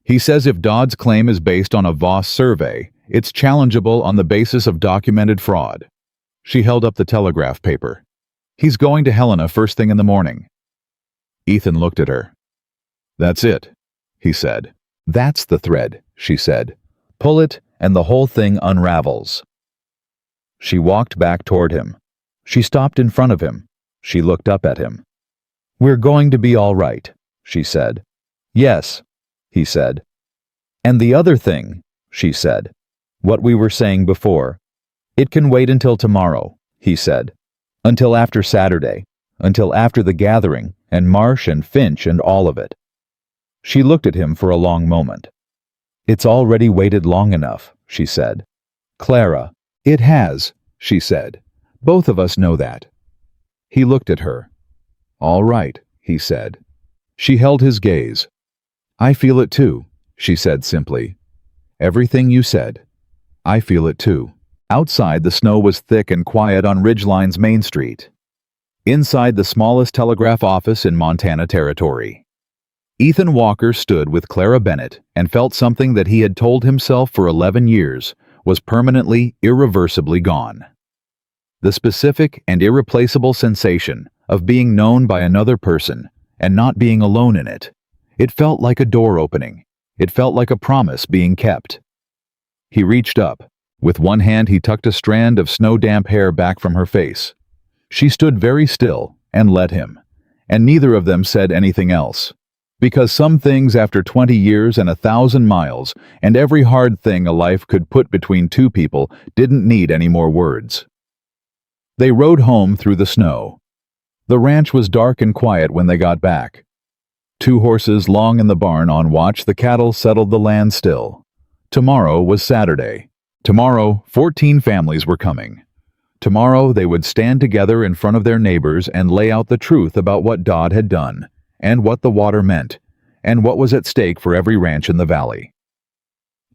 He says if Dodd's claim is based on a Voss survey, it's challengeable on the basis of documented fraud. She held up the telegraph paper. He's going to Helena first thing in the morning. Ethan looked at her. That's it, he said. That's the thread, she said. Pull it, and the whole thing unravels. She walked back toward him. She stopped in front of him. She looked up at him. We're going to be all right, she said. Yes, he said. And the other thing, she said. What we were saying before. It can wait until tomorrow, he said. Until after Saturday. Until after the gathering, and Marsh and Finch and all of it. She looked at him for a long moment. It's already waited long enough, she said. Clara, it has, she said. Both of us know that. He looked at her. All right, he said. She held his gaze. I feel it too, she said simply. Everything you said. I feel it too. Outside, the snow was thick and quiet on Ridgeline's Main Street. Inside the smallest telegraph office in Montana Territory. Ethan Walker stood with Clara Bennett and felt something that he had told himself for 11 years was permanently, irreversibly gone. The specific and irreplaceable sensation of being known by another person and not being alone in it. It felt like a door opening. It felt like a promise being kept. He reached up. With one hand he tucked a strand of snow-damp hair back from her face. She stood very still and let him, and neither of them said anything else. Because some things after 20 years and 1,000 miles and every hard thing a life could put between two people didn't need any more words. They rode home through the snow. The ranch was dark and quiet when they got back. 2 horses long in the barn on watch, the cattle settled the land still. Tomorrow was Saturday. Tomorrow, 14 families were coming. Tomorrow they would stand together in front of their neighbors and lay out the truth about what Dodd had done, and what the water meant, and what was at stake for every ranch in the valley.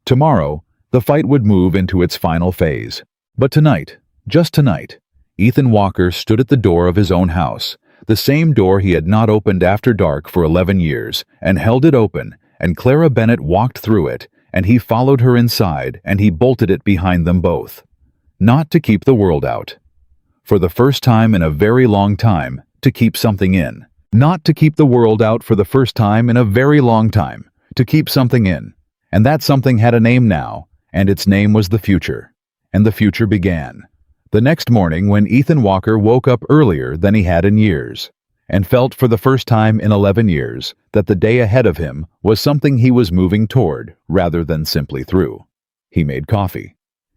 Tomorrow, the fight would move into its final phase. But tonight, just tonight, Ethan Walker stood at the door of his own house, the same door he had not opened after dark for 11 years, and held it open, and Clara Bennett walked through it, and he followed her inside, and he bolted it behind them both. Not to keep the world out. For the first time in a very long time, to keep something in. Not to keep the world out for the first time in a very long time, to keep something in. And that something had a name now, and its name was the future. And the future began. The next morning, when Ethan Walker woke up earlier than he had in years, and felt for the first time in 11 years that the day ahead of him was something he was moving toward rather than simply through, he made coffee.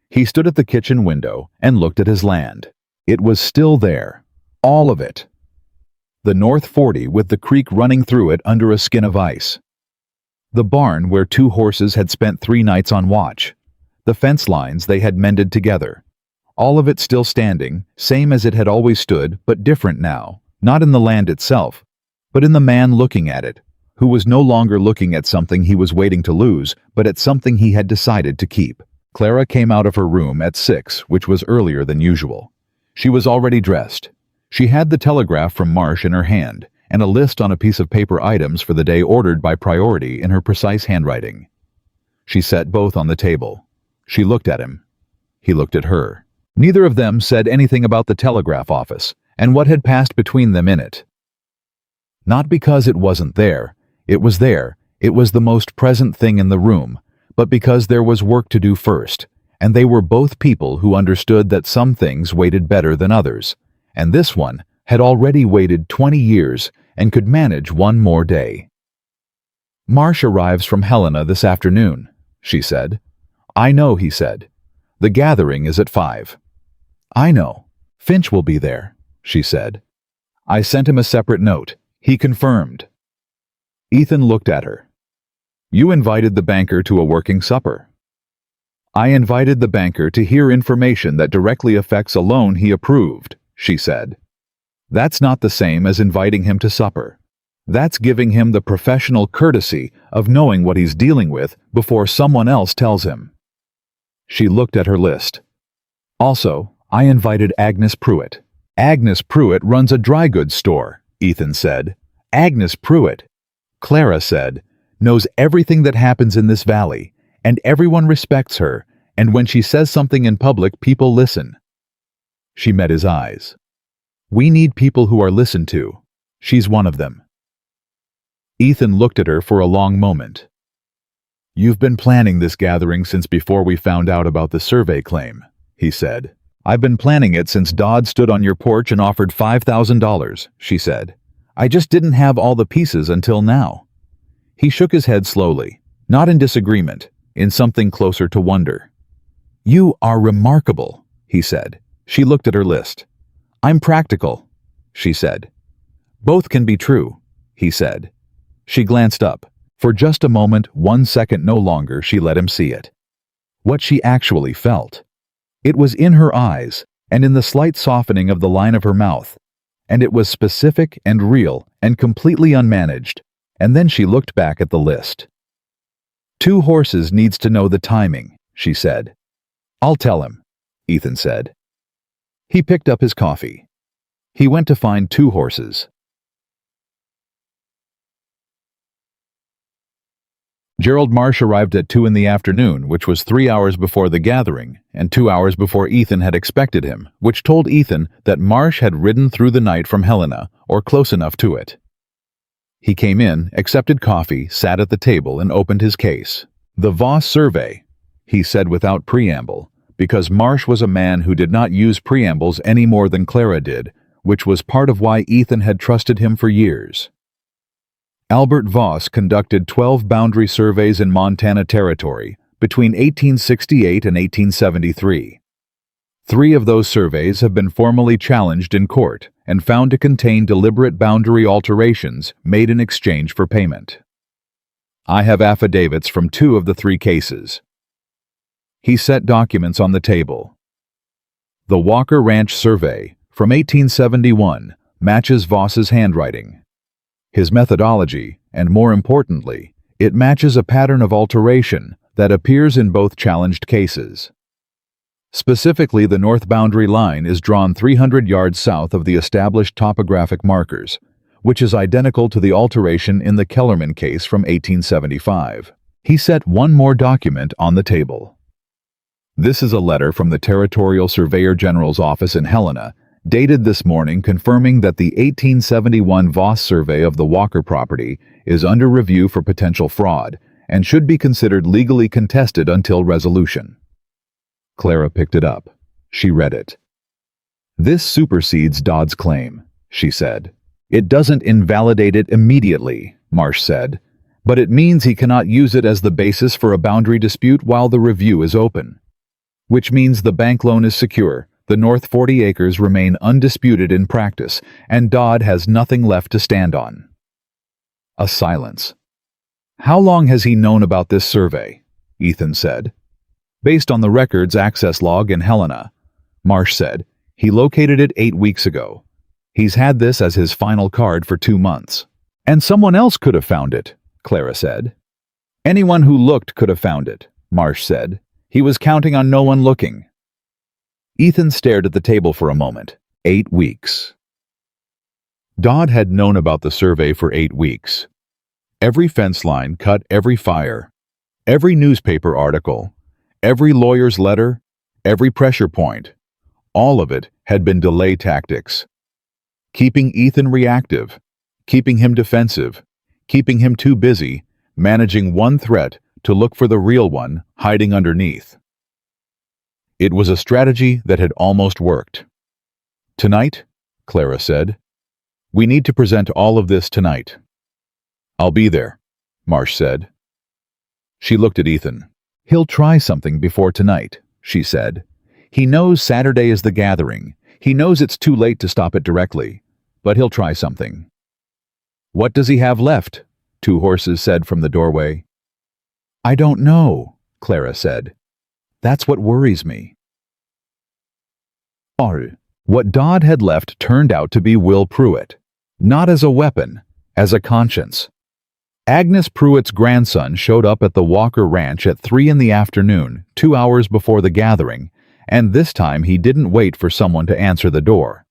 He stood at the kitchen window and looked at his land. It was still there, all of it. The North 40 with the creek running through it under a skin of ice. The barn where 2 horses had spent 3 nights on watch. The fence lines they had mended together. All of it still standing, same as it had always stood, but different now, not in the land itself, but in the man looking at it, who was no longer looking at something he was waiting to lose, but at something he had decided to keep. Clara came out of her room at 6, which was earlier than usual. She was already dressed. She had the telegraph from Marsh in her hand, and a list on a piece of paper items for the day ordered by priority in her precise handwriting. She set both on the table. She looked at him. He looked at her. Neither of them said anything about the telegraph office and what had passed between them in it. Not because it wasn't there. It was there. It was the most present thing in the room, but because there was work to do first, and they were both people who understood that some things waited better than others, and this one had already waited 20 years and could manage one more day. Marsh arrives from Helena this afternoon, she said. I know, he said. The gathering is at 5. I know. Finch will be there, she said. I sent him a separate note. He confirmed. Ethan looked at her. You invited the banker to a working supper. I invited the banker to hear information that directly affects a loan he approved, she said. That's not the same as inviting him to supper. That's giving him the professional courtesy of knowing what he's dealing with before someone else tells him. She looked at her list. Also, I invited Agnes Pruitt. Agnes Pruitt runs a dry goods store, Ethan said. Agnes Pruitt, Clara said, knows everything that happens in this valley, and everyone respects her, and when she says something in public, people listen. She met his eyes. We need people who are listened to. She's one of them. Ethan looked at her for a long moment. You've been planning this gathering since before we found out about the survey claim, he said. I've been planning it since Dodd stood on your porch and offered $5,000, she said. I just didn't have all the pieces until now. He shook his head slowly, not in disagreement, in something closer to wonder. You are remarkable, he said. She looked at her list. I'm practical, she said. Both can be true, he said. She glanced up. For just a moment, 1 second no longer, she let him see it. What she actually felt. It was in her eyes, and in the slight softening of the line of her mouth, and it was specific and real and completely unmanaged, and then she looked back at the list. 2 horses needs to know the timing, she said. I'll tell him, Ethan said. He picked up his coffee. He went to find 2 horses. Gerald Marsh arrived at 2 in the afternoon, which was 3 hours before the gathering, and 2 hours before Ethan had expected him, which told Ethan that Marsh had ridden through the night from Helena, or close enough to it. He came in, accepted coffee, sat at the table, and opened his case. The Voss survey, he said without preamble, because Marsh was a man who did not use preambles any more than Clara did, which was part of why Ethan had trusted him for years. Albert Voss conducted 12 boundary surveys in Montana Territory between 1868 and 1873. 3 of those surveys have been formally challenged in court and found to contain deliberate boundary alterations made in exchange for payment. I have affidavits from 2 of the 3 cases. He set documents on the table. The Walker Ranch Survey from 1871 matches Voss's handwriting. His methodology, and more importantly, it matches a pattern of alteration that appears in both challenged cases. Specifically, the north boundary line is drawn 300 yards south of the established topographic markers, which is identical to the alteration in the Kellerman case from 1875. He set one more document on the table. This is a letter from the Territorial Surveyor General's office in Helena, dated this morning, confirming that the 1871 Voss survey of the Walker property is under review for potential fraud and should be considered legally contested until resolution. Clara picked it up. She read it. This supersedes Dodd's claim, she said. It doesn't invalidate it immediately, Marsh said, but it means he cannot use it as the basis for a boundary dispute while the review is open. Which means the bank loan is secure, the North 40 acres remain undisputed in practice, and Dodd has nothing left to stand on. A silence. How long has he known about this survey? Ethan said. Based on the records access log in Helena, Marsh said. He located it 8 weeks ago. He's had this as his final card for 2 months. And someone else could have found it, Clara said. Anyone who looked could have found it, Marsh said. He was counting on no one looking. Ethan stared at the table for a moment. 8 weeks. Dodd had known about the survey for 8 weeks. Every fence line cut, every fire, every newspaper article, every lawyer's letter, every pressure point. All of it had been delay tactics. Keeping Ethan reactive, keeping him defensive, keeping him too busy, managing one threat to look for the real one hiding underneath. It was a strategy that had almost worked. Tonight, Clara said. We need to present all of this tonight. I'll be there, Marsh said. She looked at Ethan. He'll try something before tonight, she said. He knows Saturday is the gathering. He knows it's too late to stop it directly, but he'll try something. What does he have left? 2 horses said from the doorway. I don't know, Clara said. That's what worries me. What Dodd had left turned out to be Will Pruitt, not as a weapon, as a conscience. Agnes Pruitt's grandson showed up at the Walker Ranch at 3 in the afternoon, 2 hours before the gathering, and this time he didn't wait for someone to answer the door.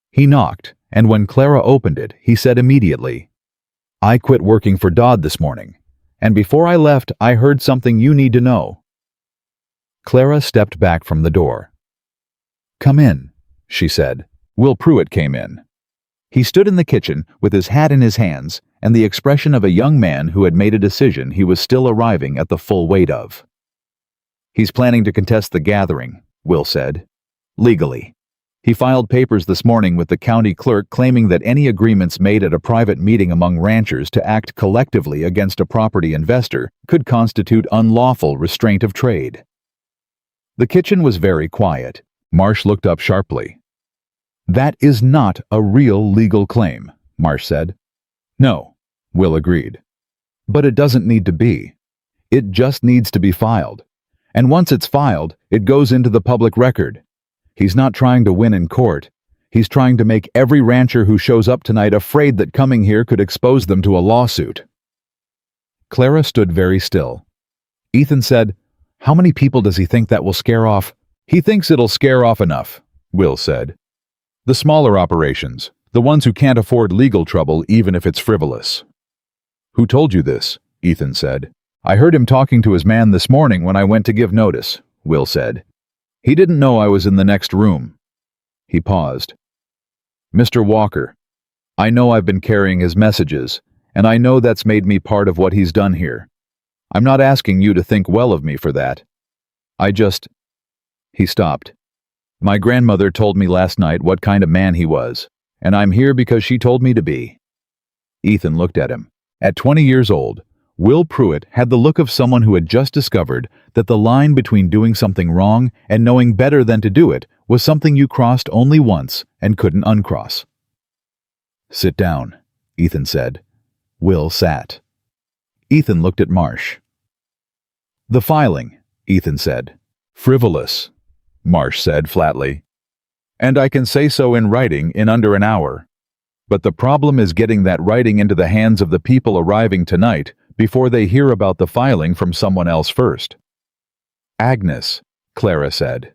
He knocked, and when Clara opened it, he said immediately, I quit working for Dodd this morning, and before I left, I heard something you need to know. Clara stepped back from the door. Come in, she said. Will Pruitt came in. He stood in the kitchen with his hat in his hands and the expression of a young man who had made a decision he was still arriving at the full weight of. He's planning to contest the gathering, Will said. Legally. He filed papers this morning with the county clerk claiming that any agreements made at a private meeting among ranchers to act collectively against a property investor could constitute unlawful restraint of trade. The kitchen was very quiet. Marsh looked up sharply. That is not a real legal claim, Marsh said. No, Will agreed. But it doesn't need to be. It just needs to be filed. And once it's filed, it goes into the public record. He's not trying to win in court. He's trying to make every rancher who shows up tonight afraid that coming here could expose them to a lawsuit. Clara stood very still. Ethan said, How many people does he think that will scare off? He thinks it'll scare off enough, Will said. The smaller operations, the ones who can't afford legal trouble even if it's frivolous. Who told you this? Ethan said. I heard him talking to his man this morning when I went to give notice, Will said. He didn't know I was in the next room. He paused. Mr. Walker, I know I've been carrying his messages, and I know that's made me part of what he's done here. I'm not asking you to think well of me for that. He stopped. My grandmother told me last night what kind of man he was, and I'm here because she told me to be. Ethan looked at him. At 20 years old, Will Pruitt had the look of someone who had just discovered that the line between doing something wrong and knowing better than to do it was something you crossed only once and couldn't uncross. Sit down, Ethan said. Will sat. Ethan looked at Marsh. The filing, Ethan said. Frivolous, Marsh said flatly. And I can say so in writing in under an hour. But the problem is getting that writing into the hands of the people arriving tonight before they hear about the filing from someone else first. Agnes, Clara said.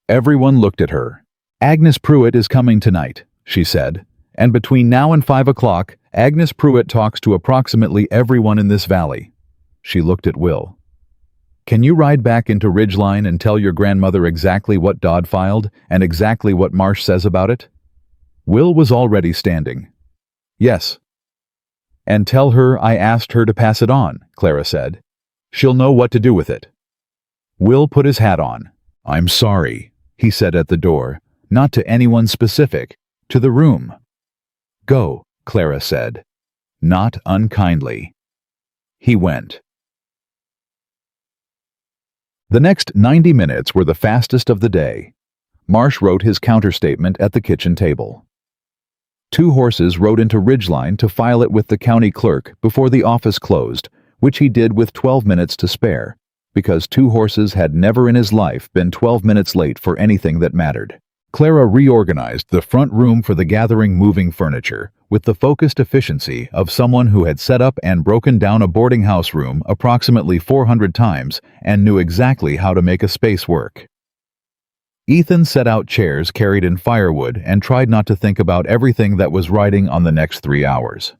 Everyone looked at her. Agnes Pruitt is coming tonight, she said, and between now and 5 o'clock, Agnes Pruitt talks to approximately everyone in this valley. She looked at Will. Can you ride back into Ridgeline and tell your grandmother exactly what Dodd filed and exactly what Marsh says about it? Will was already standing. Yes. And tell her I asked her to pass it on, Clara said. She'll know what to do with it. Will put his hat on. I'm sorry, he said at the door, not to anyone specific, to the room. "Go," Clara said, not unkindly. He went. The next 90 minutes were the fastest of the day. Marsh wrote his counterstatement at the kitchen table. 2 horses rode into Ridgeline to file it with the county clerk before the office closed, which he did with 12 minutes to spare, because 2 horses had never in his life been 12 minutes late for anything that mattered. Clara reorganized the front room for the gathering moving furniture with the focused efficiency of someone who had set up and broken down a boarding house room approximately 400 times and knew exactly how to make a space work. Ethan set out chairs carried in firewood and tried not to think about everything that was riding on the next 3 hours.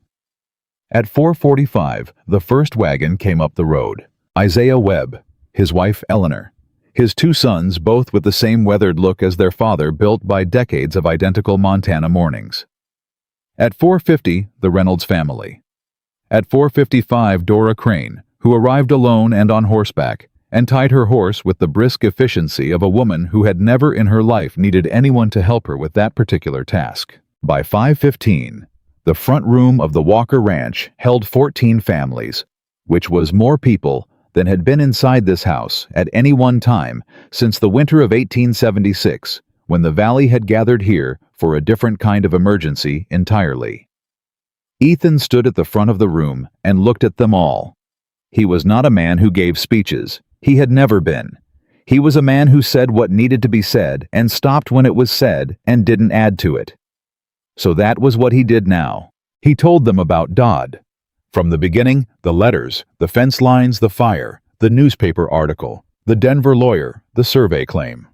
At 4:45, the first wagon came up the road. Isaiah Webb, his wife Eleanor, his 2 sons, both with the same weathered look as their father, built by decades of identical Montana mornings. At 4:50, the Reynolds family. At 4:55, Dora Crane, who arrived alone and on horseback, and tied her horse with the brisk efficiency of a woman who had never in her life needed anyone to help her with that particular task. By 5:15, the front room of the Walker Ranch held 14 families, which was more people than had been inside this house at any one time since the winter of 1876, when the valley had gathered here for a different kind of emergency entirely. Ethan stood at the front of the room and looked at them all. He was not a man who gave speeches. He had never been. He was a man who said what needed to be said and stopped when it was said and didn't add to it. So that was what he did now. He told them about Dodd. From the beginning, the letters, the fence lines, the fire, the newspaper article, the Denver lawyer, the survey claim.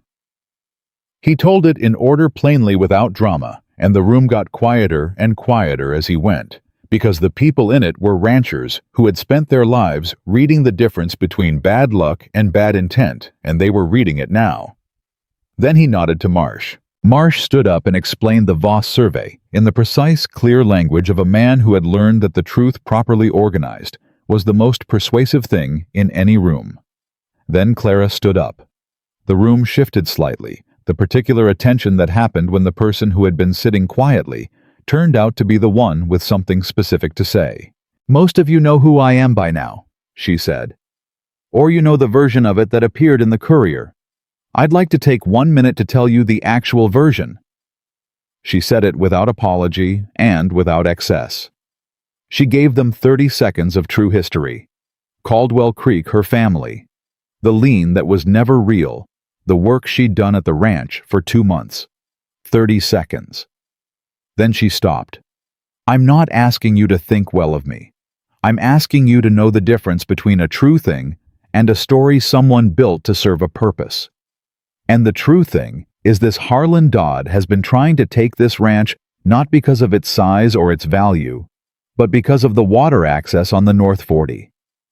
He told it in order, plainly, without drama, and the room got quieter and quieter as he went, because the people in it were ranchers who had spent their lives reading the difference between bad luck and bad intent, and they were reading it now. Then he nodded to Marsh. Marsh stood up and explained the Voss survey in the precise, clear language of a man who had learned that the truth properly organized was the most persuasive thing in any room. Then Clara stood up. The room shifted slightly, the particular attention that happened when the person who had been sitting quietly turned out to be the one with something specific to say. "Most of you know who I am by now," she said. "Or you know the version of it that appeared in the Courier. I'd like to take 1 minute to tell you the actual version." She said it without apology and without excess. She gave them 30 seconds of true history. Caldwell Creek, her family. The lien that was never real. The work she'd done at the ranch for 2 months. 30 seconds. Then she stopped. "I'm not asking you to think well of me. I'm asking you to know the difference between a true thing and a story someone built to serve a purpose. And the true thing is this: Harlan Dodd has been trying to take this ranch not because of its size or its value, but because of the water access on the North 40.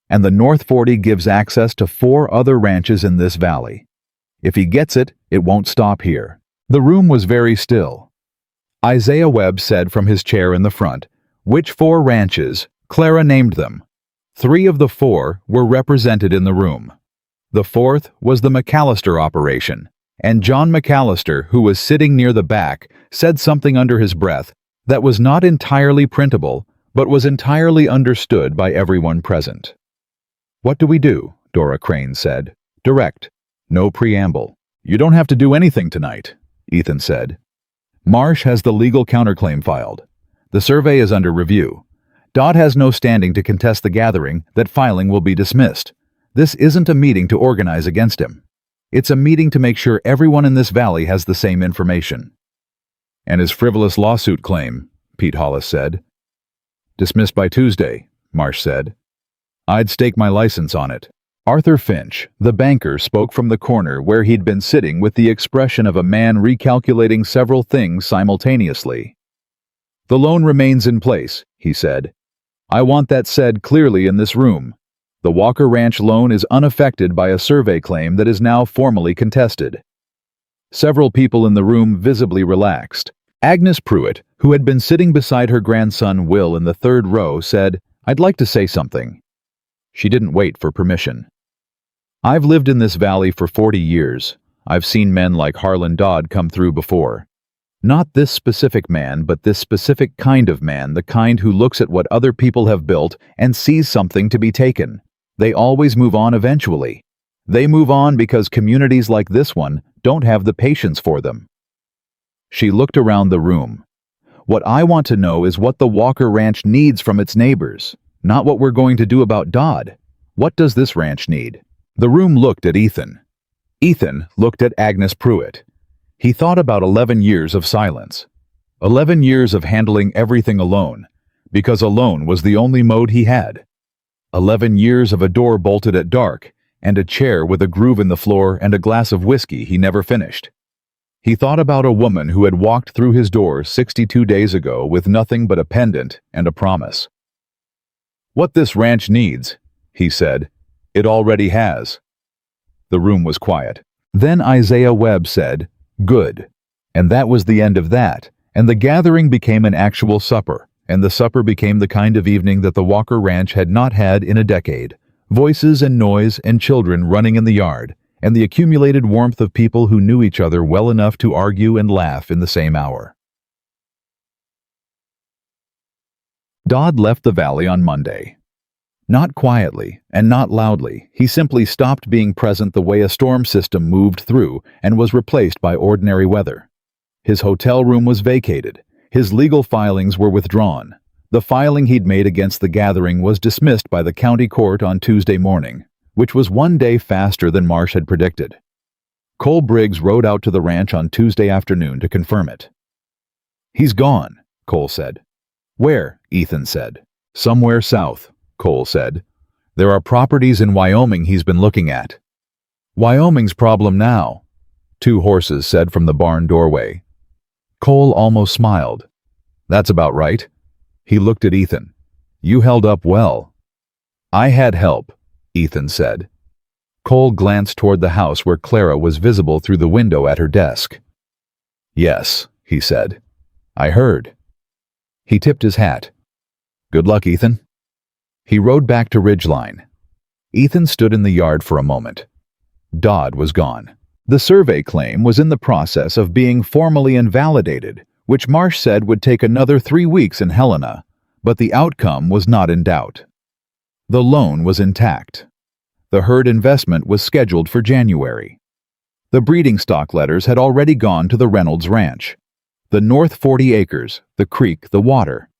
And the North 40 gives access to 4 other ranches in this valley. If he gets it, it won't stop here." The room was very still. Isaiah Webb said from his chair in the front, "Which 4 ranches?" Clara named them. 3 of the 4 were represented in the room. The 4th was the McAllister operation, and John McAllister, who was sitting near the back, said something under his breath that was not entirely printable, but was entirely understood by everyone present. "What do we do?" Dora Crane said. "Direct. No preamble." "You don't have to do anything tonight," Ethan said. "Marsh has the legal counterclaim filed. The survey is under review. Dodd has no standing to contest the gathering. That filing will be dismissed. This isn't a meeting to organize against him. It's a meeting to make sure everyone in this valley has the same information." "And his frivolous lawsuit claim," Pete Hollis said. "Dismissed by Tuesday," Marsh said. "I'd stake my license on it." Arthur Finch, the banker, spoke from the corner where he'd been sitting with the expression of a man recalculating several things simultaneously. "The loan remains in place," he said. "I want that said clearly in this room. The Walker Ranch loan is unaffected by a survey claim that is now formally contested." Several people in the room visibly relaxed. Agnes Pruitt, who had been sitting beside her grandson Will in the 3rd row, said, "I'd like to say something." She didn't wait for permission. "I've lived in this valley for 40 years. I've seen men like Harlan Dodd come through before. Not this specific man, but this specific kind of man, the kind who looks at what other people have built and sees something to be taken. They always move on eventually. They move on because communities like this one don't have the patience for them. She looked around the room. What I want to know is what the Walker Ranch needs from its neighbors, not what we're going to do about Dodd. What does this ranch need? The room looked at Ethan. Ethan looked at Agnes Pruitt. He thought about 11 years of silence. 11 years of handling everything alone, because alone was the only mode he had. 11 years of a door bolted at dark, and a chair with a groove in the floor and a glass of whiskey he never finished. He thought about a woman who had walked through his door 62 days ago with nothing but a pendant and a promise. What this ranch needs, he said, it already has. The room was quiet. Then Isaiah Webb said, "Good." And that was the end of that, and the gathering became an actual supper, and the supper became the kind of evening that the Walker Ranch had not had in a decade. Voices and noise and children running in the yard, and the accumulated warmth of people who knew each other well enough to argue and laugh in the same hour. Dodd left the valley on Monday. Not quietly and not loudly, he simply stopped being present the way a storm system moved through and was replaced by ordinary weather. His hotel room was vacated. His legal filings were withdrawn. The filing he'd made against the gathering was dismissed by the county court on Tuesday morning, which was one day faster than Marsh had predicted. Cole Briggs rode out to the ranch on Tuesday afternoon to confirm it. "He's gone," Cole said. "Where?" Ethan said. "Somewhere south," Cole said. "There are properties in Wyoming he's been looking at." "Wyoming's problem now," two horses said from the barn doorway. Cole almost smiled. "That's about right." He looked at Ethan. "You held up well." "I had help," Ethan said. Cole glanced toward the house where Clara was visible through the window at her desk. "Yes," he said. "I heard." He tipped his hat. "Good luck, Ethan." He rode back to Ridgeline. Ethan stood in the yard for a moment. Dodd was gone. The survey claim was in the process of being formally invalidated, which Marsh said would take another 3 weeks in Helena, but the outcome was not in doubt. The loan was intact. The herd investment was scheduled for January. The breeding stock letters had already gone to the Reynolds Ranch. The North 40 acres, the creek, the water.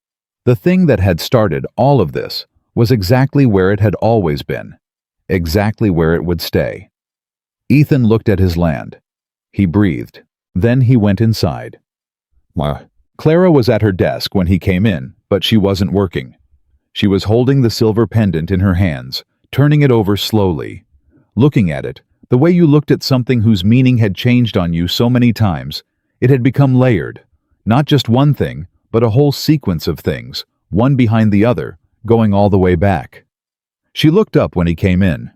The thing that had started all of this was exactly where it had always been, exactly where it would stay. Ethan looked at his land. He breathed. Then he went inside. Clara was at her desk when he came in, but she wasn't working. She was holding the silver pendant in her hands, turning it over slowly. Looking at it, the way you looked at something whose meaning had changed on you so many times, it had become layered. Not just one thing, but a whole sequence of things, one behind the other, going all the way back. She looked up when he came in.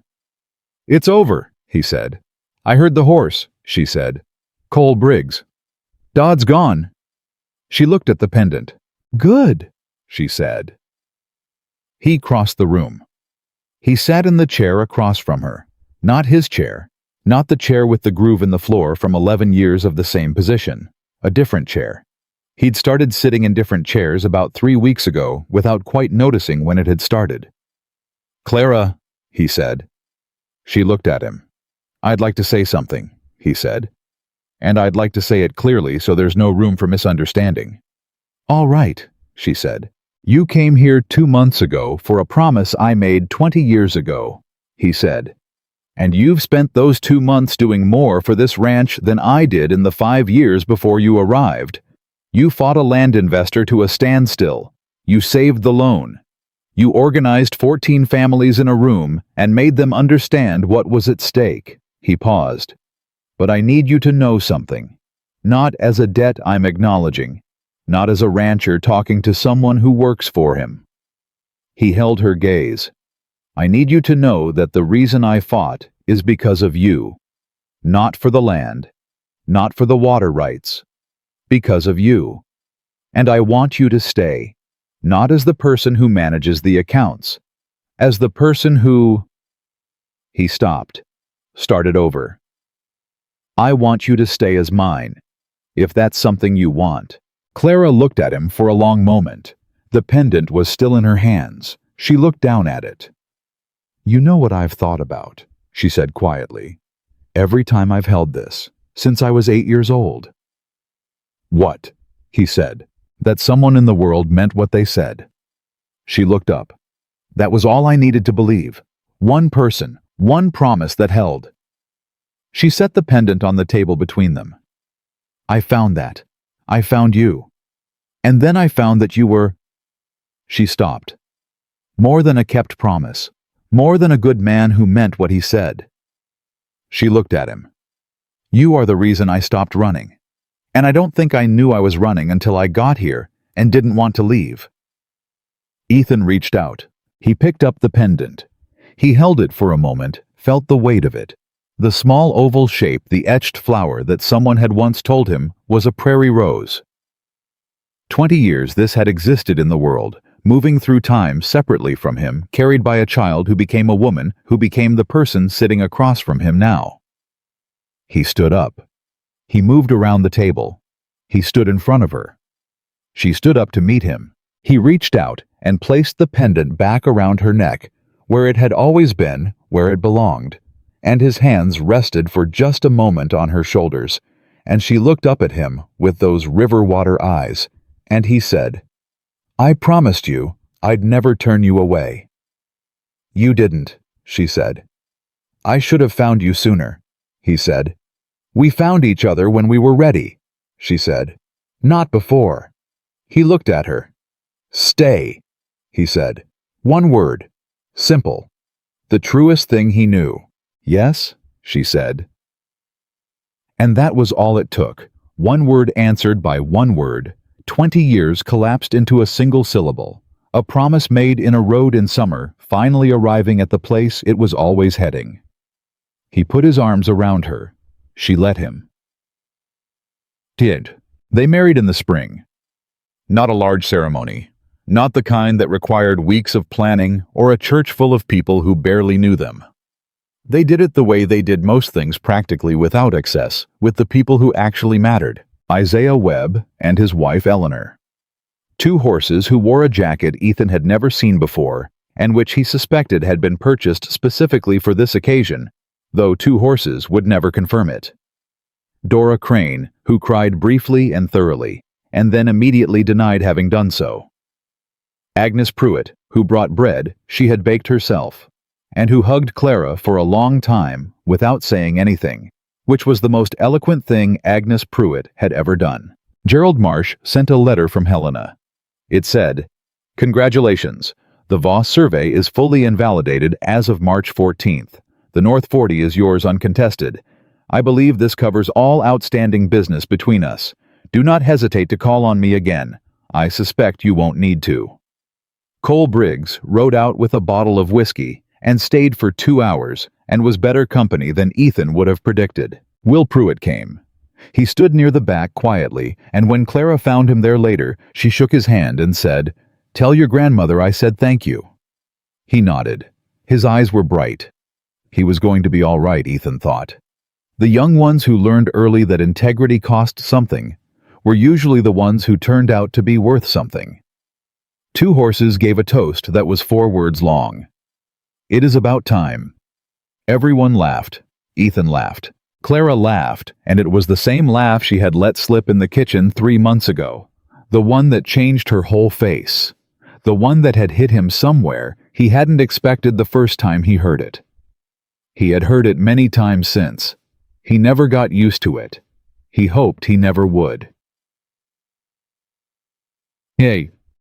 "It's over," he said. "I heard the horse," she said. "Cole Briggs." "Dodd's gone." She looked at the pendant. "Good," she said. He crossed the room. He sat in the chair across from her. Not his chair. Not the chair with the groove in the floor from 11 years of the same position. A different chair. He'd started sitting in different chairs about 3 weeks ago without quite noticing when it had started. "Clara," he said. She looked at him. "I'd like to say something," he said. "And I'd like to say it clearly so there's no room for misunderstanding." "All right," she said. "You came here 2 months ago for a promise I made 20 years ago," he said. "And you've spent those 2 months doing more for this ranch than I did in the 5 years before you arrived. You fought a land investor to a standstill. You saved the loan. You organized 14 families in a room and made them understand what was at stake." He paused. "But I need you to know something. Not as a debt I'm acknowledging. Not as a rancher talking to someone who works for him." He held her gaze. "I need you to know that the reason I fought is because of you. Not for the land. Not for the water rights. Because of you. And I want you to stay. Not as the person who manages the accounts. As the person who—" He stopped. Started over. I want you to stay as mine, if that's something you want." Clara looked at him for a long moment. The pendant was still in her hands. She looked down at it. "You know what I've thought about," she said quietly. "Every time I've held this, since I was 8 years old." "What?" he said. "That someone in the world meant what they said." She looked up. "That was all I needed to believe. One person, one promise that held." She set the pendant on the table between them. "I found that. I found you. And then I found that you were—" She stopped. "More than a kept promise. More than a good man who meant what he said." She looked at him. "You are the reason I stopped running. And I don't think I knew I was running until I got here and didn't want to leave." Ethan reached out. He picked up the pendant. He held it for a moment, felt the weight of it. The small oval shape, the etched flower that someone had once told him was a prairie rose. 20 years this had existed in the world, moving through time separately from him, carried by a child who became a woman, who became the person sitting across from him now. He stood up. He moved around the table. He stood in front of her. She stood up to meet him. He reached out and placed the pendant back around her neck, where it had always been, where it belonged, and his hands rested for just a moment on her shoulders, and she looked up at him with those river water eyes, and he said, "I promised you I'd never turn you away." "You didn't," she said. "I should have found you sooner," he said. "We found each other when we were ready," she said. "Not before." He looked at her. "Stay," he said. One word. Simple. The truest thing he knew. "Yes," she said. And that was all it took. One word answered by one word. 20 years collapsed into a single syllable. A promise made in a road in summer, finally arriving at the place it was always heading. He put his arms around her. She let him. They married in the spring. Not a large ceremony. Not the kind that required weeks of planning or a church full of people who barely knew them. They did it the way they did most things, practically without excess, with the people who actually mattered. Isaiah Webb and his wife Eleanor. 2 horses who wore a jacket Ethan had never seen before, and which he suspected had been purchased specifically for this occasion, though 2 horses would never confirm it. Dora Crane, who cried briefly and thoroughly, and then immediately denied having done so. Agnes Pruitt, who brought bread she had baked herself, and who hugged Clara for a long time without saying anything, which was the most eloquent thing Agnes Pruitt had ever done. Gerald Marsh sent a letter from Helena. It said, "Congratulations. The Voss survey is fully invalidated as of March 14th. The North 40 is yours uncontested. I believe this covers all outstanding business between us. Do not hesitate to call on me again. I suspect you won't need to." Cole Briggs rode out with a bottle of whiskey and stayed for 2 hours and was better company than Ethan would have predicted. Will Pruitt came. He stood near the back quietly, and when Clara found him there later, she shook his hand and said, "Tell your grandmother I said thank you." He nodded. His eyes were bright. He was going to be all right, Ethan thought. The young ones who learned early that integrity cost something were usually the ones who turned out to be worth something. 2 horses gave a toast that was 4 words long. "It is about time." Everyone laughed. Ethan laughed. Clara laughed, and it was the same laugh she had let slip in the kitchen 3 months ago. The one that changed her whole face. The one that had hit him somewhere he hadn't expected the first time he heard it. He had heard it many times since. He never got used to it. He hoped he never would.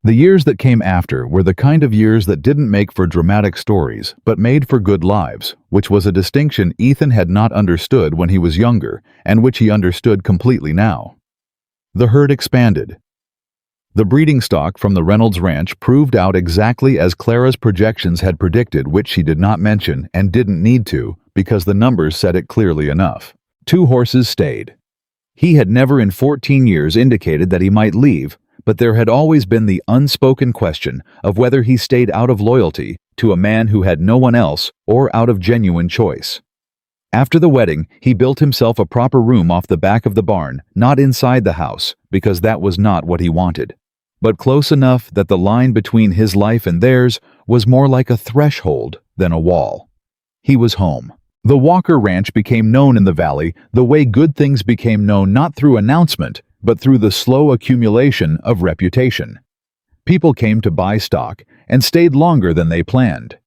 The years that came after were the kind of years that didn't make for dramatic stories, but made for good lives, which was a distinction Ethan had not understood when he was younger, and which he understood completely now. The herd expanded. The breeding stock from the Reynolds Ranch proved out exactly as Clara's projections had predicted, which she did not mention and didn't need to, because the numbers said it clearly enough. 2 horses stayed. He had never in 14 years indicated that he might leave, but there had always been the unspoken question of whether he stayed out of loyalty to a man who had no one else or out of genuine choice. After the wedding, he built himself a proper room off the back of the barn, not inside the house, because that was not what he wanted, but close enough that the line between his life and theirs was more like a threshold than a wall. He was home. The Walker Ranch became known in the valley the way good things became known, not through announcement, but through the slow accumulation of reputation. People came to buy stock and stayed longer than they planned.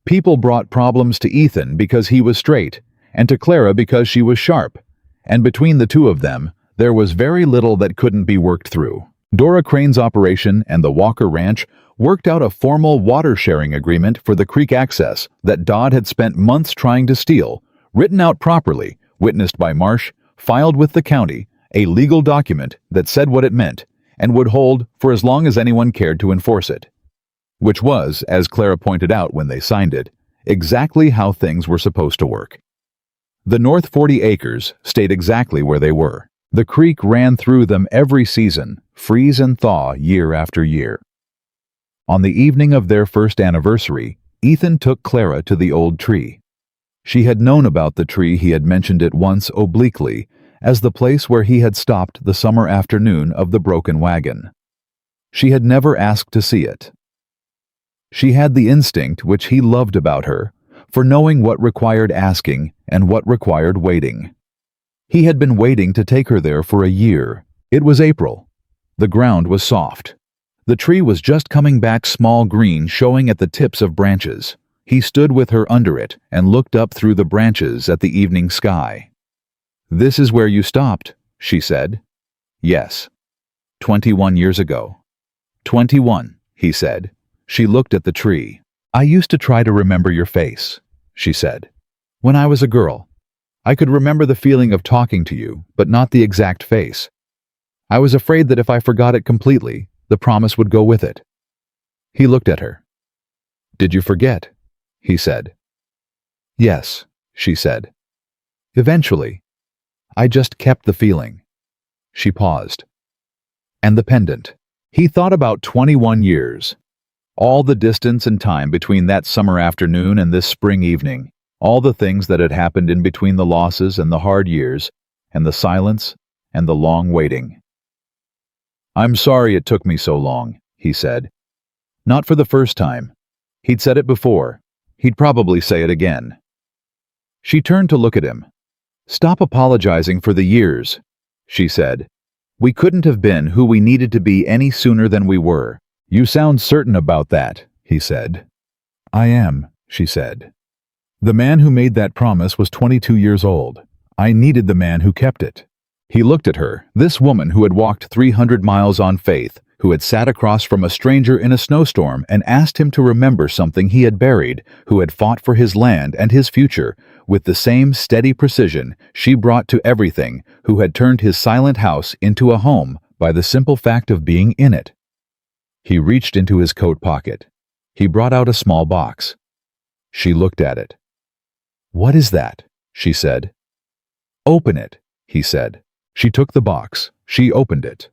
People brought problems to Ethan because he was straight, and to Clara because she was sharp, and between the two of them, there was very little that couldn't be worked through. Dora Crane's operation and the Walker Ranch worked out a formal water-sharing agreement for the creek access that Dodd had spent months trying to steal, written out properly, witnessed by Marsh, filed with the county, a legal document that said what it meant, and would hold for as long as anyone cared to enforce it. Which was, as Clara pointed out when they signed it, exactly how things were supposed to work. The North 40 acres stayed exactly where they were. The creek ran through them every season, freeze and thaw year after year. On the evening of their first anniversary, Ethan took Clara to the old tree. She had known about the tree. He had mentioned it once obliquely as the place where he had stopped the summer afternoon of the broken wagon. She had never asked to see it. She had the instinct which he loved about her, for knowing what required asking and what required waiting. He had been waiting to take her there for a year. It was April. The ground was soft. The tree was just coming back small green, showing at the tips of branches. He stood with her under it and looked up through the branches at the evening sky. "This is where you stopped," she said. "Yes. 21 years ago." 21, he said. She looked at the tree. "I used to try to remember your face," she said. "When I was a girl. I could remember the feeling of talking to you, but not the exact face. I was afraid that if I forgot it completely, the promise would go with it." He looked at her. "Did you forget?" he said. "Yes," she said. "Eventually. I just kept the feeling." She paused. "And the pendant." He thought about 21 years. All the distance and time between that summer afternoon and this spring evening. All the things that had happened in between the losses and the hard years, and the silence and the long waiting. "I'm sorry it took me so long," he said. Not for the first time. He'd said it before. He'd probably say it again. She turned to look at him. "Stop apologizing for the years," she said. "We couldn't have been who we needed to be any sooner than we were." "You sound certain about that," he said. "I am," she said. "The man who made that promise was 22 years old. I needed the man who kept it." He looked at her, this woman who had walked 300 miles on faith, who had sat across from a stranger in a snowstorm and asked him to remember something he had buried, who had fought for his land and his future, with the same steady precision she brought to everything, who had turned his silent house into a home by the simple fact of being in it. He reached into his coat pocket. He brought out a small box. She looked at it. "What is that?" she said. "Open it," he said. She took the box. She opened it.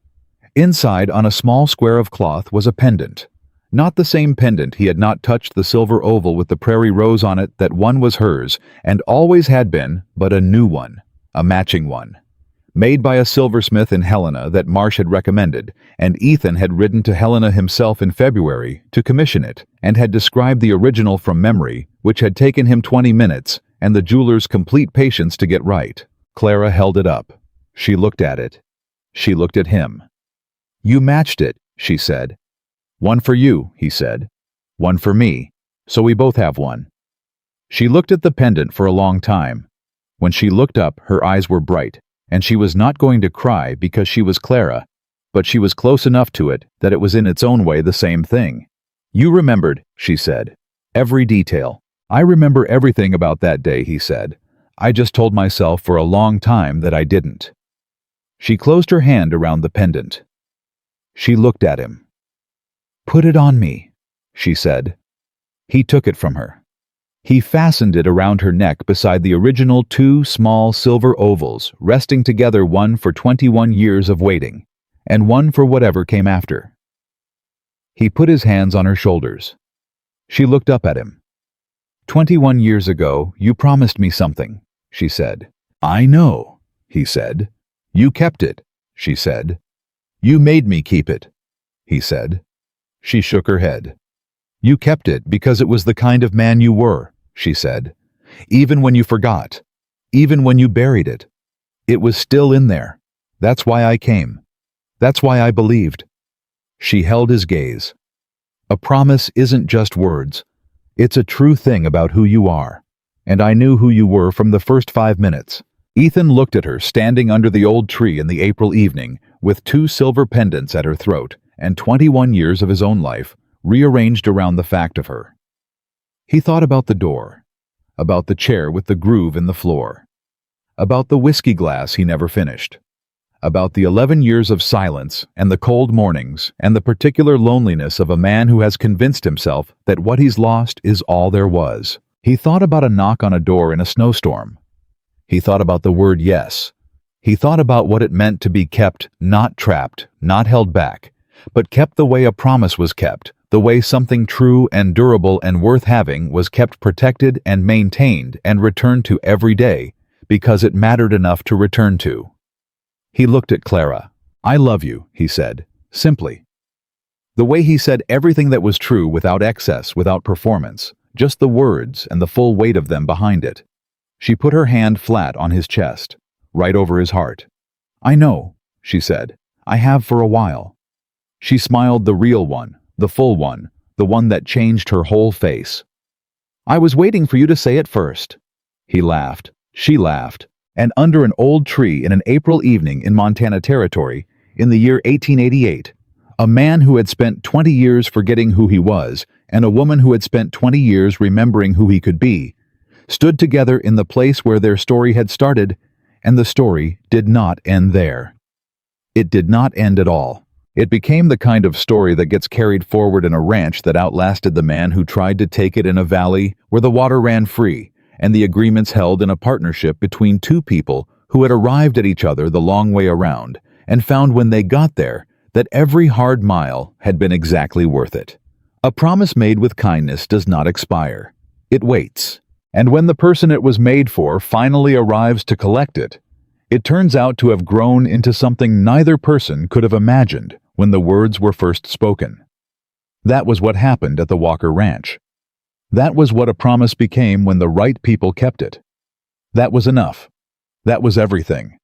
Inside, on a small square of cloth, was a pendant. Not the same pendant. He had not touched the silver oval with the prairie rose on it that one was hers, and always had been, but a new one, a matching one. Made by a silversmith in Helena that Marsh had recommended, and Ethan had ridden to Helena himself in February to commission it, and had described the original from memory, which had taken him 20 minutes, and the jeweler's complete patience to get right. Clara held it up. She looked at it. She looked at him. "You matched it," she said. "One for you," he said. "One for me. So we both have one." She looked at the pendant for a long time. When she looked up, her eyes were bright, and she was not going to cry because she was Clara, but she was close enough to it that it was in its own way the same thing. "You remembered," she said. "Every detail." "I remember everything about that day," he said. "I just told myself for a long time that I didn't." She closed her hand around the pendant. She looked at him. "Put it on me," she said. He took it from her. He fastened it around her neck beside the original 2 small silver ovals, resting together, one for 21 years of waiting, and one for whatever came after. He put his hands on her shoulders. She looked up at him. 21 years ago, you promised me something," she said. I know, he said. You kept it, she said. You made me keep it, he said. She shook her head. You kept it because it was the kind of man you were, she said. Even when you forgot, even when you buried it, it was still in there. That's why I came. That's why I believed. She held his gaze. A promise isn't just words. It's a true thing about who you are. And I knew who you were from the first 5 minutes. Ethan looked at her standing under the old tree in the April evening, with 2 silver pendants at her throat and 21 years of his own life rearranged around the fact of her. He thought about the door, about the chair with the groove in the floor, about the whiskey glass he never finished, about the 11 years of silence and the cold mornings and the particular loneliness of a man who has convinced himself that what he's lost is all there was. He thought about a knock on a door in a snowstorm. He thought about the word yes. He thought about what it meant to be kept, not trapped, not held back, but kept the way a promise was kept, the way something true and durable and worth having was kept protected and maintained and returned to every day because it mattered enough to return to. He looked at Clara. I love you, he said, simply. The way he said everything that was true without excess, without performance, just the words and the full weight of them behind it. She put her hand flat on his chest, right over his heart. I know, she said. I have for a while. She smiled, the real one, the full one, the one that changed her whole face. I was waiting for you to say it first. He laughed. She laughed. And under an old tree in an April evening in Montana Territory, in the year 1888, a man who had spent 20 years forgetting who he was, and a woman who had spent 20 years remembering who he could be, stood together in the place where their story had started, and the story did not end there. It did not end at all. It became the kind of story that gets carried forward in a ranch that outlasted the man who tried to take it in a valley where the water ran free, and the agreements held in a partnership between 2 people who had arrived at each other the long way around, and found when they got there that every hard mile had been exactly worth it. A promise made with kindness does not expire. It waits. And when the person it was made for finally arrives to collect it, it turns out to have grown into something neither person could have imagined when the words were first spoken. That was what happened at the Walker Ranch. That was what a promise became when the right people kept it. That was enough. That was everything.